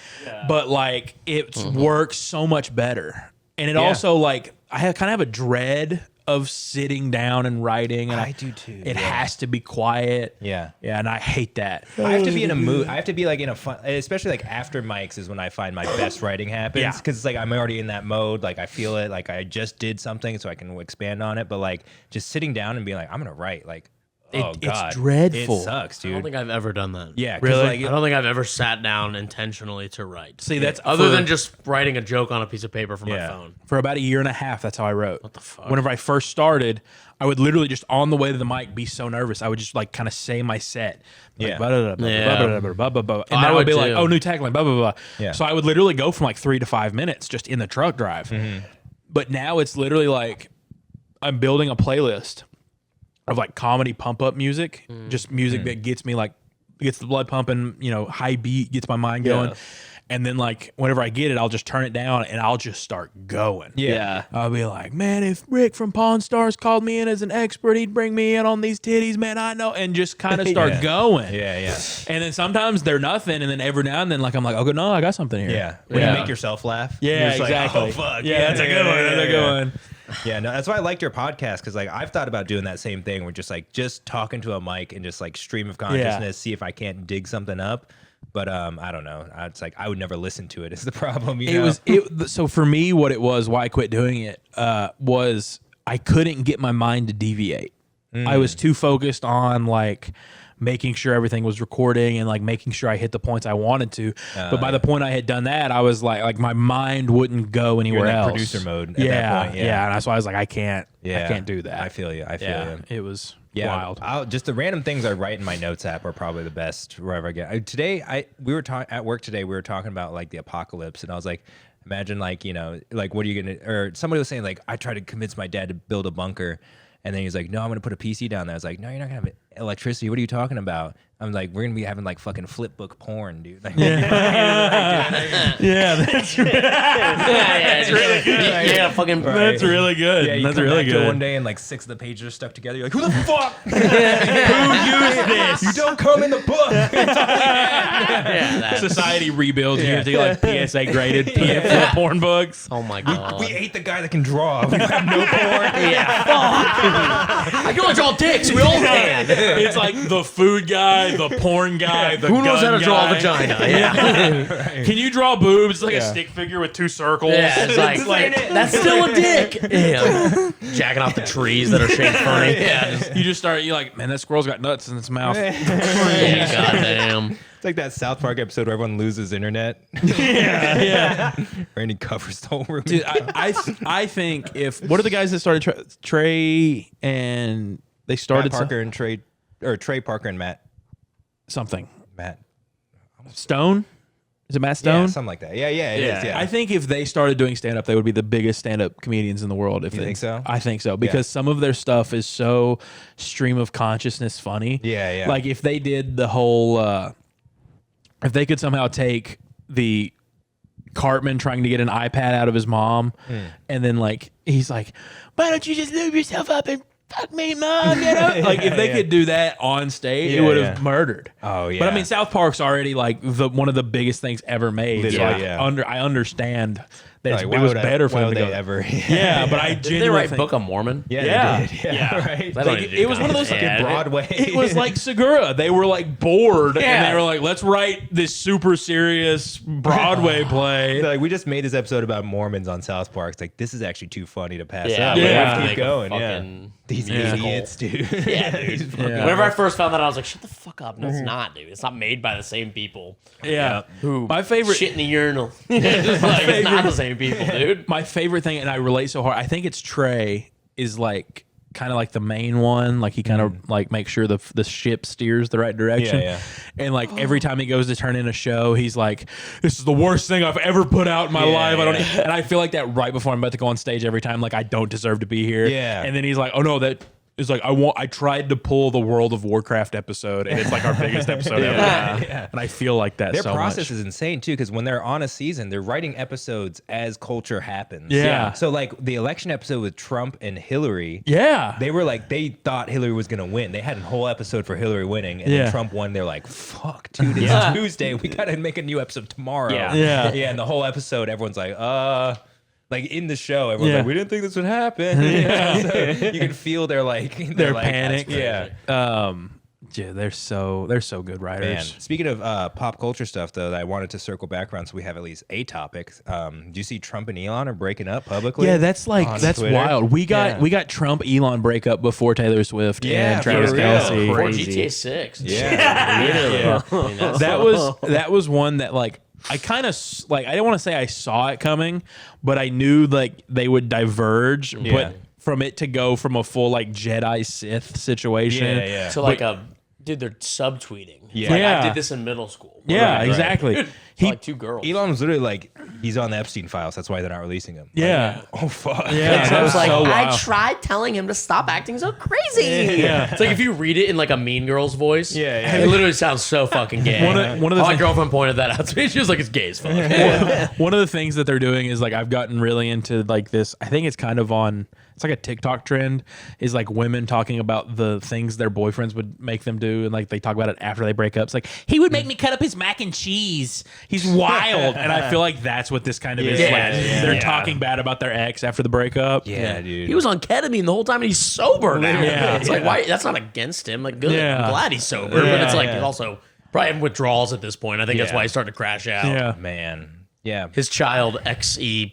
but like it works so much better. And it also like I kind of have a dread of sitting down and writing, and I do too, It yeah. has to be quiet. Yeah. and I hate that. I have to be in a mood. I have to be like in a fun, especially like after mics is when I find my best writing happens. Yeah. Because it's like I'm already in that mode. Like I feel it. Like I just did something, so I can expand on it. But like just sitting down and being like, I'm gonna write. Like, oh it's god, dreadful. It sucks, I don't dude. think I've ever done that. Yeah, 'cause, Really? Like, I don't think I've ever sat down intentionally to write. See, that's other for- than just writing a joke on a piece of paper from my Yeah. phone. For about a year and a half, that's how I wrote. What the fuck? Whenever I first started, I would literally just on the way to the mic be so nervous. I would just like kind of say my set. Like, Yeah. blah, blah, blah, Yeah. blah, blah, blah, blah, blah, blah. And I then I would would be like, too. oh, new tagline, blah, blah, blah. Yeah. So I would literally go from like 3 to 5 minutes just in the truck drive. But now it's literally like I'm building a playlist of like comedy pump up music, just music that gets me like, gets the blood pumping, you know, high beat, gets my mind going. And then like whenever I get it, I'll just turn it down and I'll just start going. Yeah. I'll be like, man, if Rick from Pawn Stars called me in as an expert, he'd bring me in on these titties, man. I know, and just kind of start Yeah. going. yeah. And then sometimes they're nothing, and then every now and then, like I'm like, okay, no, I got something here. Yeah. When Yeah. you make yourself laugh. Yeah, you're just like, exactly. oh fuck. Yeah, that's a good one. That's a good one. Yeah, no, that's why I liked your podcast, because like I've thought about doing that same thing. We're just talking to a mic and just like stream of consciousness, see if I can't dig something up. But I don't know. It's like I would never listen to it. Is the problem? You know? So for me, what it was, why I quit doing it, was I couldn't get my mind to deviate. I was too focused on like making sure everything was recording and like making sure I hit the points I wanted to. But by the point I had done that, I was like my mind wouldn't go anywhere in that else. producer mode at yeah, that point, yeah. And that's why I was like, I can't do that. I feel you. I feel yeah, you. it was Yeah, wild. just the random things I write in my notes app are probably the best wherever I get. Today, we were at work today. We were talking about like the apocalypse, and I was like, imagine like like what are you gonna? Or somebody was saying like I tried to convince my dad to build a bunker, and then he's like, no, I'm gonna put a PC down there. I was like, no, you're not gonna have electricity. What are you talking about? I'm like, we're gonna be having like fucking flip book porn, dude. Like, Yeah, that's really, It's really good. Yeah, fucking. that's really good. Yeah, you that's come really back to it good. one day and like 6 of the pages are stuck together. You're like, who the fuck? Who used this? You don't come in the book. Yeah, that. Society rebuilds. You have to get like PSA graded PF porn books. Oh my god. We hate the guy that can draw. We have no porn. Yeah, fuck. I can only draw dicks. We all can. It's like the food guy, the porn guy, the Who knows how gun to draw a guy. vagina? Yeah. Can you draw boobs? It's like a stick figure with 2 circles. Yeah, it's like that's still a dick. Yeah. Jacking off the trees that are shaped funny. Yeah. You just start. You're like, man, that squirrel's got nuts in its mouth. Yeah, goddamn. It's like that South Park episode where everyone loses internet. Yeah. Randy covers the whole room. Dude, I think if what are the guys that started Trey and they Matt started Parker and Trey Parker and Matt Matt Stone. Is it Matt Stone? Yeah, something like that. Yeah, it is. Yeah. I think if they started doing stand up, they would be the biggest stand up comedians in the world. If You think so? I think so because some of their stuff is so stream of consciousness funny. Yeah. Like if they did the whole, if they could somehow take the Cartman trying to get an iPad out of his mom, and then like he's like, "Why don't you just lube yourself up and fuck me, Mom, you know? Like, if they could do that on stage, it would have murdered. Oh, yeah. But I mean, South Park's already like one of the biggest things ever made. So Literally, I understand that Like, it why was would I- better for why them would to they go. ever? Yeah, but I Did they genuinely write think, Book of Mormon? Yeah, they did. Yeah, right. That Like, don't it was one of those count. fucking Broadway. It was like Segura. They were like bored, Yeah. and they were like, "Let's write this super serious Broadway play." Like, we just made this episode about Mormons on South Park. It's like, this is actually too funny to pass Yeah, up. we Yeah. have to Like, make keep a going. fucking These musical. idiots, dude. Yeah, dude. Whenever I first found that out, I was like, shut the fuck up. No, it's not, dude. It's not made by the same people Yeah, who my favorite shit in the urinal. It's like, it's not the same people, dude. My favorite thing, and I relate so hard. I think it's Trey is like kind of like the main one. Like he kind of like makes sure the ship steers the right direction. Yeah, And like every time he goes to turn in a show, he's like, "This is the worst thing I've ever put out in my life." I don't. And I feel like that right before I'm about to go on stage every time. Like I don't deserve to be here. Yeah. And then he's like, "Oh no, that." It's like I tried to pull the World of Warcraft episode, and it's like our biggest episode ever. Yeah. And I feel like that Their so process much. is insane too, because when they're on a season, they're writing episodes as culture happens. Yeah. So like the election episode with Trump and Hillary. Yeah. They were like, they thought Hillary was gonna win. They had a whole episode for Hillary winning, and Yeah. then Trump won. They're like, "Fuck, dude, it's Tuesday. We gotta make a new episode tomorrow." Yeah. yeah. And the whole episode, everyone's like in the show, everyone's Yeah. like, "We didn't think this would happen." So you can feel their Their like, panic. Yeah. Yeah, they're so good Man, writers. speaking of pop culture stuff, though, that I wanted to circle back around, so we have at least a topic. Do you see Trump and Elon are breaking up publicly? Yeah, that's like on that's Twitter? wild. We Yeah. got Trump Elon breakup before Taylor Swift Yeah, and Travis for real. Kelce. Or Crazy. GTA 6. Yeah, I mean, that's- That was one that like I kind of like. I don't want to say I saw it coming, but I knew like they would diverge. Yeah. But from it to go from a full like Jedi Sith situation, yeah. So like dude, they're subtweeting. Yeah. Like, Yeah. I did this in middle school. yeah, Right. exactly. Dude, it's like two girls. Elon was literally like, he's on the Epstein files. That's why they're not releasing him. Yeah. Oh fuck. Yeah, I was that's like, so I wild. tried telling him to stop acting so crazy. Yeah. It's like if you read it in like a Mean Girls voice. Yeah, yeah. It literally sounds so fucking gay. One of the my things- girlfriend pointed that out to me. She was like, it's gay as fuck. One of the things that they're doing is like I've gotten really into like this. I think it's kind of on. It's like a TikTok trend. Is like women talking about the things their boyfriends would make them do, and like they talk about it after they break up. It's like he would make me cut up his mac and cheese. He's wild, and I feel like that's what this kind of is. Yeah, Like yeah, they're yeah. talking bad about their ex after the breakup. Yeah, dude. He was on ketamine the whole time and he's sober now. Yeah. It's like, why? That's not against him. Like, good. Yeah. I'm glad he's sober. But Yeah, it's like, yeah. he's also probably having withdrawals at this point. I think that's Yeah. why he's starting to crash out. Yeah. Man. Yeah. His child,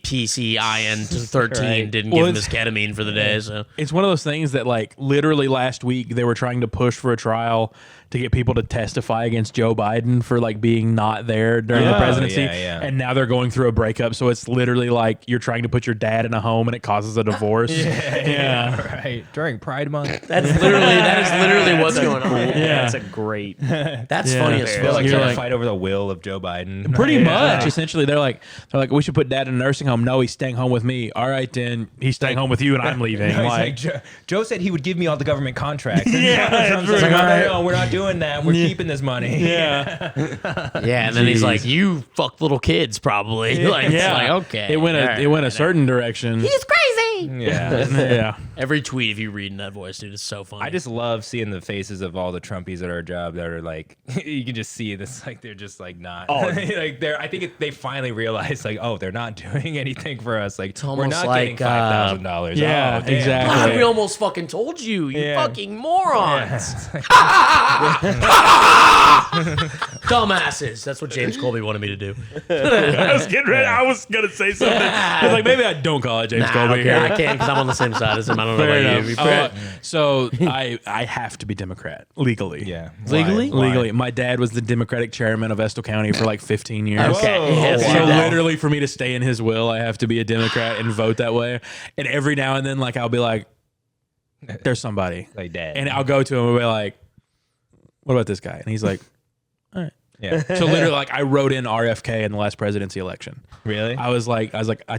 XEPCIN to 13, Right. didn't Well, give him it's- his ketamine for the day. So It's one of those things that like literally last week they were trying to push for a trial to get people to testify against Joe Biden for like being not there during the Oh, presidency. yeah, yeah. And now they're going through a breakup. So it's literally like you're trying to put your dad in a home and it causes a divorce. Yeah. Right. During Pride Month. that is literally what's going on. Yeah. That's a great. That's Yeah. funny as They're fuck. like You're trying like- to fight over the will of Joe Biden. Pretty Yeah. much. Essentially, they're like, we should put dad in a nursing home. No, he's staying home with me. All right, then he's staying home with you and I'm leaving. No, he's like, like, Joe said he would give me all the government contracts. Yeah, Trump's that's like, right. no, we're not doing that. We're keeping this money. yeah. Yeah, and then he's like, "You fuck little kids, probably." Like, it's Yeah. like, okay, It went all a right. it went a certain direction. He's crazy. Yeah. Yeah. Every tweet if you read in that voice, dude, is so funny. I just love seeing the faces of all the Trumpies at our job that are like, you can just see this, like they're just like not, like they're. I think they finally realize like, oh, they're not doing anything for us. Like we're almost not like, getting $5,000. yeah, oh, damn. exactly. God, we almost fucking told you, you Yeah. fucking morons. Dumbasses. That's what James Colby wanted me to do. I was getting ready. I was gonna say something. I was like, maybe I don't call it James Nah, I Colby don't care. here. I can because I'm on the same side as him. I don't know Fair about enough. you. So I have to be Democrat legally. Yeah. Legally? Why? Legally, my dad was the Democratic chairman of Estill County for like 15 years. Okay. Whoa. Yeah, So so literally, for me to stay in his will, I have to be a Democrat and vote that way. And every now and then, like I'll be like, "There's somebody," Like dad. and I'll go to him and be like, "What about this guy?" And he's like, yeah. "So literally, like I wrote in RFK in the last presidency election. Really? I went to him. I was like, I'm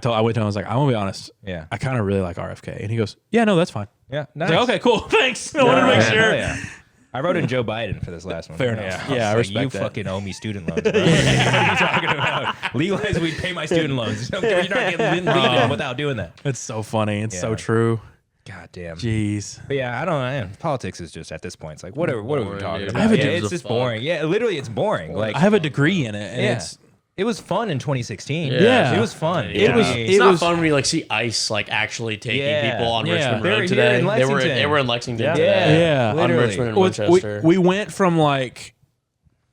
gonna be honest. Yeah. I kind of really like RFK, and he goes, "Yeah, no, that's fine." Yeah. I Nice. was like, okay, cool, thanks. I wanted to make Yeah, sure. hell yeah. I wrote in Joe Biden for this last one. Fair enough. Yeah, Yeah, I was respect you that. fucking owe me student loans. Bro. What are you talking about? Legalize, we pay my student loans. You're not getting leaving without doing that. It's so funny. It's so Yeah. true. God damn. Jeez. But yeah, I don't know. Politics is just at this point. It's like what are we talking dude. about? I have a Yeah, gives it's a just fuck. boring. Yeah, literally, it's boring. Like I have a degree in it, and yeah. it's It was fun in 2016. Yeah. It was fun. It was- It's it not was- fun when you like see ICE like actually taking Yeah. people on Yeah. Richmond They were Road here today. in They were Lexington. in Lexington Yeah. today. Yeah. On Literally. Richmond and Well, Winchester. we went from like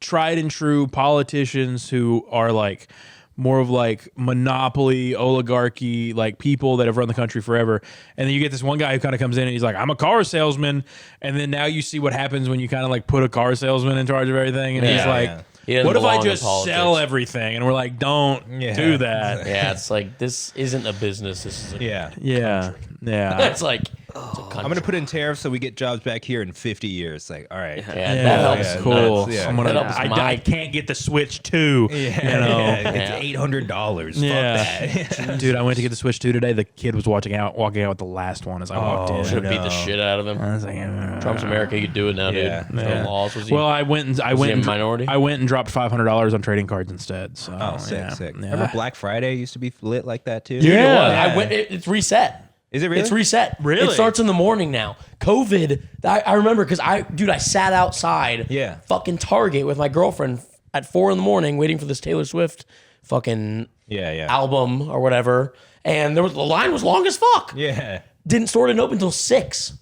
tried and true politicians who are like more of like monopoly oligarchy, like people that have run the country forever, and then you get this one guy who kind of comes in and he's like, I'm a car salesman, and then now you see what happens when you kind of like put a car salesman in charge of everything, and he's Yeah. like, Yeah. He doesn't what if I belong in just politics. sell everything? And we're like, don't Yeah. do that. Yeah, it's like this isn't a business. This is a Yeah. Yeah, yeah. It's like it's a country. I'm gonna put in tariffs so we get jobs back here in 50 years. Like, all right. Yeah, Yeah, that helps. yeah, cool. that's- yeah. I'm gonna- That helps I, my- I can't get the Switch 2. Yeah, You know? yeah, it's $800. Yeah. Fuck that. Dude, I went to get the Switch 2 today. The kid was walking out with the last one as I walked in. Should have beat the shit out of him. I was like, Trump's America, you could do it now, Yeah. dude. No laws. Was he? well, I went and he a minority? I went and dropped $500 on trading cards instead. So, Oh, sick, yeah. sick. Yeah. Remember Black Friday used to be lit like that too? Dude, it Yeah. was. I went. It's reset. Is it really? It's reset. Really? It starts in the morning now. COVID. I remember because I sat outside. Yeah. Fucking Target with my girlfriend at 4 a.m. waiting for this Taylor Swift fucking Yeah. album or whatever, and the line was long as fuck. Yeah. Store didn't open until 6.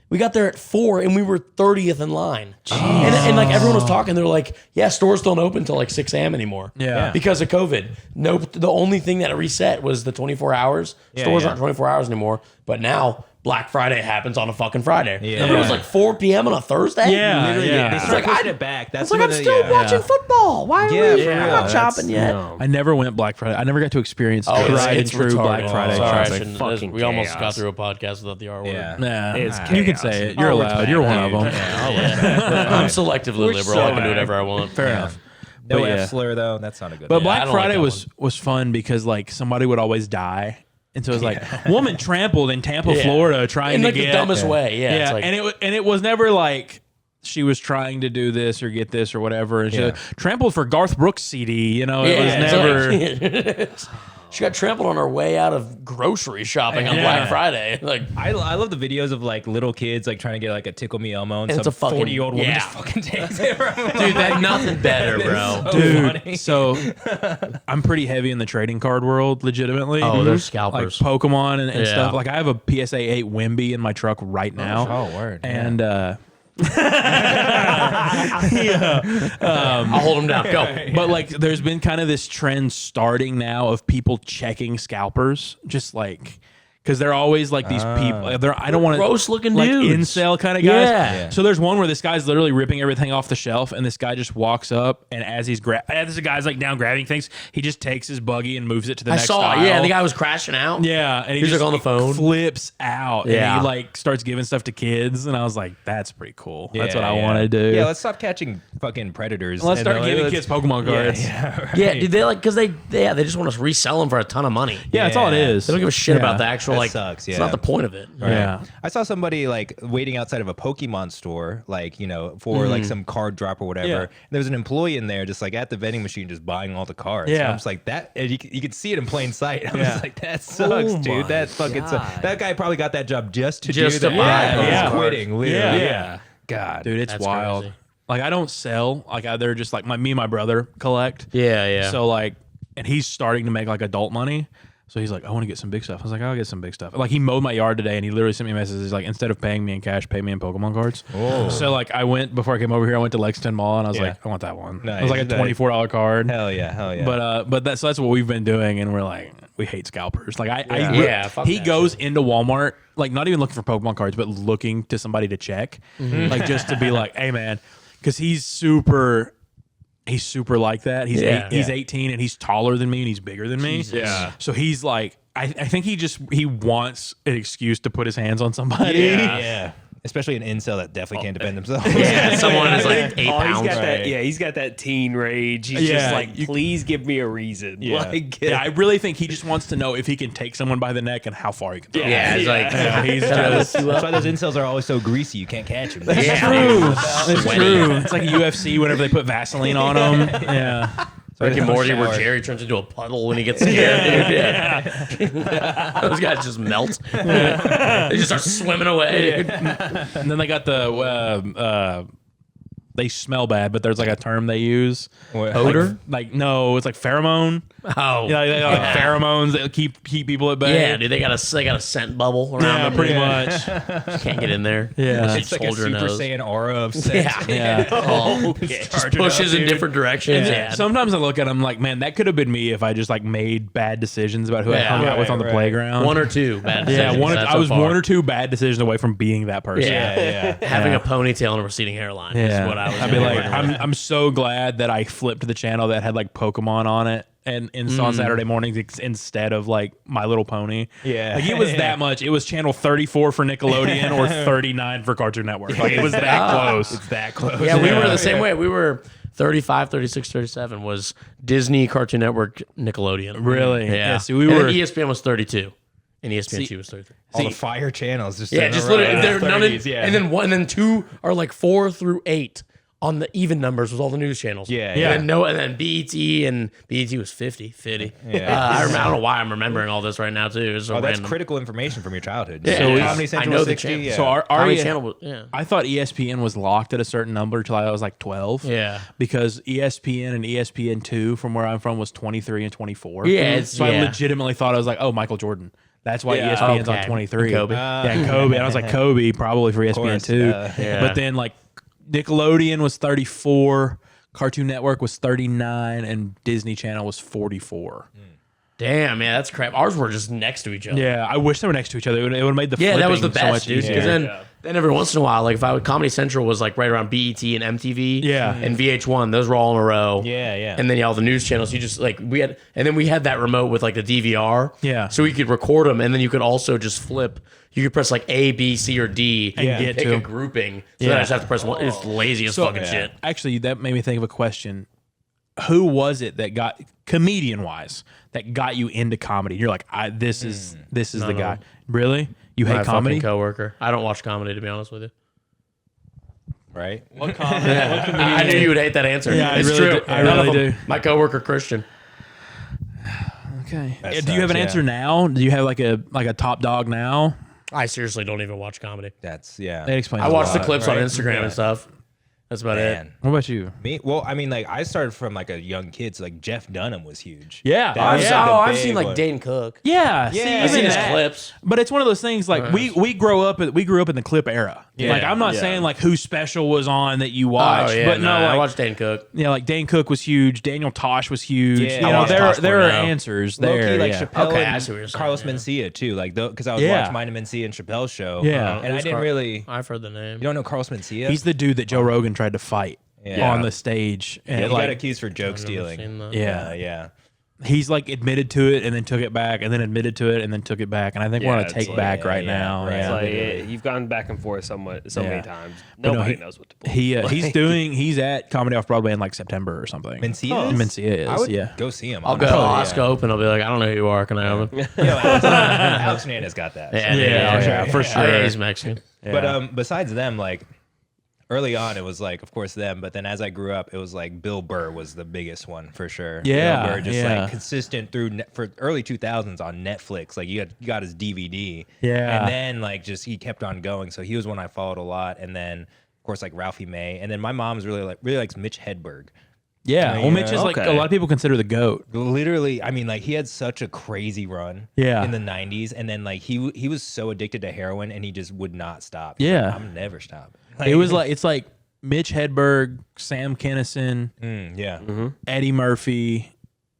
We got there at 4 and we were 30th in line. And like everyone was talking, they were like, yeah, stores don't open until like 6 a.m. anymore. Yeah. Because of COVID. No, the only thing that reset was the 24 hours. Stores yeah. aren't 24 hours anymore. But now Black Friday happens on a fucking Friday. Yeah. And it was like 4 p.m. on a Thursday. Yeah, Literally, yeah. they It's started like, pushing I- it back. I That's was like, I'm when it- still yeah. watching football. Why are Yeah, we? for I'm real. not That's- shopping yet. I never went Black Friday. I never got to experience it's- tried and it's true retarded. Black Friday Sorry, I shopping. shouldn't. Fucking We almost got chaos. through a podcast without the R word. Yeah. Nah, It's you can chaos. say it. You're allowed. You're one of them. I'm selectively liberal. so I can do bad. whatever I want. Fair enough. No But F yeah. slur though. That's not a good. But one. I Black don't like Friday that was fun because like somebody would always die. And so it was like woman trampled in Tampa, Yeah. Florida, trying In to like get the dumbest way. Yeah. Yeah, It's like, and it was never like she was trying to do this or get this or whatever. And she Yeah. like, trampled for Garth Brooks CD. You know, it was it's never. like- she got trampled on her way out of grocery shopping on Yeah. Black Friday. Like, I love the videos of like little kids like trying to get like a Tickle Me Elmo and it's some a fucking 40-year-old woman yeah. just fucking takes it from him. dude, that's nothing better, bro. So Dude, funny. so I'm pretty heavy in the trading card world, legitimately. Oh, they're like scalpers. Pokemon and Yeah. stuff. Like I have a PSA 8 Wimby in my truck right now. Oh, word. And I'll hold him down. Go. but like there's been kind of this trend starting now of people checking scalpers, just like because they're always like these people. They're I don't want to Gross looking like dudes. incel kind of guys. Yeah. So there's one where this guy's literally ripping everything off the shelf, and this guy just walks up, and as the guy's like down grabbing things, he just takes his buggy and moves it to the I next saw. aisle. Yeah, the guy was crashing out. Yeah, and he He's, like, just on the phone. flips out. Yeah. And he like starts giving stuff to kids, and I was like, "That's pretty cool. That's what I Yeah. want to do." Yeah, let's stop catching fucking predators. Let's and start then giving let's- kids Pokemon cards. Yeah, right. Yeah, dude, they like because they just want to resell them for a ton of money. Yeah, that's all it Yeah. is. They don't give a shit about the actual That like. sucks, It's yeah. not the point of it. Yeah. I saw somebody like waiting outside of a Pokemon store, like, you know, for like some card drop or whatever. Yeah. And there was an employee in there just like at the vending machine just buying all the cards. Yeah. And I'm just like that, and you could see it in plain sight. I'm Yeah. just like, that sucks, Oh dude. my That fucking God. sucks. That guy probably got that job just to Just do to that. buy those He's cards. quitting, literally. Yeah. God. Dude, it's That's wild. crazy. Like I don't sell. Like they're just like me and my brother collect. Yeah. So like, and he's starting to make like adult money. So he's like, I want to get some big stuff. I was like, I'll get some big stuff. Like he mowed my yard today, and he literally sent me a message. He's like, instead of paying me in cash, pay me in Pokemon cards. Oh. So like, before I came over here, I went to Lexington Mall, and I was Yeah. like, I want that one. Nice, It was like a nice. $24 card. Hell yeah. Hell yeah. But that's what we've been doing, and we're like, we hate scalpers. Like Yeah, fuck he that goes into Walmart, like not even looking for Pokemon cards, but looking to somebody to check, like just to be like, hey man, because he's super like that. He's Yeah. he's 18 and he's taller than me and he's bigger than me. Yeah. So he's like, I think he wants an excuse to put his hands on somebody. yeah. Especially an incel that definitely can't defend themselves. Yeah, someone is like 8 Oh, he's pounds. got that. Right. Yeah, he's got that teen rage. He's Yeah, just like, please give me a reason. Yeah. Like, Yeah, I really think he just wants to know if he can take someone by the neck and how far he can throw. it. Yeah, it's like He's Can I just. lift you That's up? why those incels are always so greasy. You can't catch them. Yeah. True. It's true. It's like a UFC whenever they put Vaseline on them. Yeah. Rick and Morty, where Jerry turns into a puddle when he gets scared. Those guys just melt. They just start swimming away. And then they got the they smell bad, but there's like a term they use. Odor? Like no, it's like pheromone. Oh, Yeah, they got like pheromones that keep people at bay. yeah, dude. They got a scent bubble around Yeah, them. pretty much. Can't get in there. Yeah. It's like a Hold your Super nose. Saiyan aura of scent. Yeah. Oh, just pushes in different directions. Yeah. Sometimes I look at them like, man, that could have been me if I just like made bad decisions about who I hung out with on the playground. One or two bad yeah, decisions. I was one or two bad decisions away from being that person. Yeah. Having a ponytail and a receding hairline is what I was. I'd be like, I'm so glad that I flipped to the channel that had like Pokemon on it and on Saturday mornings instead of like My Little Pony. Yeah. Like it was that much. It was channel 34 for Nickelodeon or 39 for Cartoon Network. Like it was that close. It's that close. Yeah, we were the same way. We were 35, 36, 37 was Disney, Cartoon Network, Nickelodeon. Really? Yeah. Yeah, see, we And then were- ESPN was 32. And ESPN2 was 33. All the fire channels. Just Yeah, in a just row. literally. They're none of, 30s, yeah. And then 1 and then 2 are like 4 through 8 on the even numbers with all the news channels. Yeah, And yeah. then and then BET was 50. Yeah. I don't know why I'm remembering all this right now too. It's so Oh, that's random. critical information from your childhood. Yeah, So yeah. Comedy I Central know was the 60. channel. Yeah. So our Comedy ES Channel was, yeah. I thought ESPN was locked at a certain number until I was like 12. Yeah. Because ESPN and ESPN2 from where I'm from was 23 and 24. Yeah, it's- So I yeah. legitimately thought I was like, oh, Michael Jordan. That's why Yeah. ESPN's Okay. on 23. Kobe. Yeah, Kobe. And I was like, Kobe probably for ESPN2. Yeah. But then like Nickelodeon was 34, Cartoon Network was 39, and Disney Channel was 44. Damn, yeah, that's crap. Ours were just next to each other. Yeah, I wish they were next to each other. It would have made the Yeah, that was the flipping so best, much dude. easier. Because then every once in a while, like if I would, Comedy Central was like right around BET and MTV, Yeah. and VH1, those were all in a row. Yeah, yeah. And then all the news channels, you just like we had that remote with like the DVR. Yeah. So we could record them, and then you could also just flip. You could press like A, B, C, or D and get pick to a 'em. grouping. So then I just have to press one. It's lazy as fucking shit. Actually, that made me think of a question. Who was it that got comedian wise that got you into comedy? You're like, this is the guy. Really? You hate My comedy? fucking coworker. I don't watch comedy, to be honest with you. Right? I knew you would hate that answer. Yeah, I it's really true. do. I None of really them. do. My coworker Christian. Okay. That Do you have an sucks, answer yeah. now? Do you have like a top dog now? I seriously don't even watch comedy. That's, yeah. That explains. I a watch the lot. clips on right? Instagram Yeah. and stuff. That's about it. Man. What about you? Me? Well, I mean, like, I started from like a young kid, so like Jeff Dunham was huge. Yeah. That was, Yeah. like, the I've big seen like one. Dane Cook. Yeah. See, Yeah, I've seen even his that. clips. But it's one of those things like we grew up in the clip era. Yeah. Like I'm not Yeah. saying like who special was on that you watched, but no, I like, watched Dane Cook. yeah, like Dane Cook was huge, Daniel Tosh was huge. Yeah. You I know, watched Tosh there are Cornell. answers Low-key, there. like yeah. Chappelle Okay, I and see what you're saying, Carlos yeah. Mencia too, like because I was Yeah. watching Mine and Mencia and Chappelle's show. Yeah. and I didn't really. I've heard the name. You don't know Carlos Mencia? He's the dude that Joe Rogan tried to fight Yeah. on the stage, and he got like, accused for joke stealing. Seen that. yeah, Yeah. he's like admitted to it and then took it back, and then admitted to it and then took it back, and I think we're on a it's take like- back right yeah, now. right. Yeah. It's like you've gone back and forth so many Yeah. times. But no, Nobody he- knows what to believe. He's at Comedy Off Broadway in like September or something. Mencia? Mencia is, I would yeah. go see him. I'll go. honestly. I'll ask to open. I'll be like, I don't know who you are. Can I open? You know, Alex Hernandez got that. so. Yeah, for sure. Oh, yeah, he's Mexican. But besides them, like early on, it was like, of course, them. But then as I grew up, it was like Bill Burr was the biggest one for sure. Yeah, Bill Burr just yeah. like consistent through for early 2000s on Netflix. Like you got his DVD. Yeah. and then like just he kept on going. So he was one I followed a lot. And then of course like Ralphie May. And then my mom's really likes Mitch Hedberg. Yeah, well, Mitch is like Okay. a lot of people consider the GOAT. Literally, I mean, like he had such a crazy run Yeah. in the 90s, and then like he was so addicted to heroin, and he just would not stop. Yeah. I'm never stop. It was like it's like Mitch Hedberg, Sam Kinison, yeah, Eddie Murphy.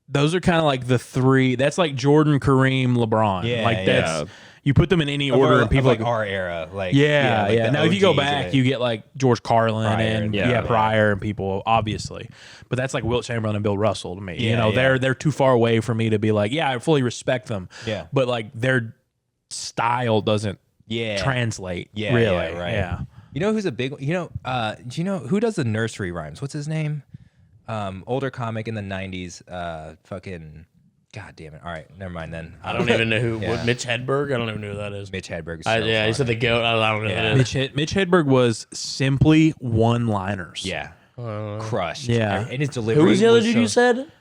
Those are kind of like the three. That's like Jordan, Kareem, LeBron. Yeah, like that's yeah. you put them in any order, and people like like our era, like yeah, like yeah. the Now if you go OGs of back, it. you get like George Carlin Pryor and and- yeah, yeah. Pryor and people obviously, but that's like Wilt Chamberlain and Bill Russell to me. You Yeah, know, yeah. they're too far away for me to be like, yeah, I fully respect them. Yeah. but like their style doesn't yeah, translate. yeah, really, yeah, right. yeah. You know who's a big? Do you know who does the nursery rhymes? What's his name? Older comic in the 90s. Fucking. God damn it! All right, never mind then. I don't even know who. Yeah. What, Mitch Hedberg? I don't even know who that is. Mitch Hedberg. Yeah, you said the goat. I don't know who that is. Mitch Hedberg was simply one-liners. yeah, crushed. Yeah. and his delivery. Who was the other was dude so- you said?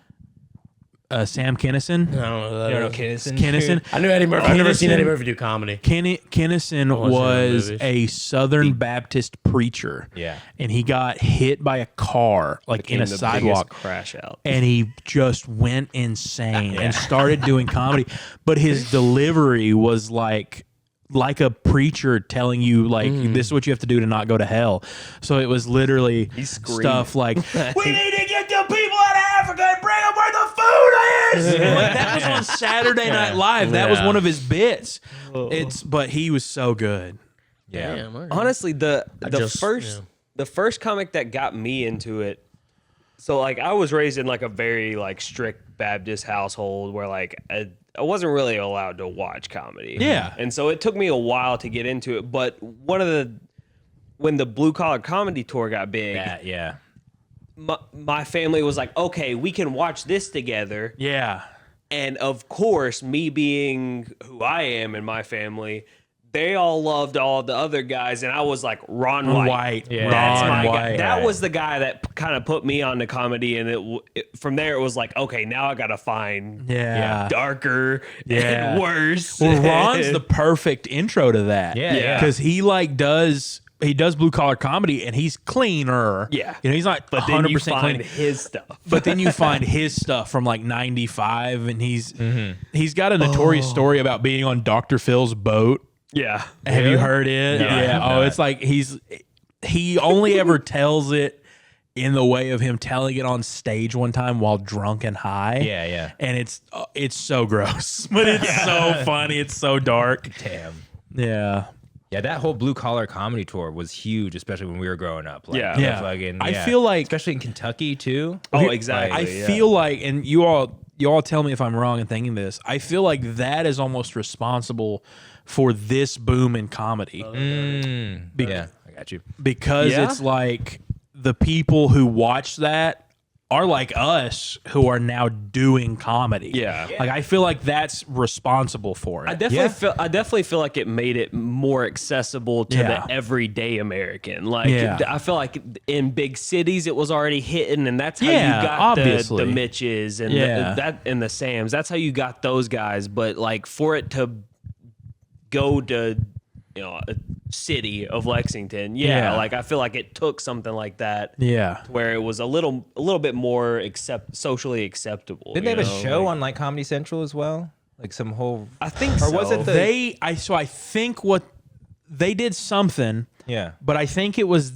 Sam Kinison. I don't know who that You know is. Kinnison. I knew Eddie Murphy. I've never seen Kinnison- Eddie Murphy do comedy. Kinnison watched him in was movies. a Southern Baptist preacher. Yeah. And he got hit by a car, like in a Became the sidewalk. biggest crash out. And he just went insane and started doing comedy. But his delivery was like a preacher telling you, like, this is what you have to do to not go to hell. So it was literally stuff like, we need to get the people out of Africa and bring them where the food is. Like, that was on Saturday Night Live. That was one of his bits. But he was so good. Yeah. Damn, all right. Honestly, the just- first comic that got me into it. So like I was raised in like a very like strict Baptist household where like I wasn't really allowed to watch comedy. Yeah. And so it took me a while to get into it. But when the Blue Collar Comedy Tour got big, Yeah. my family was like, okay, we can watch this together. Yeah. And of course, me being who I am in my family, they all loved all the other guys, and I was like Ron White. Yeah. That's Ron my guy. White. That was the guy that kind of put me on to comedy, and from there it was like, okay, now I gotta find Yeah. darker Yeah. and worse. Well, Ron's the perfect intro to that. Yeah. Because he does blue collar comedy and he's cleaner. Yeah. You know, he's not But then 100% you find clean. his stuff. But then you find his stuff from like 95 and he's got a notorious story about being on Dr. Phil's boat. Yeah. Have you heard it? No, I have Oh, not. it's like he only ever tells it in the way of him telling it on stage one time while drunk and high. Yeah. And it's so gross, but it's so funny. It's so dark. Damn. Yeah. Yeah, that whole Blue Collar Comedy Tour was huge, especially when we were growing up. Like, Yeah. the Yeah. fucking- I feel like- especially in Kentucky too. Oh, exactly. I yeah. feel like, and you all tell me if I'm wrong in thinking this, I feel like that is almost responsible for this boom in comedy. Yeah, I got you. Because Yeah? it's like the people who watch that are like us who are now doing comedy. Yeah. Like I feel like that's responsible for it. I definitely feel like it made it more accessible to Yeah. the everyday American. Like Yeah. I feel like in big cities it was already hitting, and that's how Yeah, you got obviously. the Mitches and Yeah. and the Sams. That's how you got those guys. But like for it to go to a city of Lexington, Yeah. like I feel like it took something like that. Yeah. Where it was a little bit more socially acceptable. Didn't they have a you know? show Like, on like Comedy Central as well? Like some whole. I think Or was so. it the- I think what they did something, Yeah. but I think it was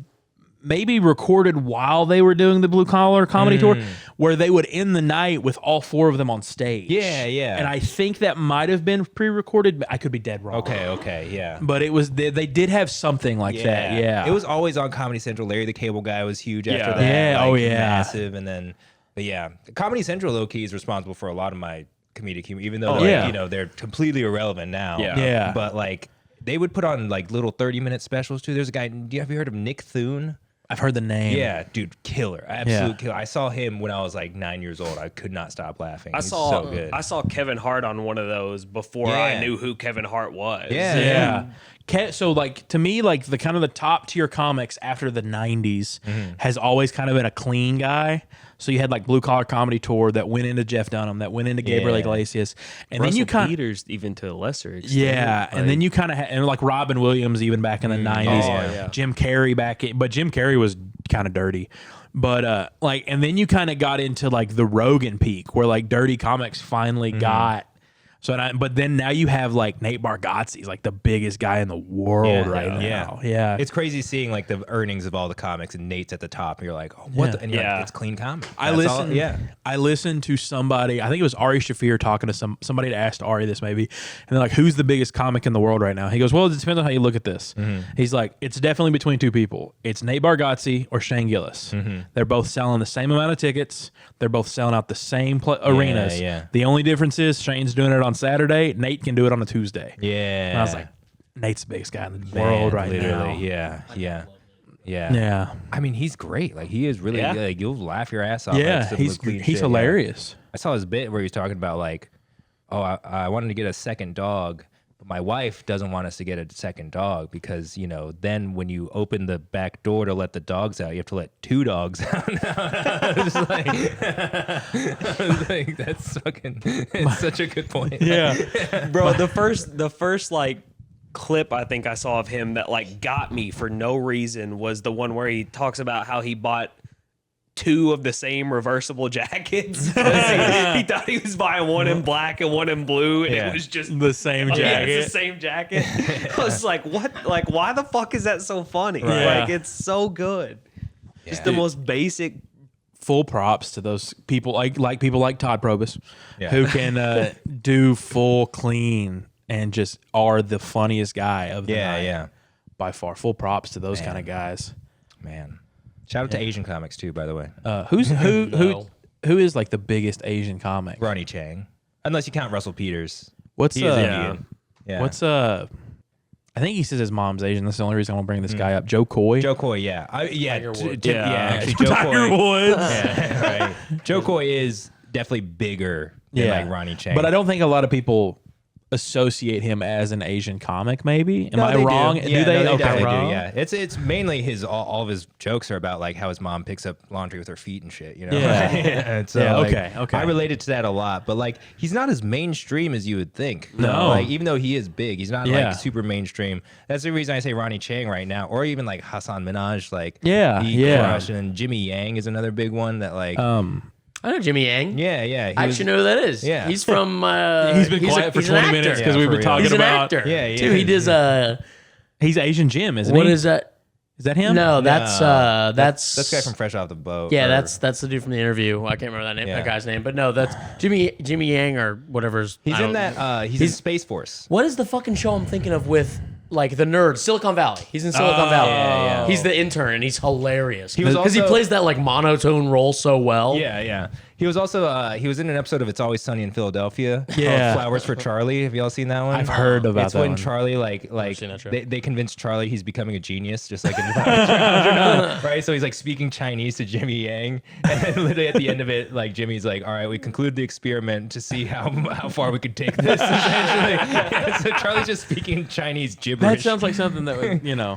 maybe recorded while they were doing the Blue Collar Comedy Tour, where they would end the night with all four of them on stage. Yeah. And I think that might have been pre-recorded, but I could be dead wrong. Okay, yeah. But it was they did have something like that. Yeah. It was always on Comedy Central. Larry the Cable Guy was huge after Yeah. that. Yeah, oh, yeah. Massive. And then, but yeah, Comedy Central low key is responsible for a lot of my comedic humor, even though Oh, like, yeah. they're completely irrelevant now. Yeah. Yeah. But like they would put on like little 30-minute specials too. There's a guy, have you heard of Nick Thune? I've heard the name. Yeah, dude, killer. Absolute killer. I saw him when I was like 9 years old. I could not stop laughing. He's so good. I saw Kevin Hart on one of those before I Yeah. knew who Kevin Hart was. Yeah. So like to me, like the kind of the top tier comics after the 90s has always kind of been a clean guy. So you had like Blue Collar Comedy Tour that went into Jeff Dunham, that went into Gabriel Yeah. Iglesias, and Russell then you kind Peters even to a lesser extent. yeah, and then you kind of and like Robin Williams even back in the 90s, yeah. Jim Carrey but Jim Carrey was kind of dirty. But like and then you kind of got into like the Rogan peak where like dirty comics finally got but then now you have like Nate Bargatze's like the biggest guy in the world now. Yeah. It's crazy seeing like the earnings of all the comics and Nate's at the top. And you're like, oh, what? Yeah. The? And you're Yeah. like, it's clean comedy. I That's all- listened. I listened to somebody. I think it was Ari Shafir talking to somebody that asked Ari this maybe, and they're like, "Who's the biggest comic in the world right now?" He goes, "Well, it depends on how you look at this." He's like, "It's definitely between two people. It's Nate Bargatze or Shane Gillis. They're both selling the same amount of tickets. They're both selling out the same arenas. yeah. The only difference is Shane's doing it on Saturday. Nate can do it on a Tuesday." Yeah. And I was like, "Nate's the biggest guy in the world right now." Yeah. Yeah. I mean, he's great. Like he is really Yeah. like you'll laugh your ass off. Yeah, at some of he's the clean he's shit, yeah. hilarious. I saw his bit where he was talking about like, oh, I wanted to get a second dog, my wife doesn't want us to get a second dog because, you know, then when you open the back door to let the dogs out, you have to let 2 dogs out. I was like, that's fucking, it's such a good point. Yeah. Bro, the first like clip I think I saw of him that like got me for no reason was the one where he talks about how he bought 2 of the same reversible jackets. he thought he was buying one in black and one in blue, and it was just the same jacket. Yeah, it's the same jacket. I was like, what? Like, why the fuck is that so funny? Right. Like, it's so good. Just the most basic. Full props to those people like people like Todd Probus Yeah. who can do full clean and just are the funniest guy of the night. Yeah. By far. Full props to those kind of guys. Man. Shout out to Asian comics too, by the way. Who is like the biggest Asian comic? Ronnie Chang. Unless you count Russell Peters. What's He is Indian. Yeah. What's I think he says his mom's Asian. That's the only reason I want to bring this guy up. Joe Coy. Joe Coy, yeah. Actually, Joe Tiger Coy. Woods. Yeah, right. Joe Coy is definitely bigger than like Ronnie Chang. But I don't think a lot of people associate him as an Asian comic. Maybe am I wrong? Do they? Okay. Definitely do. Yeah, it's mainly his all of his jokes are about like how his mom picks up laundry with her feet and shit. You know. Yeah. So, like, Okay. I related to that a lot, but like he's not as mainstream as you would think. No. Like even though he is big, he's not like super mainstream. That's the reason I say Ronnie Chang right now, or even like Hassan Minaj. Like Crush, and Jimmy Yang is another big one that like. I know Jimmy Yang. Yeah. I actually know who that is. Yeah. He's from. He's been quiet for 20 minutes because we've been talking He's an about. actor. Yeah. Too. He does. He's Asian Jim, isn't he? What is that? Is that him? No, that's That's the guy from Fresh Off the Boat. Yeah, or- that's the dude from the interview. I can't remember that name, Yeah. that guy's name, but no, that's Jimmy Yang or whatever's. He's I in don't- that. He's in Space Force. What is the fucking show I'm thinking of with like the nerd? Silicon Valley. He's in Silicon Valley. yeah. He's the intern and he's hilarious. was Because he also- plays that like monotone role so well. Yeah. He was also he was in an episode of It's Always Sunny in Philadelphia. Yeah. Called Flowers for Charlie. Have y'all seen that one? I've heard about it's that when one. Charlie like seen that show. they convince Charlie he's becoming a genius, just like in the right. So he's like speaking Chinese to Jimmy Yang, and then literally at the end of it, like Jimmy's like, "All right, we conclude the experiment to see how far we could take this." Essentially, so Charlie's just speaking Chinese gibberish. That sounds like something that would, Yeah,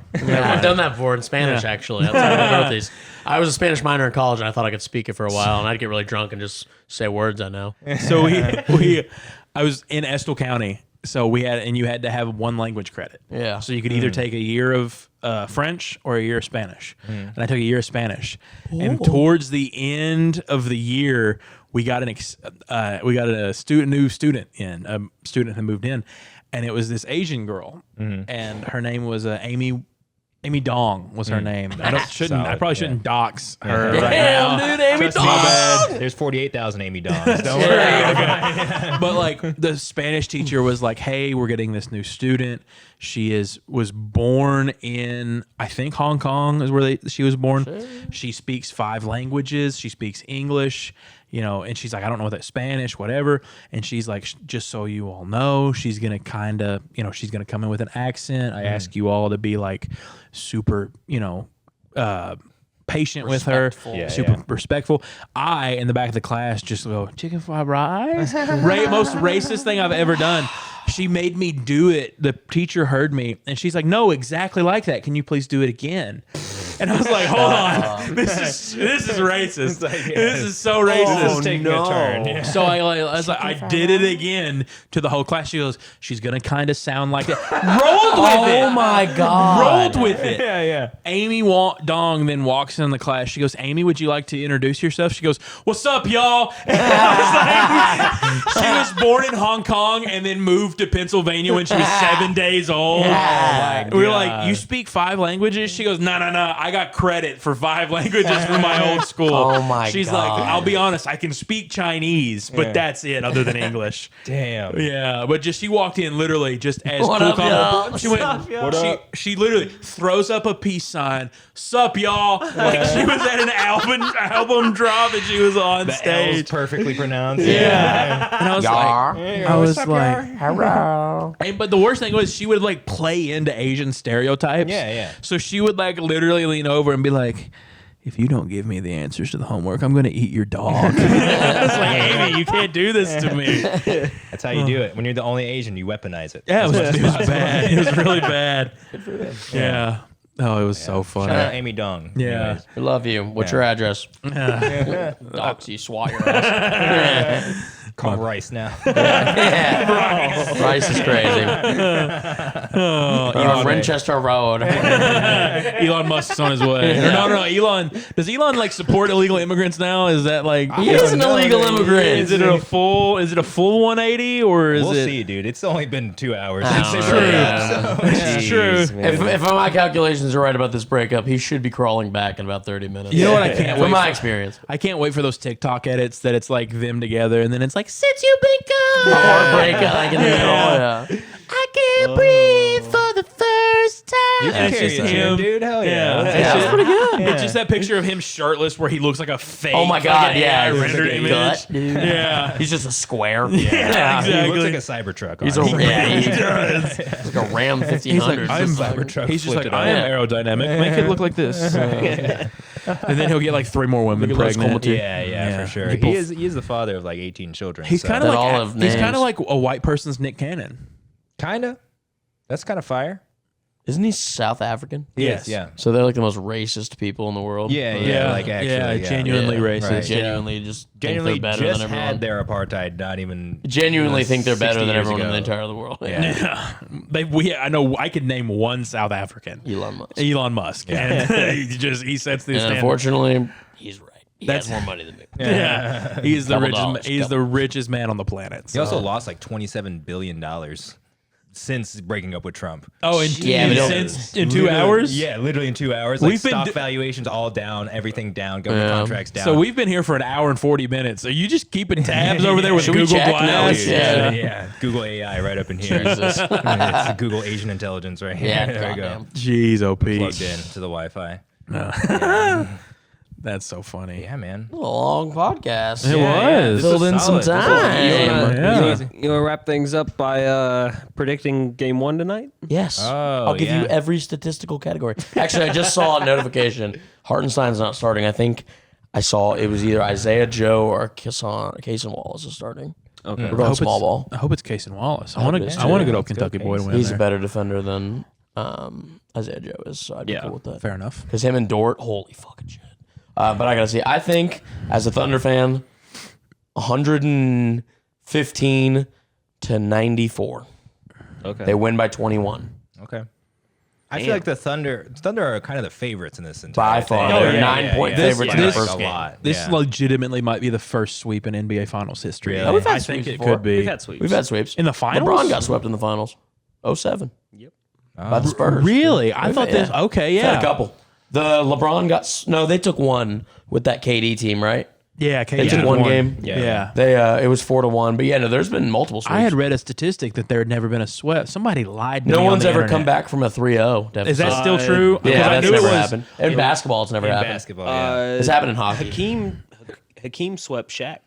I've done that before in Spanish, actually. That's how I wrote these. I was a Spanish minor in college, and I thought I could speak it for a while, and I'd get really drunk and just say words I know. So I was in Estill County, so you had to have one language credit. Yeah. So you could either take a year of French or a year of Spanish, and I took a year of Spanish. And towards the end of the year, we got a new student who moved in, and it was this Asian girl, and her name was Amy Dong was her name. I probably shouldn't dox her right now. Damn, dude, Amy Trust me, Dong. bad. There's 48,000 Amy Dongs. Don't worry. But like the Spanish teacher was like, "Hey, we're getting this new student. She was born in, I think, Hong Kong is where she was born. Sure. She speaks 5 languages. She speaks English, and she's like, I don't know what that Spanish, whatever. And she's like, just so you all know, she's gonna kind of, she's gonna come in with an accent. I ask you all to be like super, patient with her, super respectful. I, in the back of the class, just go, chicken fried rice? Most racist thing I've ever done. She made me do it. The teacher heard me, and she's like, no, exactly like that. Can you please do it again? And I was like, hold on. This is racist. This is so racist. Taking a turn. Yeah. So I was like, I did it again to the whole class. She goes, she's going to kind of sound like that. Rolled with it. Oh my God. Rolled with it. Yeah. Amy Dong then walks in the class. She goes, Amy, would you like to introduce yourself? She goes, what's up, y'all? And I was like, she was born in Hong Kong and then moved to Pennsylvania when she was 7 days old. Yeah. We were like, you speak 5 languages? She goes, no. I got credit for 5 languages from my old school. Oh my She's God. like, I'll be honest, I can speak Chinese, but that's it, other than English. Damn. Yeah, but she walked in literally just as What cool up, y'all? She went. What up? She literally throws up a peace sign. Sup, y'all? Like she was at an album drop and she was on The L's stage. perfectly pronounced. Yeah, and I was like, hello. but the worst thing was she would like play into Asian stereotypes. Yeah. So she would like literally lean over and be like, if you don't give me the answers to the homework, I'm going to eat your dog. It's like, Amy, you can't do this to me. That's how you do it. When you're the only Asian, you weaponize it. Yeah, it was bad. It was really bad. Yeah. Oh, it was so funny. Shout out Amy Dong. Yeah. Anyways. We love you. What's your address? Dox you, swat your ass. Call Rice now. Rice is crazy. On Winchester Road. Elon Musk's on his way. Or no. Elon. Does Elon like support illegal immigrants now? Is that like He is an illegal immigrant. Is it a full 180 or is We'll it? see, dude. It's only been 2 hours. Oh, since true. they broke up, so- It's true. If my calculations are right about this breakup, he should be crawling back in about 30 minutes. You know what I can't From wait my for? experience. I can't wait for those TikTok edits that it's like them together and then it's like since you've been A gone, heartbreak like in the middle. Yeah. I can't breathe for the first time. You can And it's carry just a tune, him. dude. Hell yeah. It's Yeah. just- Pretty good. It's just that picture of him shirtless where he looks like a fake. Oh my God, fucking yeah. AI He's rendered like a image. gut, dude. Yeah. He's just a square. He Exactly. looks like a Cybertruck. He's a honestly. he's like a Ram 1500. I'm Cybertruck He's just like, flipped it I am on. aerodynamic. Make it look like this. And then he'll get like 3 more women Look at those pregnant. comatose. Yeah, for sure. People- He is the father of like 18 children. He's so- kind of That like all have he's kind names. of like a white person's Nick Cannon. Kinda. That's kind of fire. Isn't he South African? Yes. Yeah. So they're like the most racist people in the world. Yeah. Like actually. Yeah. genuinely Yeah. racist. Right. Genuinely just Genuinely think they're better just than everyone. had their apartheid. Not even. Genuinely think they're better 60 than years everyone in the ago. entire of the world. Yeah. I know I could name one South African. Elon Musk. And he sets the And standard. unfortunately, he's right. He That's- has more money than me. Yeah. He's the Couple richest dollars, he's the richest man on the planet. He also lost like $27 billion since breaking up with Trump. Oh, in, Yeah, but since in 2 Literally- hours? Yeah, literally in 2 hours. We've Like been stock do- valuations all down, everything down, government Yeah. contracts down. So we've been here for an hour and 40 minutes. Are you just keeping tabs over there with Should we Google check? No, Glass? yeah. yeah. Google AI right up in here. Jesus. It's Google Asian intelligence right here. Yeah, there we go. goddamn. Jeez, OP. Plugged in to the Wi-Fi. That's so funny. Yeah, man. A long podcast. It was. Filled in some solid. time. Yeah. You want to wrap things up by predicting game 1 tonight? Yes. Oh, I'll give you yeah. every statistical category. Actually, I just saw a notification. Hartenstein's not starting. I think I saw it was either Isaiah Joe or Cason Wallace is starting. Okay. We're going small ball. I hope it's Cason Wallace. I hope want it is, a good too. old Kentucky boy to win He's there. a better defender than Isaiah Joe is, so I'd be cool with that. Fair enough. Because him and Dort, holy fucking shit. But I gotta see. I think as a Thunder fan, 115 to 94. Okay. They win by 21. Okay. I feel like the Thunder are kind of the favorites in this entire By thing. far. Oh, They're yeah, 9-point This- favorites in the this- first a game. lot. This yeah. legitimately might be the first sweep in NBA Finals history. Really? Oh, we've had I think sweeps it before. could be. We've had sweeps. We've had sweeps. In the finals? LeBron got swept in the finals. 07. Yep. By the Spurs. Really? I thought this. Yeah. Okay, Had yeah. a couple. The LeBron got... No, they took one with that KD team, right? Yeah, They took one game. Yeah. They It was 4-1. But yeah, no, there's been multiple sweeps. I had read a statistic that there had never been a sweep. Somebody lied to me. No on one's the ever come internet. back from a 3-0 deficit. Is that still true? Because Yeah, I that's knew never it was. happened. In basketball, it's never In happened. basketball, yeah. It's happened in hockey. Hakeem swept Shaq.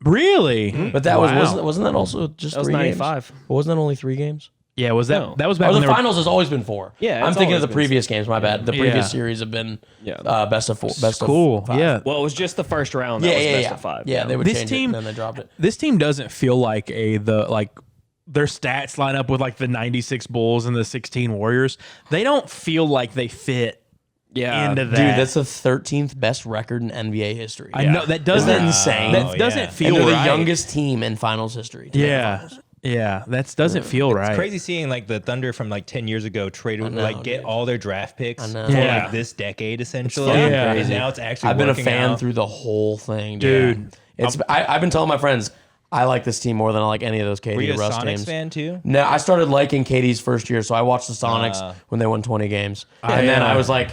Really? But that Wow. wasn't that also just That was 3 games? 95. Wasn't that only 3 games? Yeah, was that? No. That was back Or when the they were. finals has always been 4. Yeah, I'm it's thinking of always the been previous games. My bad. The previous Yeah. series have been Yeah. best of 4. Best Cool. of 5. Yeah. Well, it was just the first round. That Yeah, was yeah, best yeah. of 5. Yeah, they would This change team- it, and then they dropped it. This team doesn't feel like their stats line up with like the 96 Bulls and the 16 Warriors. They don't feel like they fit into that. Dude, that's the 13th best record in NBA history. I know that doesn't. Isn't that insane? That doesn't yeah. feel And they're right. the youngest team in finals history. to make the Yeah. finals. Yeah, that doesn't feel right. It's crazy seeing like the Thunder from like 10 years ago trade know, like get dude. all their draft picks I know. for Yeah. like this decade essentially. fucking Yeah. And crazy. now it's actually I've been a working fan out. through the whole thing, Dude. It's I've been telling my friends I like this team more than I like any of those KD Were you a Russ Sonics teams. fan too? No, I started liking KD's first year, so I watched the Sonics when they won 20 games, and then I was like,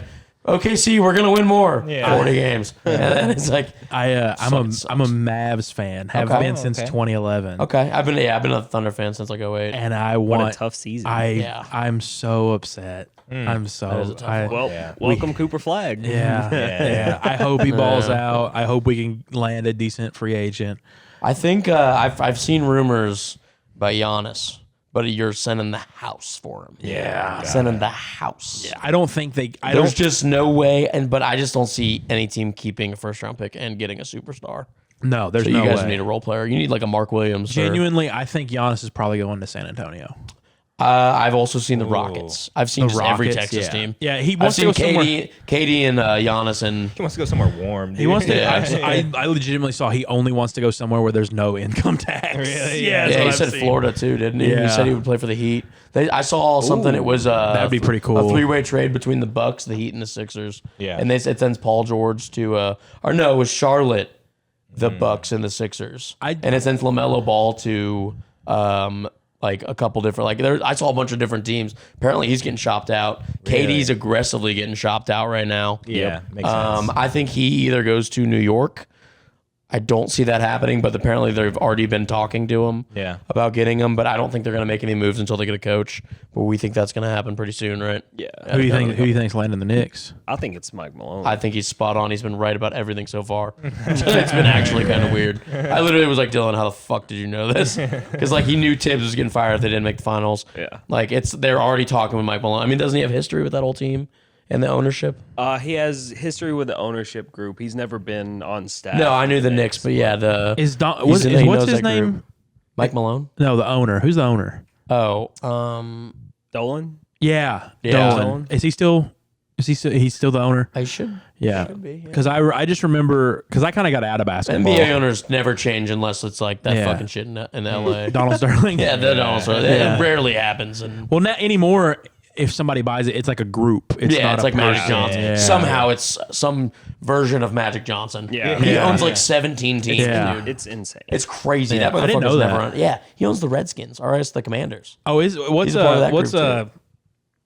"OKC, we're gonna win more, 40 games." And then it's like, I'm a Mavs fan. Have Okay. been since 2011. okay, I've been a Thunder fan since like 08. And I What want a tough season. Yeah. I'm so upset. I'm is so a tough one. well, welcome Cooper Flag. yeah. I hope he balls out. I hope we can land a decent free agent. I think I've seen rumors by Giannis but you're sending the house for him. Yeah. Sending the house. I don't think they. There's just no way, but I just don't see any team keeping a first-round pick and getting a superstar. No, there's So no you guys way. need a role player. You need like a Mark Williams. Genuinely, I think Giannis is probably going to San Antonio. I've also seen the Rockets. I've seen just every Rockets, Texas yeah. team. Yeah, he I've wants to seen go somewhere. Katie and Giannis, and He wants to go somewhere warm. Dude. He wants to. Yeah. I legitimately saw he only wants to go somewhere where there's no income tax. Really? Yeah, yeah, he I've said seen. Florida too, didn't he? He Yeah. said he would play for the Heat. I saw something. It was That'd be pretty cool. A three-way trade between the Bucks, the Heat, and the Sixers. Yeah. and it sends Paul George to, or no, it was Charlotte, the Bucks, and the Sixers, and it sends LaMelo Ball to, like a couple different, like I saw a bunch of different teams. Apparently, he's getting shopped out. KD's aggressively getting shopped out right now. Yeah, makes sense. I think he either goes to New York. I don't see that happening, but apparently they've already been talking to him about getting him. But I don't think they're going to make any moves until they get a coach. But we think that's going to happen pretty soon, right? Yeah. Who do you think? Who do you think's landing the Knicks? I think it's Mike Malone. I think he's spot on. He's been right about everything so far. It's been actually kind of weird. I literally was like, Dylan, how the fuck did you know this? Because like he knew Tibbs was getting fired if they didn't make the finals. Yeah. Like they're already talking with Mike Malone. I mean, doesn't he have history with that whole team and the ownership? He has history with the ownership group. He's never been on staff. No, I knew the Knicks, but yeah, Is Don? he What's knows his that name? group. Mike Malone. No, the owner. Who's the owner? Oh, Dolan. Yeah, Yeah. Dolan. Is he still? He's still the owner? I should. Yeah. Should be, yeah. Because I just remember because I kind of got out of basketball. NBA owners never change unless it's like that Yeah. fucking shit in LA. Donald Sterling. Yeah, that also Yeah. it rarely happens. And Well, not anymore. If somebody buys it, it's like a group. It's yeah, not it's a like Magic person. Johnson. Yeah. Somehow it's some version of Magic Johnson. Yeah. he Yeah. owns like 17 teams, Yeah. dude. It's insane. It's crazy. Yeah, That I didn't motherfucker's know never that. on. Yeah, he owns the Redskins, or else the Commanders. Oh, what's He's a part of that what's group,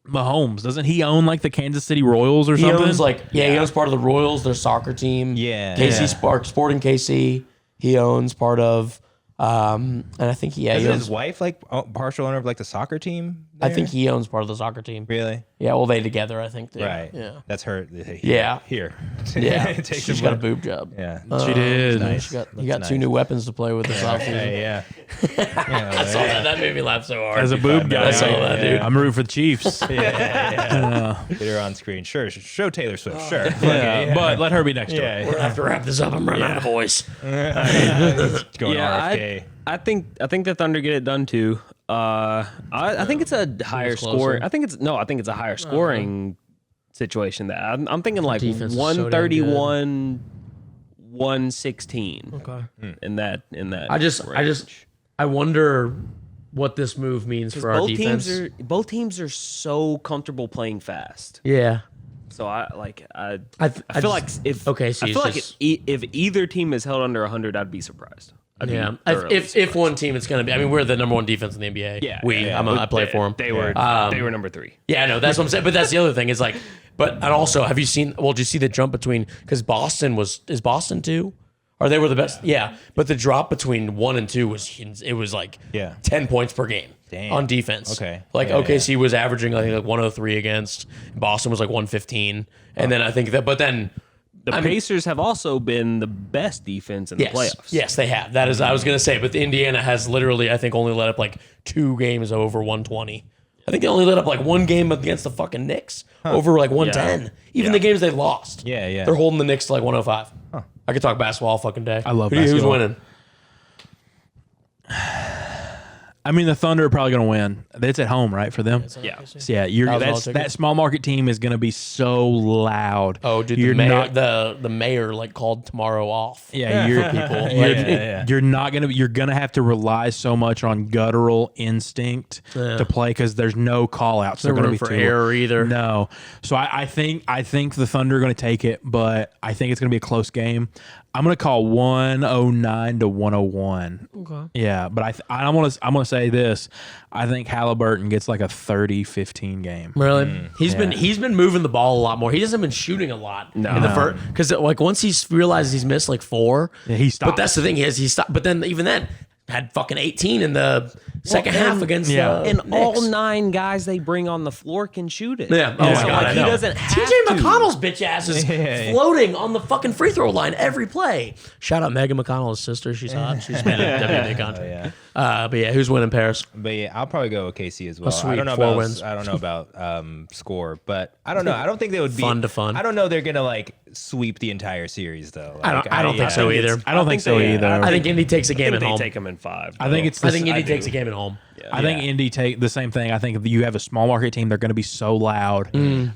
Mahomes? Doesn't he own like the Kansas City Royals or He something? owns he owns part of the Royals, their soccer team. Yeah. KC Yeah. Sporting KC. He owns part of, and I think he Isn't owns. his wife like partial owner of like the soccer team? I there? think he owns part of the soccer team. Really? Yeah, well, they together, I think. Right. Yeah. That's her. Yeah. Here. Yeah. Take She's some got a money. boob job. Yeah. She did. Nice. You That's got two nice. new weapons to play with this offseason. Yeah. I saw that. That made me laugh so hard. As a boob guy, I saw that, dude. I'm rooting for the Chiefs. Get her on screen. Sure. Show Taylor Swift. Sure. But let her be next door. We're gonna have to wrap this up. I'm running out of voice. Going Yeah, RFK. I think the Thunder get it done too. I think it's a higher closer? score. I think it's a higher scoring situation. That I'm thinking like defense is so damn 131, 116. Okay. In that. I wonder what this move means for our defense. Both teams are so comfortable playing fast. Yeah. So I I feel like if okay, so I feel like if either team is held under 100, I'd be surprised. I'd be yeah. thoroughly If surprised. one team, it's gonna be. I mean, we're the number one defense in the NBA. Yeah, I play for them. They were number 3. Yeah, I know. That's what I'm saying. But that's the other thing is like, and also, have you seen? Well, did you see the jump between? Because is Boston 2? Or they were the best? Yeah. But the drop between 1 and 2 was like 10 points per game. Damn. On defense. Okay. Like Yeah, OKC was averaging like 103 against. Boston was like 115. And then I think but then The Pacers have also been the best defense in the playoffs. Yes, they have. That is, I was going to say, but the Indiana has literally, I think, only let up like 2 games over 120. I think they only let up like 1 game against the fucking Knicks over like 110. Even the games they lost. Yeah. They're holding the Knicks to like 105. I could talk basketball all fucking day. I love Who's basketball. winning? I mean, the Thunder are probably going to win. It's at home, right, for them? Yeah. So, yeah, that small market team is going to be so loud. Oh, dude, you're the mayor, not. the mayor like called tomorrow off. Yeah, you're people. You're not gonna. You're gonna have to rely so much on guttural instinct to play because there's no call outs. No room for error either. No. So I think the Thunder are gonna take it, but I think it's gonna be a close game. I'm gonna call 109 to 101. Okay. Yeah, but I'm gonna say this. I think Halliburton gets like a 30-15 game. Really? He's been moving the ball a lot more. He hasn't been shooting a lot in the first because like once he's realized he's missed like 4, he stopped. But that's the thing, he stopped. But then even then had fucking 18 in the second half against and Knicks. all 9 guys they bring on the floor can shoot it. Yeah. Oh my So, God, like, I he know. doesn't have TJ to. McConnell's bitch ass is floating on the fucking free throw line every play. Shout out Megan McConnell's sister. She's hot. She's been a WNBA contract. But yeah, who's winning Paris? But yeah, I'll probably go with KC as well. sweet. I don't know 4 about wins. I don't know about score, but I don't know. I don't think they would be Fun to fun. I don't know they're gonna like sweep the entire series though. I don't think so either. I don't think so either. I think Indy takes a game at They home. take them in 5. I think it's. I think Indy takes a game at home. I think Indy take the same thing. I think if you have a small market team, they're going to be so loud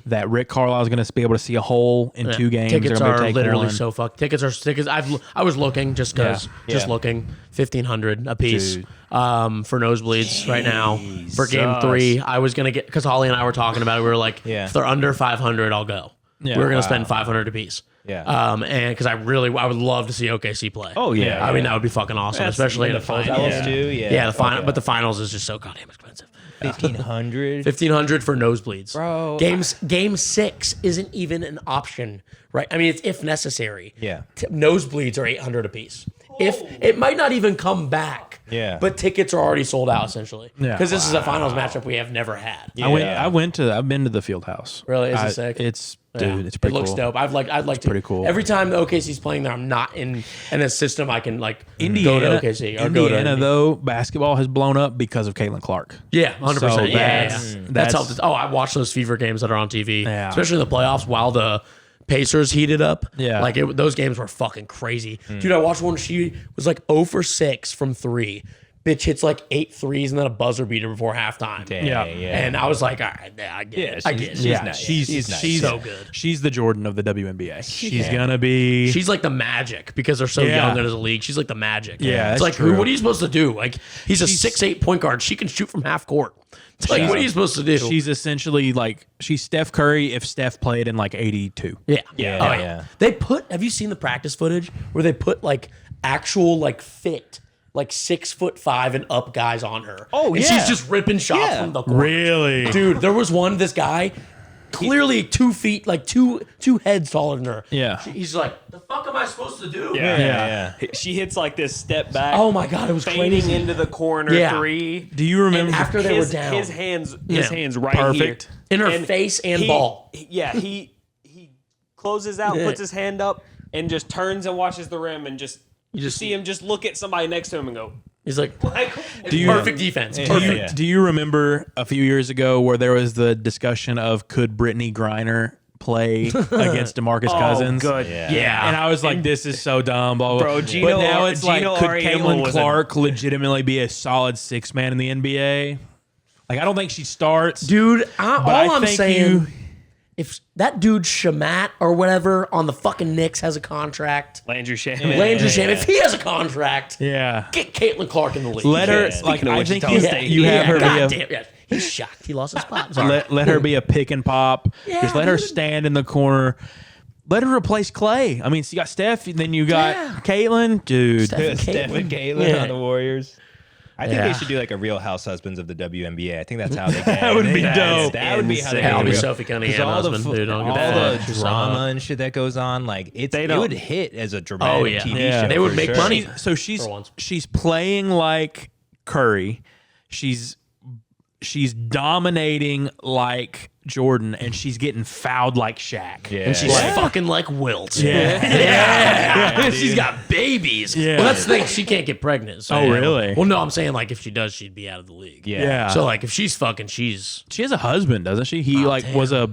that Rick Carlisle is going to be able to see a hole in 2 games. Tickets They're gonna are take literally one. so fucked. Tickets. I was looking just because, Yeah. looking, 1,500 a piece Dude. for nosebleeds right now for game 3. I was gonna get because Holly and I were talking about it. We were like, if they're under 500, I'll go. Yeah. We're gonna spend 500 a piece. Yeah. And because I would love to see OKC play. Oh, yeah. I mean that would be fucking awesome, especially in the finals finals. too. Yeah, the final, but the finals is just so goddamn expensive. 1,500. 1,500 for nosebleeds, Bro, Game 6 isn't even an option, right? I mean, it's if necessary. Yeah. Nosebleeds are 800 a piece. If it might not even come back. Yeah. But tickets are already sold out essentially. Yeah. Because this is a finals matchup we have never had. I've been to the field house. Really? Is it sick? It's Yeah. it's pretty It looks cool. dope. I'd like to. pretty cool. Every time the OKC's playing there, I'm not in a system I can like Indiana, go to OKC or go to Indiana though, basketball has blown up because of Caitlin Clark. Yeah, 100%. So Yeah, that's- that's that's- helped. Oh, I watched those Fever games that are on TV, Yeah. especially in the playoffs while the Pacers heated up. Yeah. like those games were fucking crazy, dude. I watched one. She was like 0 for 6 from 3. Bitch hits like 8 threes and then a buzzer beater before halftime. Yeah. And I was like, all right, yeah, I get it. I get it. Yeah, nice. she's nice. so good. She's the Jordan of the WNBA. She's gonna be. She's like the Magic because they're so Yeah. young as a league. She's like the Magic. Yeah, it's that's like true. what are you supposed to do? Like he's a 6'8" point guard. She can shoot from half court. It's like what are you supposed to do? She's essentially like she's Steph Curry if Steph played in like '82. Yeah. Yeah, Oh, yeah. They have you seen the practice footage where they put like actual like fit, like 6'5" and up guys on her? Oh, and yeah. she's just ripping shots from the corner. Really? Dude, there was this guy, clearly 2 feet, like two heads taller than her. Yeah. He's like, the fuck am I supposed to do? Yeah. She hits like this step back. Oh my God, it was fading crazy. into the corner Yeah. 3. Do you remember? And after they were his, down. his hands right Perfect. here. In her face and ball. He closes out, puts his hand up, and just turns and watches the rim, and just you just- see him just look at somebody next to him and go, He's like, you- perfect defense. Perfect. Do you remember a few years ago where there was the discussion of could Brittany Griner play against DeMarcus Cousins? good. Yeah. And I was like, this is so dumb, blah, blah. Bro, but Gino- now it's like, Gino could Auriemma Caitlin was Clark legitimately be a solid 6-man in the NBA? Like, I don't think she starts. Dude, but all I I'm think saying, if that dude Shamat or whatever on the fucking Knicks has a contract, Landry Shamet. Landry Shamet, if he has a contract, Yeah. get Caitlin Clark in the league. Let her, Yeah. like, Speaking of I think Wichita you have her God be a, damn, yeah. He's shocked. He lost his spot. Sorry. let her be a pick and pop. Yeah, Just let her dude. stand in the corner. Let her replace Clay. I mean, so you got Steph, then you got Yeah. Caitlin. Dude. Steph and Caitlin Yeah. on the Warriors. I think Yeah. they should do like a Real House Husbands of the WNBA. I think that's how they get. That would be dope. That would be how they Yeah, I'll be get. Sophie Cunningham 'Cause all the husband, fu- dude. Don't all give a the fuck. She's drama hot. and shit that goes on, like it don't- would hit as a dramatic Oh, yeah. TV Yeah. show. They would for make sure. money. So For once. she's playing like Curry. She's dominating like Jordan, and she's getting fouled like Shaq. Yeah. And she's Yeah. fucking like Wilt. Yeah. She's got babies. Yeah. Well, that's the thing. She can't get pregnant. So, Oh, really? Well, no, I'm saying like if she does, she'd be out of the league. Yeah. So like if she's fucking, she's. She has a husband, doesn't she? He was a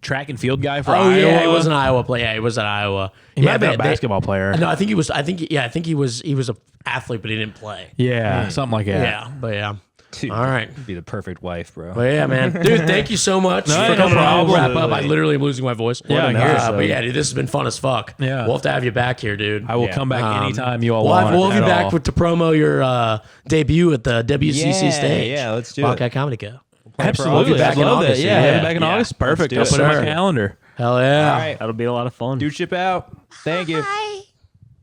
track and field guy for Oh Iowa. yeah, he was an Iowa player. Yeah, he was at Iowa. He might have been a basketball player. No, I think he was. I think he was. He was a athlete, but he didn't play. Yeah, something like that. Yeah, but yeah. Dude, All right. be the perfect wife, bro. But yeah, man, dude, thank you so much for no coming on. We'll wrap problem. up. I literally am losing my voice. Yeah, I hear so. But yeah, dude, this has been fun as fuck. Yeah. We'll have to have you back here, dude. I will Yeah. come back anytime you all We'll want. have you at back all. to promo your debut at the WCC Yeah, stage. yeah, let's do Wildcat it. Comedy Co. Absolutely. back I in love August, that. yeah. Yeah, have it back in Yeah. August. Perfect. I'll Let's put do it it, on sir. my calendar. Hell yeah. All right. That'll be a lot of fun. Dude, ship out. Thank you. Bye.